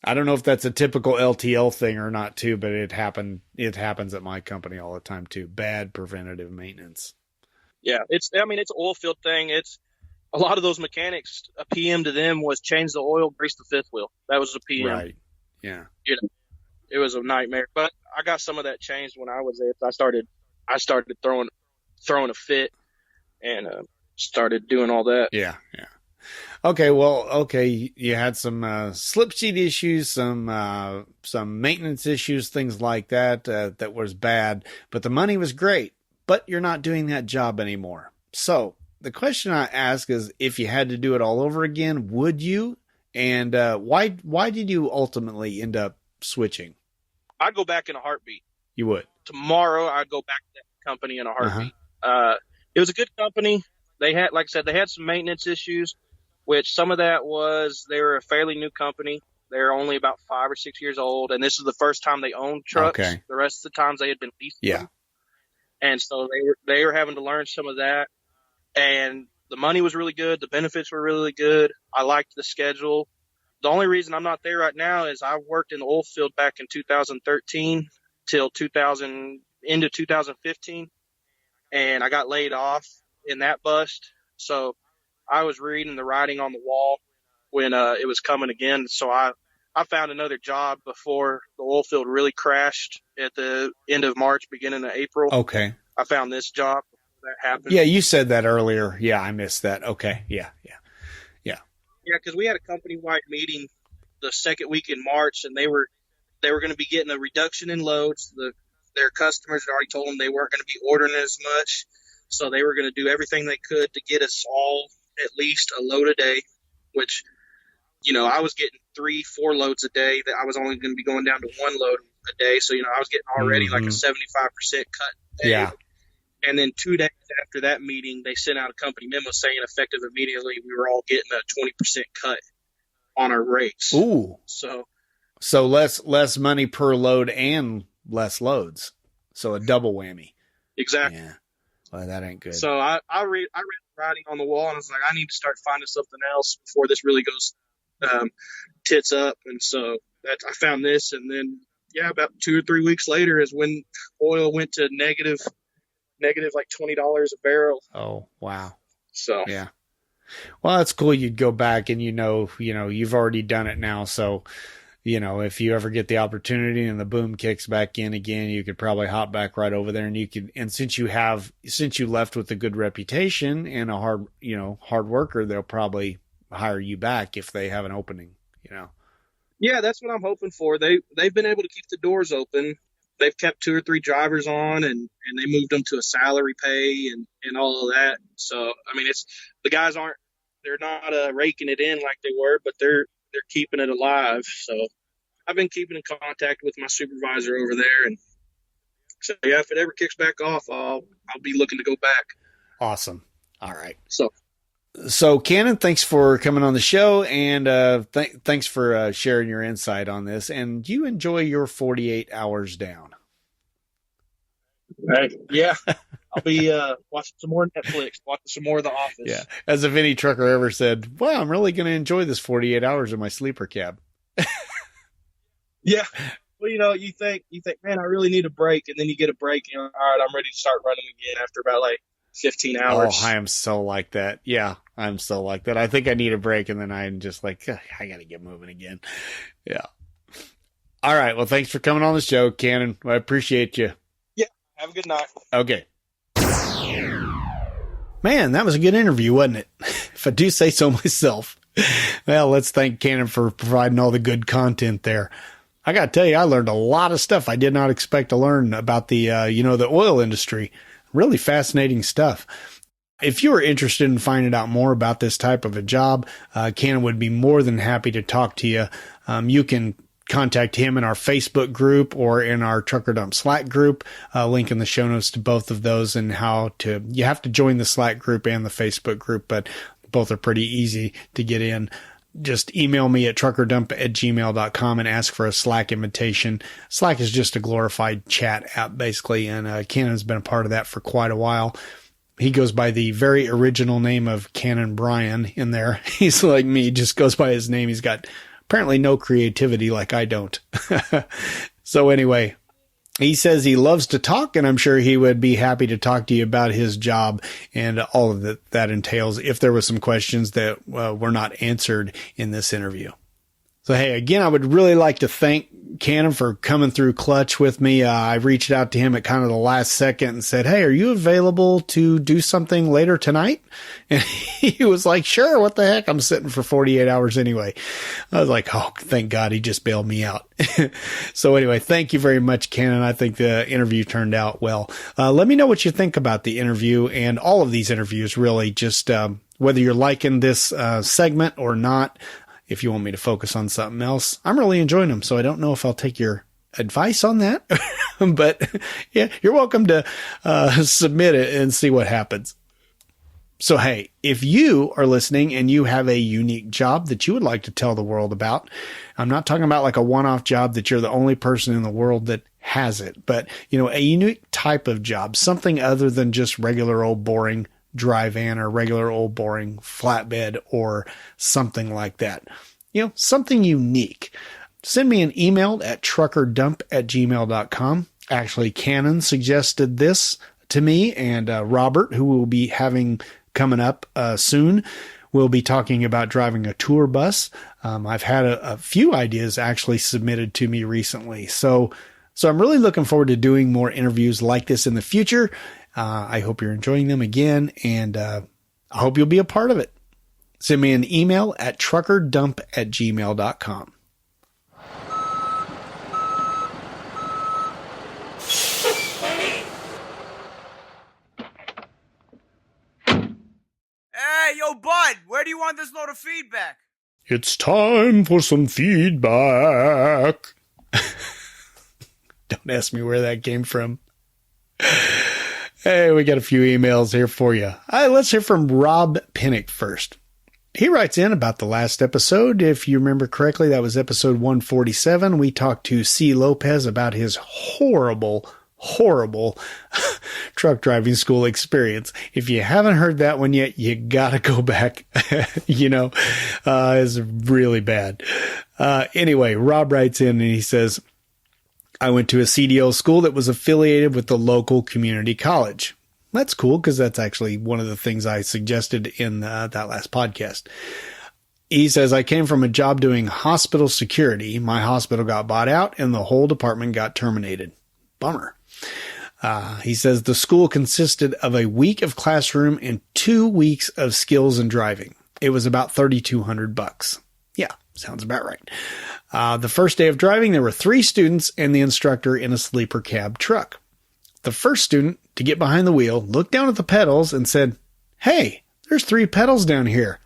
I don't know if that's a typical LTL thing or not too, but it happens at my company all the time too. Bad preventative maintenance. Yeah. It's an Oilfield thing. It's a lot of those mechanics, a PM to them was change the oil, grease the fifth wheel. That was a PM. Right. Yeah. You know, it was a nightmare, but I got some of that changed when I was there. I started throwing a fit and started doing all that. Yeah. Yeah. Okay. Well, okay. You had some slip sheet issues, some maintenance issues, things like that, that was bad, but the money was great, but you're not doing that job anymore. So the question I ask is, if you had to do it all over again, would you? And why did you ultimately end up switching? I'd go back in a heartbeat. You would? Tomorrow, I'd go back to that company in a heartbeat. It was a good company. They had, like I said, they had some maintenance issues, which some of that was they were a fairly new company. They're only about 5 or 6 years old, and this is the first time they owned trucks. Okay. The rest of the times they had been leasing them. And so they were having to learn some of that. And the money was really good. The benefits were really good. I liked the schedule. The only reason I'm not there right now is I worked in the oil field back in 2013 till into 2015, and I got laid off in that bust. So I was reading the writing on the wall when it was coming again. So I found another job before the oil field really crashed at the end of March, beginning of April. Okay. I found this job before that happened. Yeah, you said that earlier. Yeah, I missed that. Okay. Yeah. Yeah, because we had a company-wide meeting the second week in March, and they were going to be getting a reduction in loads. Their customers had already told them they weren't going to be ordering as much, so they were going to do everything they could to get us all at least a load a day, which, you know, I was getting 3-4 loads a day. That I was only going to be going down to 1 load a day, so, you know, I was getting already like a 75% cut a day. Yeah. And then 2 days after that meeting, they sent out a company memo saying effective immediately we were all getting a 20% cut on our rates. Ooh. So less money per load and less loads. So a double whammy. Exactly. Yeah. Well, that ain't good. So I read the writing on the wall, and I was like, I need to start finding something else before this really goes tits up. And so I found this, and then about 2 or 3 weeks later is when oil went to negative like $20 a barrel. Oh, wow. So yeah. Well, that's cool. You'd go back and you know, you've already done it now. So, if you ever get the opportunity and the boom kicks back in again, you could probably hop back right over there, and since you left with a good reputation and a hard worker, they'll probably hire you back if they have an opening, Yeah, that's what I'm hoping for. They've been able to keep the doors open. They've kept 2 or 3 drivers on, and they moved them to a salary pay and all of that. So, I mean, the guys they're not raking it in like they were, but they're keeping it alive. So I've been keeping in contact with my supervisor over there. And so, yeah, if it ever kicks back off, I'll be looking to go back. Awesome. All right. So Cannon, thanks for coming on the show, and thanks for sharing your insight on this. And you enjoy your 48 hours down. Hey, yeah, I'll be watching some more Netflix, watching some more of The Office. Yeah, as if any trucker ever said, "Wow, I'm really going to enjoy this 48 hours in my sleeper cab." Yeah. Well, you think, man, I really need a break, and then you get a break, and you're like, all right, I'm ready to start running again after about 15 hours. Oh, I am so like that. Yeah, I'm so like that. I think I need a break, and then I'm just like, I got to get moving again. Yeah. All right. Well, thanks for coming on the show, Cannon. I appreciate you. Yeah. Have a good night. Okay. Man, that was a good interview, wasn't it? If I do say so myself. Well, let's thank Cannon for providing all the good content there. I got to tell you, I learned a lot of stuff I did not expect to learn about the, the oil industry. Really fascinating stuff. If you are interested in finding out more about this type of a job, Cannon would be more than happy to talk to you. You can contact him in our Facebook group or in our Trucker Dump Slack group. Link in the show notes to both of those, and you have to join the Slack group and the Facebook group, but both are pretty easy to get in. Just email me at truckerdump@gmail.com and ask for a Slack invitation. Slack is just a glorified chat app, basically, and Cannon's been a part of that for quite a while. He goes by the very original name of Cannon Bryan in there. He's like me, just goes by his name. He's got apparently no creativity like I don't. So anyway, he says he loves to talk, and I'm sure he would be happy to talk to you about his job and all of that entails if there were some questions that were not answered in this interview. So, hey, again, I would really like to thank Cannon for coming through clutch with me. I reached out to him at kind of the last second and said, hey, are you available to do something later tonight? And he was like, sure, what the heck? I'm sitting for 48 hours anyway. I was like, oh, thank God he just bailed me out. So anyway, thank you very much, Cannon. I think the interview turned out well. Let me know what you think about the interview and all of these interviews, really, just whether you're liking this segment or not. If you want me to focus on something else, I'm really enjoying them. So I don't know if I'll take your advice on that, but yeah, you're welcome to submit it and see what happens. So, hey, if you are listening and you have a unique job that you would like to tell the world about, I'm not talking about like a one-off job that you're the only person in the world that has it, but a unique type of job, something other than just regular old boring dry van or regular old boring flatbed or something like that. Something unique. Send me an email at truckerdump@gmail.com. Actually, Cannon suggested this to me, and Robert, who we'll be having coming up soon, will be talking about driving a tour bus. I've had a few ideas actually submitted to me recently. So I'm really looking forward to doing more interviews like this in the future. I hope you're enjoying them again, and I hope you'll be a part of it. Send me an email at truckerdump@gmail.com. Hey, yo, bud, where do you want this load of feedback? It's time for some feedback. Don't ask me where that came from. Hey, we got a few emails here for you. Let's hear from Rob Pinnock first. He writes in about the last episode. If you remember correctly, that was episode 147. We talked to C. Lopez about his horrible truck driving school experience. If you haven't heard that one yet, you gotta go back. It's really bad. Anyway, Rob writes in and he says, I went to a CDL school that was affiliated with the local community college. That's cool because that's actually one of the things I suggested in that last podcast. He says, I came from a job doing hospital security. My hospital got bought out and the whole department got terminated. Bummer. He says the school consisted of a week of classroom and 2 weeks of skills and driving. It was about $3,200. Yeah, sounds about right. The first day of driving, there were 3 students and the instructor in a sleeper cab truck. The first student to get behind the wheel looked down at the pedals and said, "Hey, there's 3 pedals down here.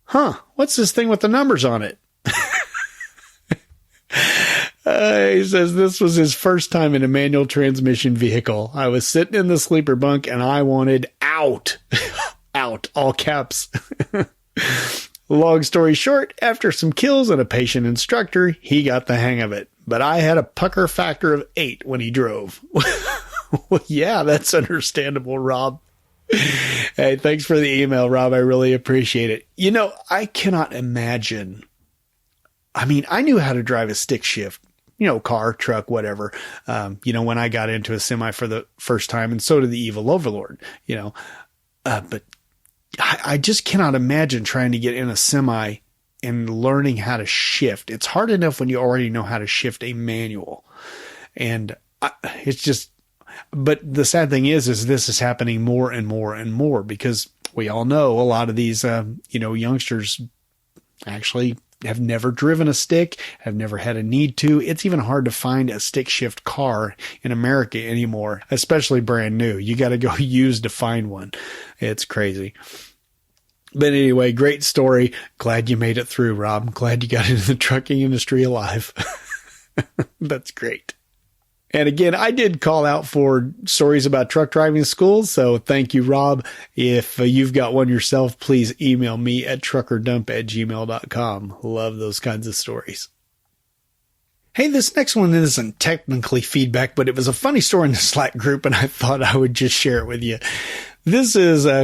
Huh, what's this thing with the numbers on it?" He says this was his first time in a manual transmission vehicle. I was sitting in the sleeper bunk and I wanted out. Out, all caps. Long story short, after some kills and a patient instructor, he got the hang of it. But I had a pucker factor of 8 when he drove. Well, yeah, that's understandable, Rob. Hey, thanks for the email, Rob. I really appreciate it. You know, I cannot imagine. I mean, I knew how to drive a stick shift, you know, car, truck, whatever. When I got into a semi for the first time, and so did the evil overlord, but I just cannot imagine trying to get in a semi and learning how to shift. It's hard enough when you already know how to shift a manual. And it's just, but the sad thing is this is happening more and more and more because we all know a lot of these, youngsters actually have never driven a stick, have never had a need to. It's even hard to find a stick shift car in America anymore, especially brand new. You got to go used to find one. It's crazy. But anyway, great story. Glad you made it through, Rob. Glad you got into the trucking industry alive. That's great. And again, I did call out for stories about truck driving schools, so thank you, Rob. If you've got one yourself, please email me at truckerdump@gmail.com. Love those kinds of stories. Hey, this next one isn't technically feedback, but it was a funny story in the Slack group, and I thought I would just share it with you. This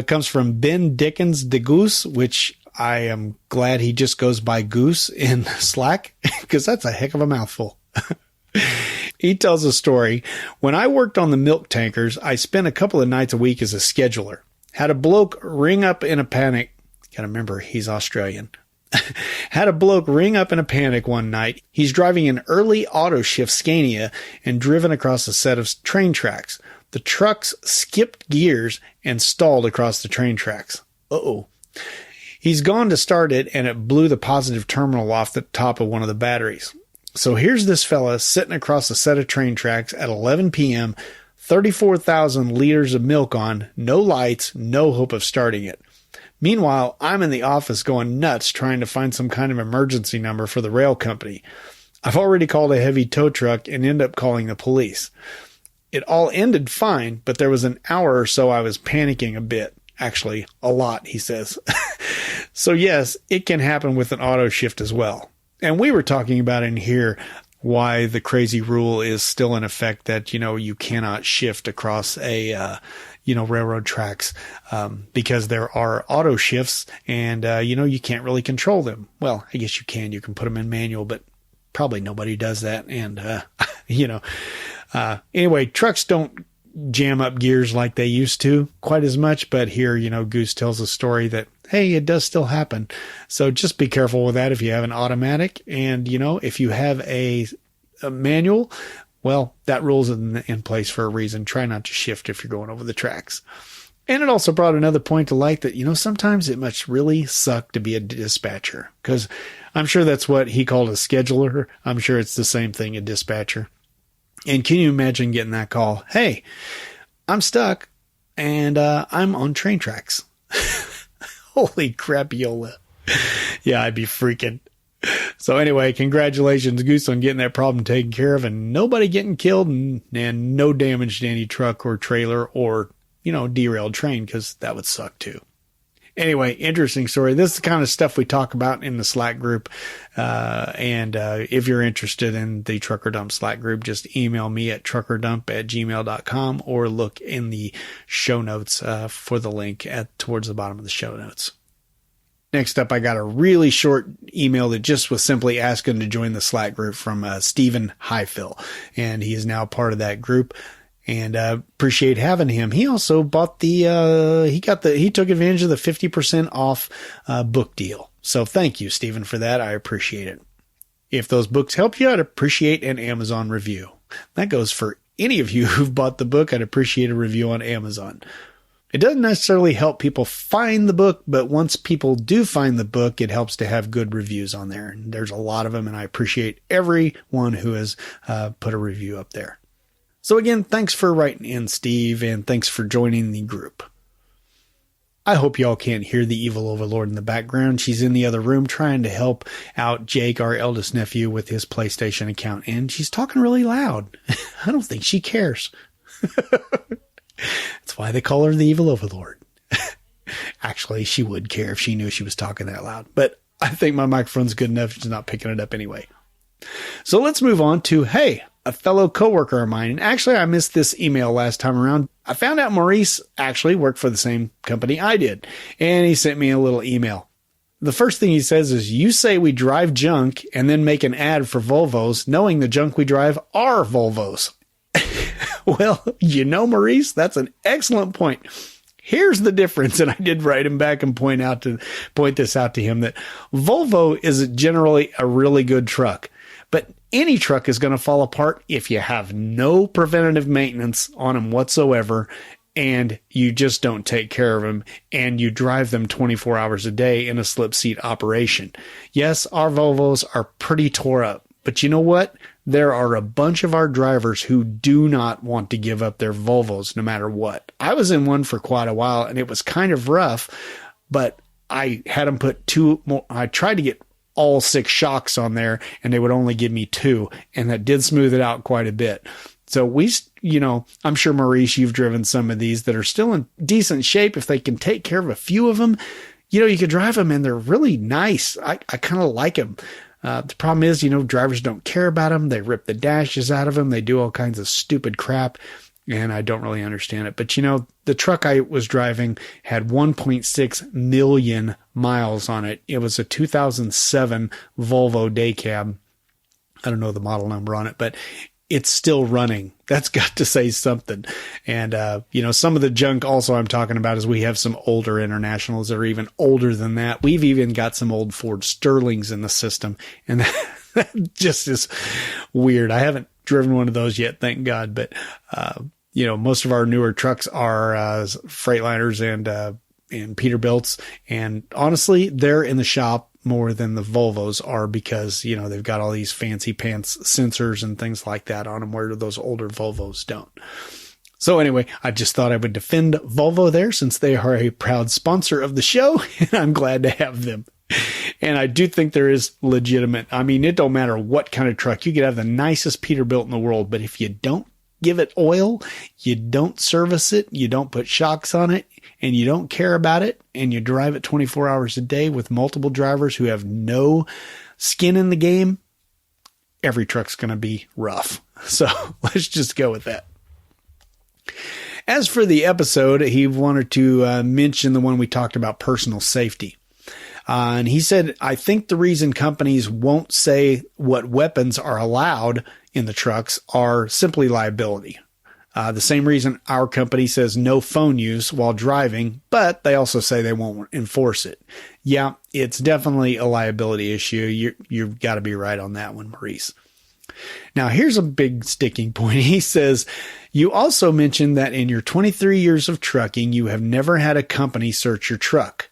comes from Ben Dickens de Goose, which I am glad he just goes by Goose in Slack, because that's a heck of a mouthful. He tells a story. When I worked on the milk tankers, I spent a couple of nights a week as a scheduler. Had a bloke ring up in a panic. Gotta remember, he's Australian. Had a bloke ring up in a panic one night. He's driving an early auto shift Scania and driven across a set of train tracks. The trucks skipped gears and stalled across the train tracks. Uh-oh. He's gone to start it and it blew the positive terminal off the top of one of the batteries. So here's this fella sitting across a set of train tracks at 11 p.m., 34,000 liters of milk on, no lights, no hope of starting it. Meanwhile, I'm in the office going nuts trying to find some kind of emergency number for the rail company. I've already called a heavy tow truck and end up calling the police. It all ended fine, but there was an hour or so I was panicking a bit. Actually, a lot, he says. So yes, it can happen with an auto shift as well. And we were talking about in here why the crazy rule is still in effect that, you cannot shift across a, railroad tracks, because there are auto shifts and, you can't really control them. Well, I guess you can put them in manual, but probably nobody does that. And, anyway, trucks don't jam up gears like they used to quite as much. But here, Goose tells a story that, hey, it does still happen. So just be careful with that if you have an automatic. And, if you have a manual, well, that rule's in place for a reason. Try not to shift if you're going over the tracks. And it also brought another point to light that, sometimes it must really suck to be a dispatcher. Because I'm sure that's what he called a scheduler. I'm sure it's the same thing, a dispatcher. And can you imagine getting that call? Hey, I'm stuck and I'm on train tracks. Holy crapiola. Yeah, I'd be freaking. So anyway, congratulations, Goose, on getting that problem taken care of and nobody getting killed and no damage to any truck or trailer or, derailed train, because that would suck too. Anyway, interesting story. This is the kind of stuff we talk about in the Slack group. And if you're interested in the Trucker Dump Slack group, just email me at truckerdump@gmail.com or look in the show notes for the link towards the bottom of the show notes. Next up, I got a really short email that just was simply asking to join the Slack group from Stephen Highfill. And he is now part of that group. and appreciate having him. He also bought he took advantage of the 50% off book deal. So thank you, Stephen, for that. I appreciate it. If those books help you, I'd appreciate an Amazon review. That goes for any of you who've bought the book. I'd appreciate a review on Amazon. It doesn't necessarily help people find the book, but once people do find the book, it helps to have good reviews on there. And there's a lot of them, and I appreciate everyone who has put a review up there. So again, thanks for writing in, Steve, and thanks for joining the group. I hope y'all can't hear the evil overlord in the background. She's in the other room trying to help out Jake, our eldest nephew, with his PlayStation account, and she's talking really loud. I don't think she cares. That's why they call her the evil overlord. Actually, she would care if she knew she was talking that loud, but I think my microphone's good enough. She's not picking it up anyway. So let's move on to, hey, a fellow coworker of mine. And actually, I missed this email last time around. I found out Maurice actually worked for the same company I did, and he sent me a little email. The first thing he says is, you say we drive junk and then make an ad for Volvos, knowing the junk we drive are Volvos. Well, Maurice, that's an excellent point. Here's the difference. And I did write him back and point this out to him, that Volvo is generally a really good truck, but any truck is going to fall apart if you have no preventative maintenance on them whatsoever, and you just don't take care of them, and you drive them 24 hours a day in a slip seat operation. Yes, our Volvos are pretty tore up, but you know what? There are a bunch of our drivers who do not want to give up their Volvos no matter what. I was in one for quite a while, and it was kind of rough, but I had them put two more. I tried to get all 6 shocks on there, and they would only give me 2, and that did smooth it out quite a bit. So I'm sure, Maurice, you've driven some of these that are still in decent shape. If they can take care of a few of them, you could drive them, and they're really nice. I kind of like them. The problem is, drivers don't care about them. They rip the dashes out of them. They do all kinds of stupid crap, and I don't really understand it. But, the truck I was driving had 1.6 million miles on it. It was a 2007 Volvo day cab. I don't know the model number on it, but it's still running. That's got to say something. And, some of the junk also I'm talking about is we have some older Internationals that are even older than that. We've even got some old Ford Sterlings in the system, and that just is weird. I haven't driven one of those yet, thank God. But, most of our newer trucks are Freightliners and Peterbilts. And honestly, they're in the shop more than the Volvos are, because, they've got all these fancy pants sensors and things like that on them, where those older Volvos don't. So anyway, I just thought I would defend Volvo there, since they are a proud sponsor of the show, and I'm glad to have them. And I do think there is legitimate. I mean, it don't matter what kind of truck. You could have the nicest Peterbilt in the world, but if you don't give it oil, you don't service it, you don't put shocks on it, and you don't care about it, and you drive it 24 hours a day with multiple drivers who have no skin in the game, every truck's going to be rough. So let's just go with that. As for the episode, he wanted to mention the one we talked about, personal safety. And he said, I think the reason companies won't say what weapons are allowed in the trucks are simply liability. The same reason our company says no phone use while driving, but they also say they won't enforce it. Yeah, it's definitely a liability issue. You've got to be right on that one, Maurice. Now, here's a big sticking point. He says, you also mentioned that in your 23 years of trucking, you have never had a company search your truck.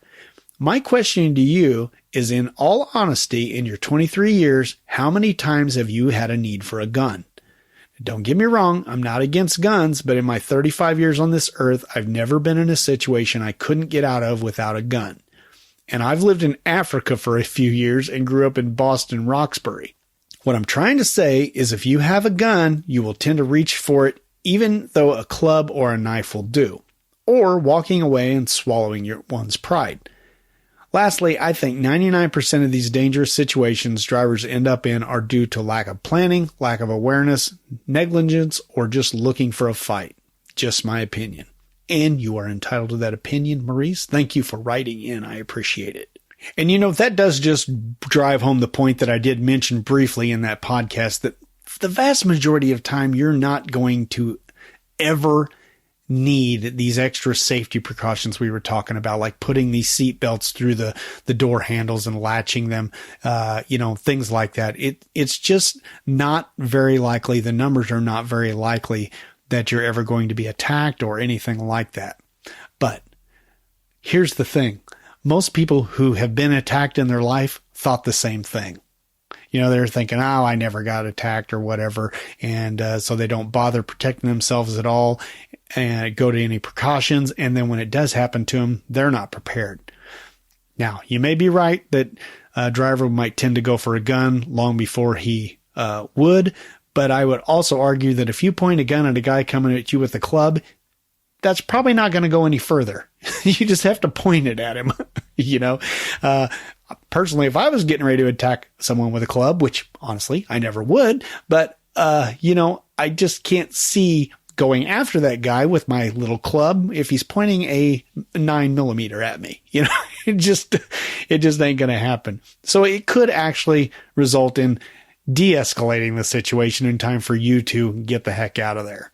My question to you is, in all honesty, in your 23 years, how many times have you had a need for a gun? Don't get me wrong, I'm not against guns, but in my 35 years on this earth, I've never been in a situation I couldn't get out of without a gun. And I've lived in Africa for a few years and grew up in Boston, Roxbury. What I'm trying to say is, if you have a gun, you will tend to reach for it, even though a club or a knife will do, or walking away and swallowing one's pride. Lastly, I think 99% of these dangerous situations drivers end up in are due to lack of planning, lack of awareness, negligence, or just looking for a fight. Just my opinion. And you are entitled to that opinion, Maurice. Thank you for writing in. I appreciate it. And that does just drive home the point that I did mention briefly in that podcast, that the vast majority of time you're not going to ever need these extra safety precautions we were talking about, like putting these seat belts through the door handles and latching them, things like that. It's just not very likely. The numbers are not very likely that you're ever going to be attacked or anything like that. But here's the thing. Most people who have been attacked in their life thought the same thing. They're thinking, oh, I never got attacked or whatever. And so they don't bother protecting themselves at all and go to any precautions. And then when it does happen to them, they're not prepared. Now, you may be right that a driver might tend to go for a gun long before he would. But I would also argue that if you point a gun at a guy coming at you with a club, that's probably not going to go any further. You just have to point it at him, Personally, if I was getting ready to attack someone with a club, which honestly I never would, but, I just can't see going after that guy with my little club if he's pointing a 9mm at me. It just ain't going to happen. So it could actually result in de-escalating the situation in time for you to get the heck out of there.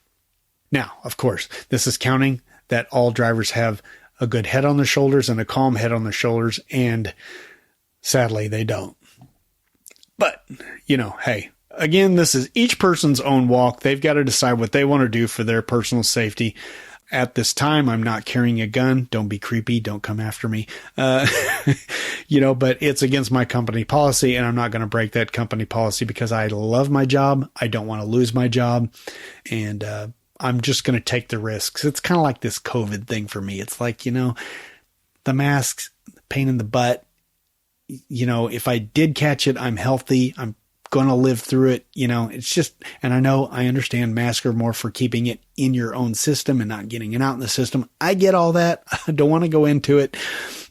Now, of course, this is counting that all drivers have a good head on their shoulders and a calm head on their shoulders, and sadly, they don't. But, hey, again, this is each person's own walk. They've got to decide what they want to do for their personal safety. At this time, I'm not carrying a gun. Don't be creepy. Don't come after me. But it's against my company policy, and I'm not going to break that company policy because I love my job. I don't want to lose my job. And, I'm just going to take the risks. It's kind of like this COVID thing for me. It's like, the masks, pain in the butt. If I did catch it, I'm healthy. I'm going to live through it. It's just, and I understand masks are more for keeping it in your own system and not getting it out in the system. I get all that. I don't want to go into it,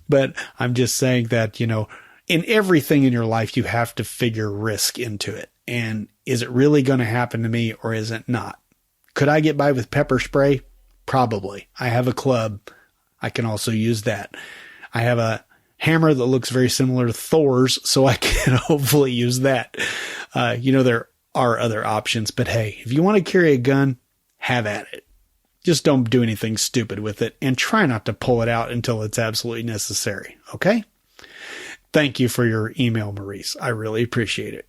but I'm just saying that, in everything in your life, you have to figure risk into it. And is it really going to happen to me or is it not? Could I get by with pepper spray? Probably. I have a club. I can also use that. I have a hammer that looks very similar to Thor's, so I can hopefully use that. There are other options, but hey, if you want to carry a gun, have at it. Just don't do anything stupid with it and try not to pull it out until it's absolutely necessary. Okay? Thank you for your email, Maurice. I really appreciate it.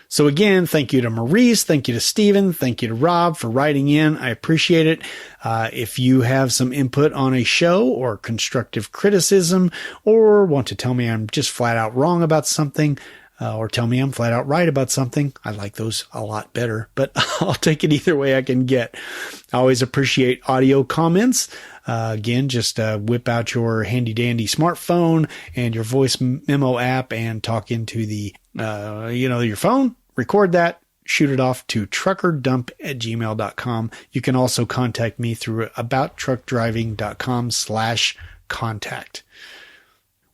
So again, thank you to Maurice, thank you to Steven, thank you to Rob for writing in. I appreciate it. If you have some input on a show or constructive criticism, or want to tell me I'm just flat out wrong about something, or tell me I'm flat out right about something, I like those a lot better, but I'll take it either way I can get. I always appreciate audio comments. Again, just whip out your handy dandy smartphone and your voice memo app and talk into the your phone, record that, shoot it off to truckerdump@gmail.com. You can also contact me through abouttruckdriving.com/contact.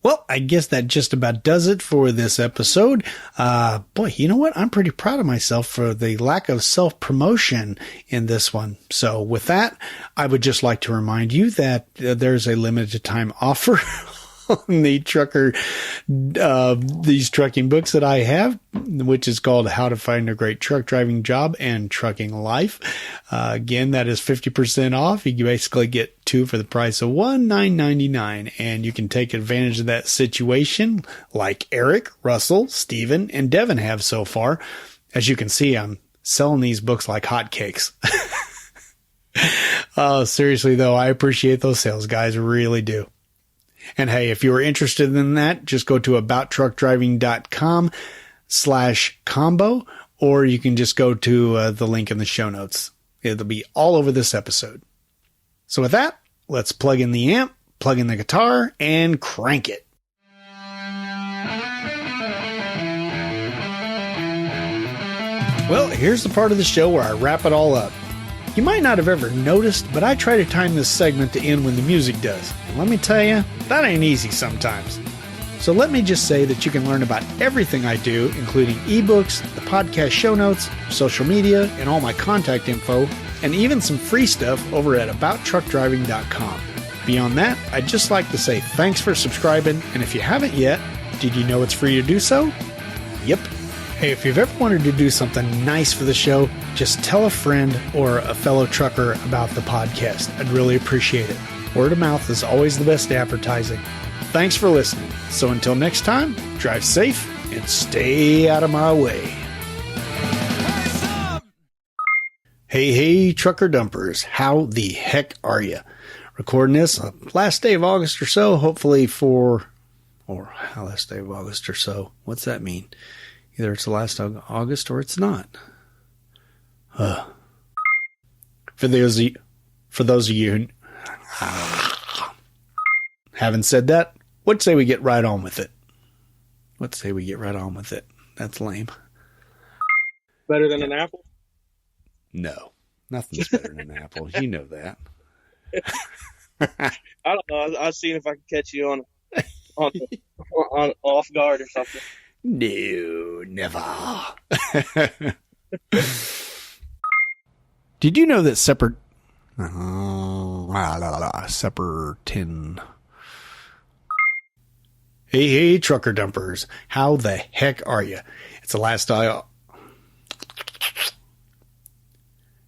Well, I guess that just about does it for this episode. Boy, you know what? I'm pretty proud of myself for the lack of self-promotion in this one. So with that, I would just like to remind you that there's a limited time offer on the these trucking books that I have, which is called How to Find a Great Truck Driving Job and Trucking Life. Again, that is 50% off. You basically get two for the price of one, $9.99, and you can take advantage of that situation like Eric, Russell, Steven, and Devin have so far. As you can see, I'm selling these books like hotcakes. Oh, seriously though, I appreciate those sales guys, really do. And hey, if you are interested in that, just go to abouttruckdriving.com/combo, or you can just go to the link in the show notes. It'll be all over this episode. So with that, let's plug in the amp, plug in the guitar, and crank it. Well, here's the part of the show where I wrap it all up. You might not have ever noticed, but I try to time this segment to end when the music does. And let me tell you, that ain't easy sometimes. So let me just say that you can learn about everything I do, including ebooks, the podcast show notes, social media, and all my contact info, and even some free stuff over at abouttruckdriving.com. Beyond that, I'd just like to say thanks for subscribing, and if you haven't yet, did you know it's free to do so? Yep. Hey, if you've ever wanted to do something nice for the show, just tell a friend or a fellow trucker about the podcast. I'd really appreciate it. Word of mouth is always the best advertising. Thanks for listening. So until next time, drive safe and stay out of my way. Hey, trucker dumpers. How the heck are you? Recording this last day of August or so, hopefully last day of August or so. What's that mean? Either it's the last of August or it's not. For those of you who haven't said that, what say we get right on with it? That's lame. Better than an apple? No, nothing's better than an apple. You know that. I don't know. I was seeing if I could catch you on off guard or something. No, never. Did you know that Seppertin? Hey, trucker dumpers. How the heck are you? It's the last day.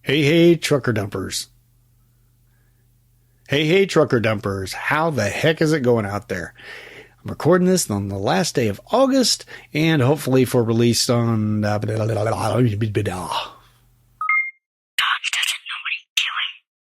Hey, trucker dumpers. Hey, trucker dumpers. How the heck is it going out there? I'm recording this on the last day of August and hopefully for release on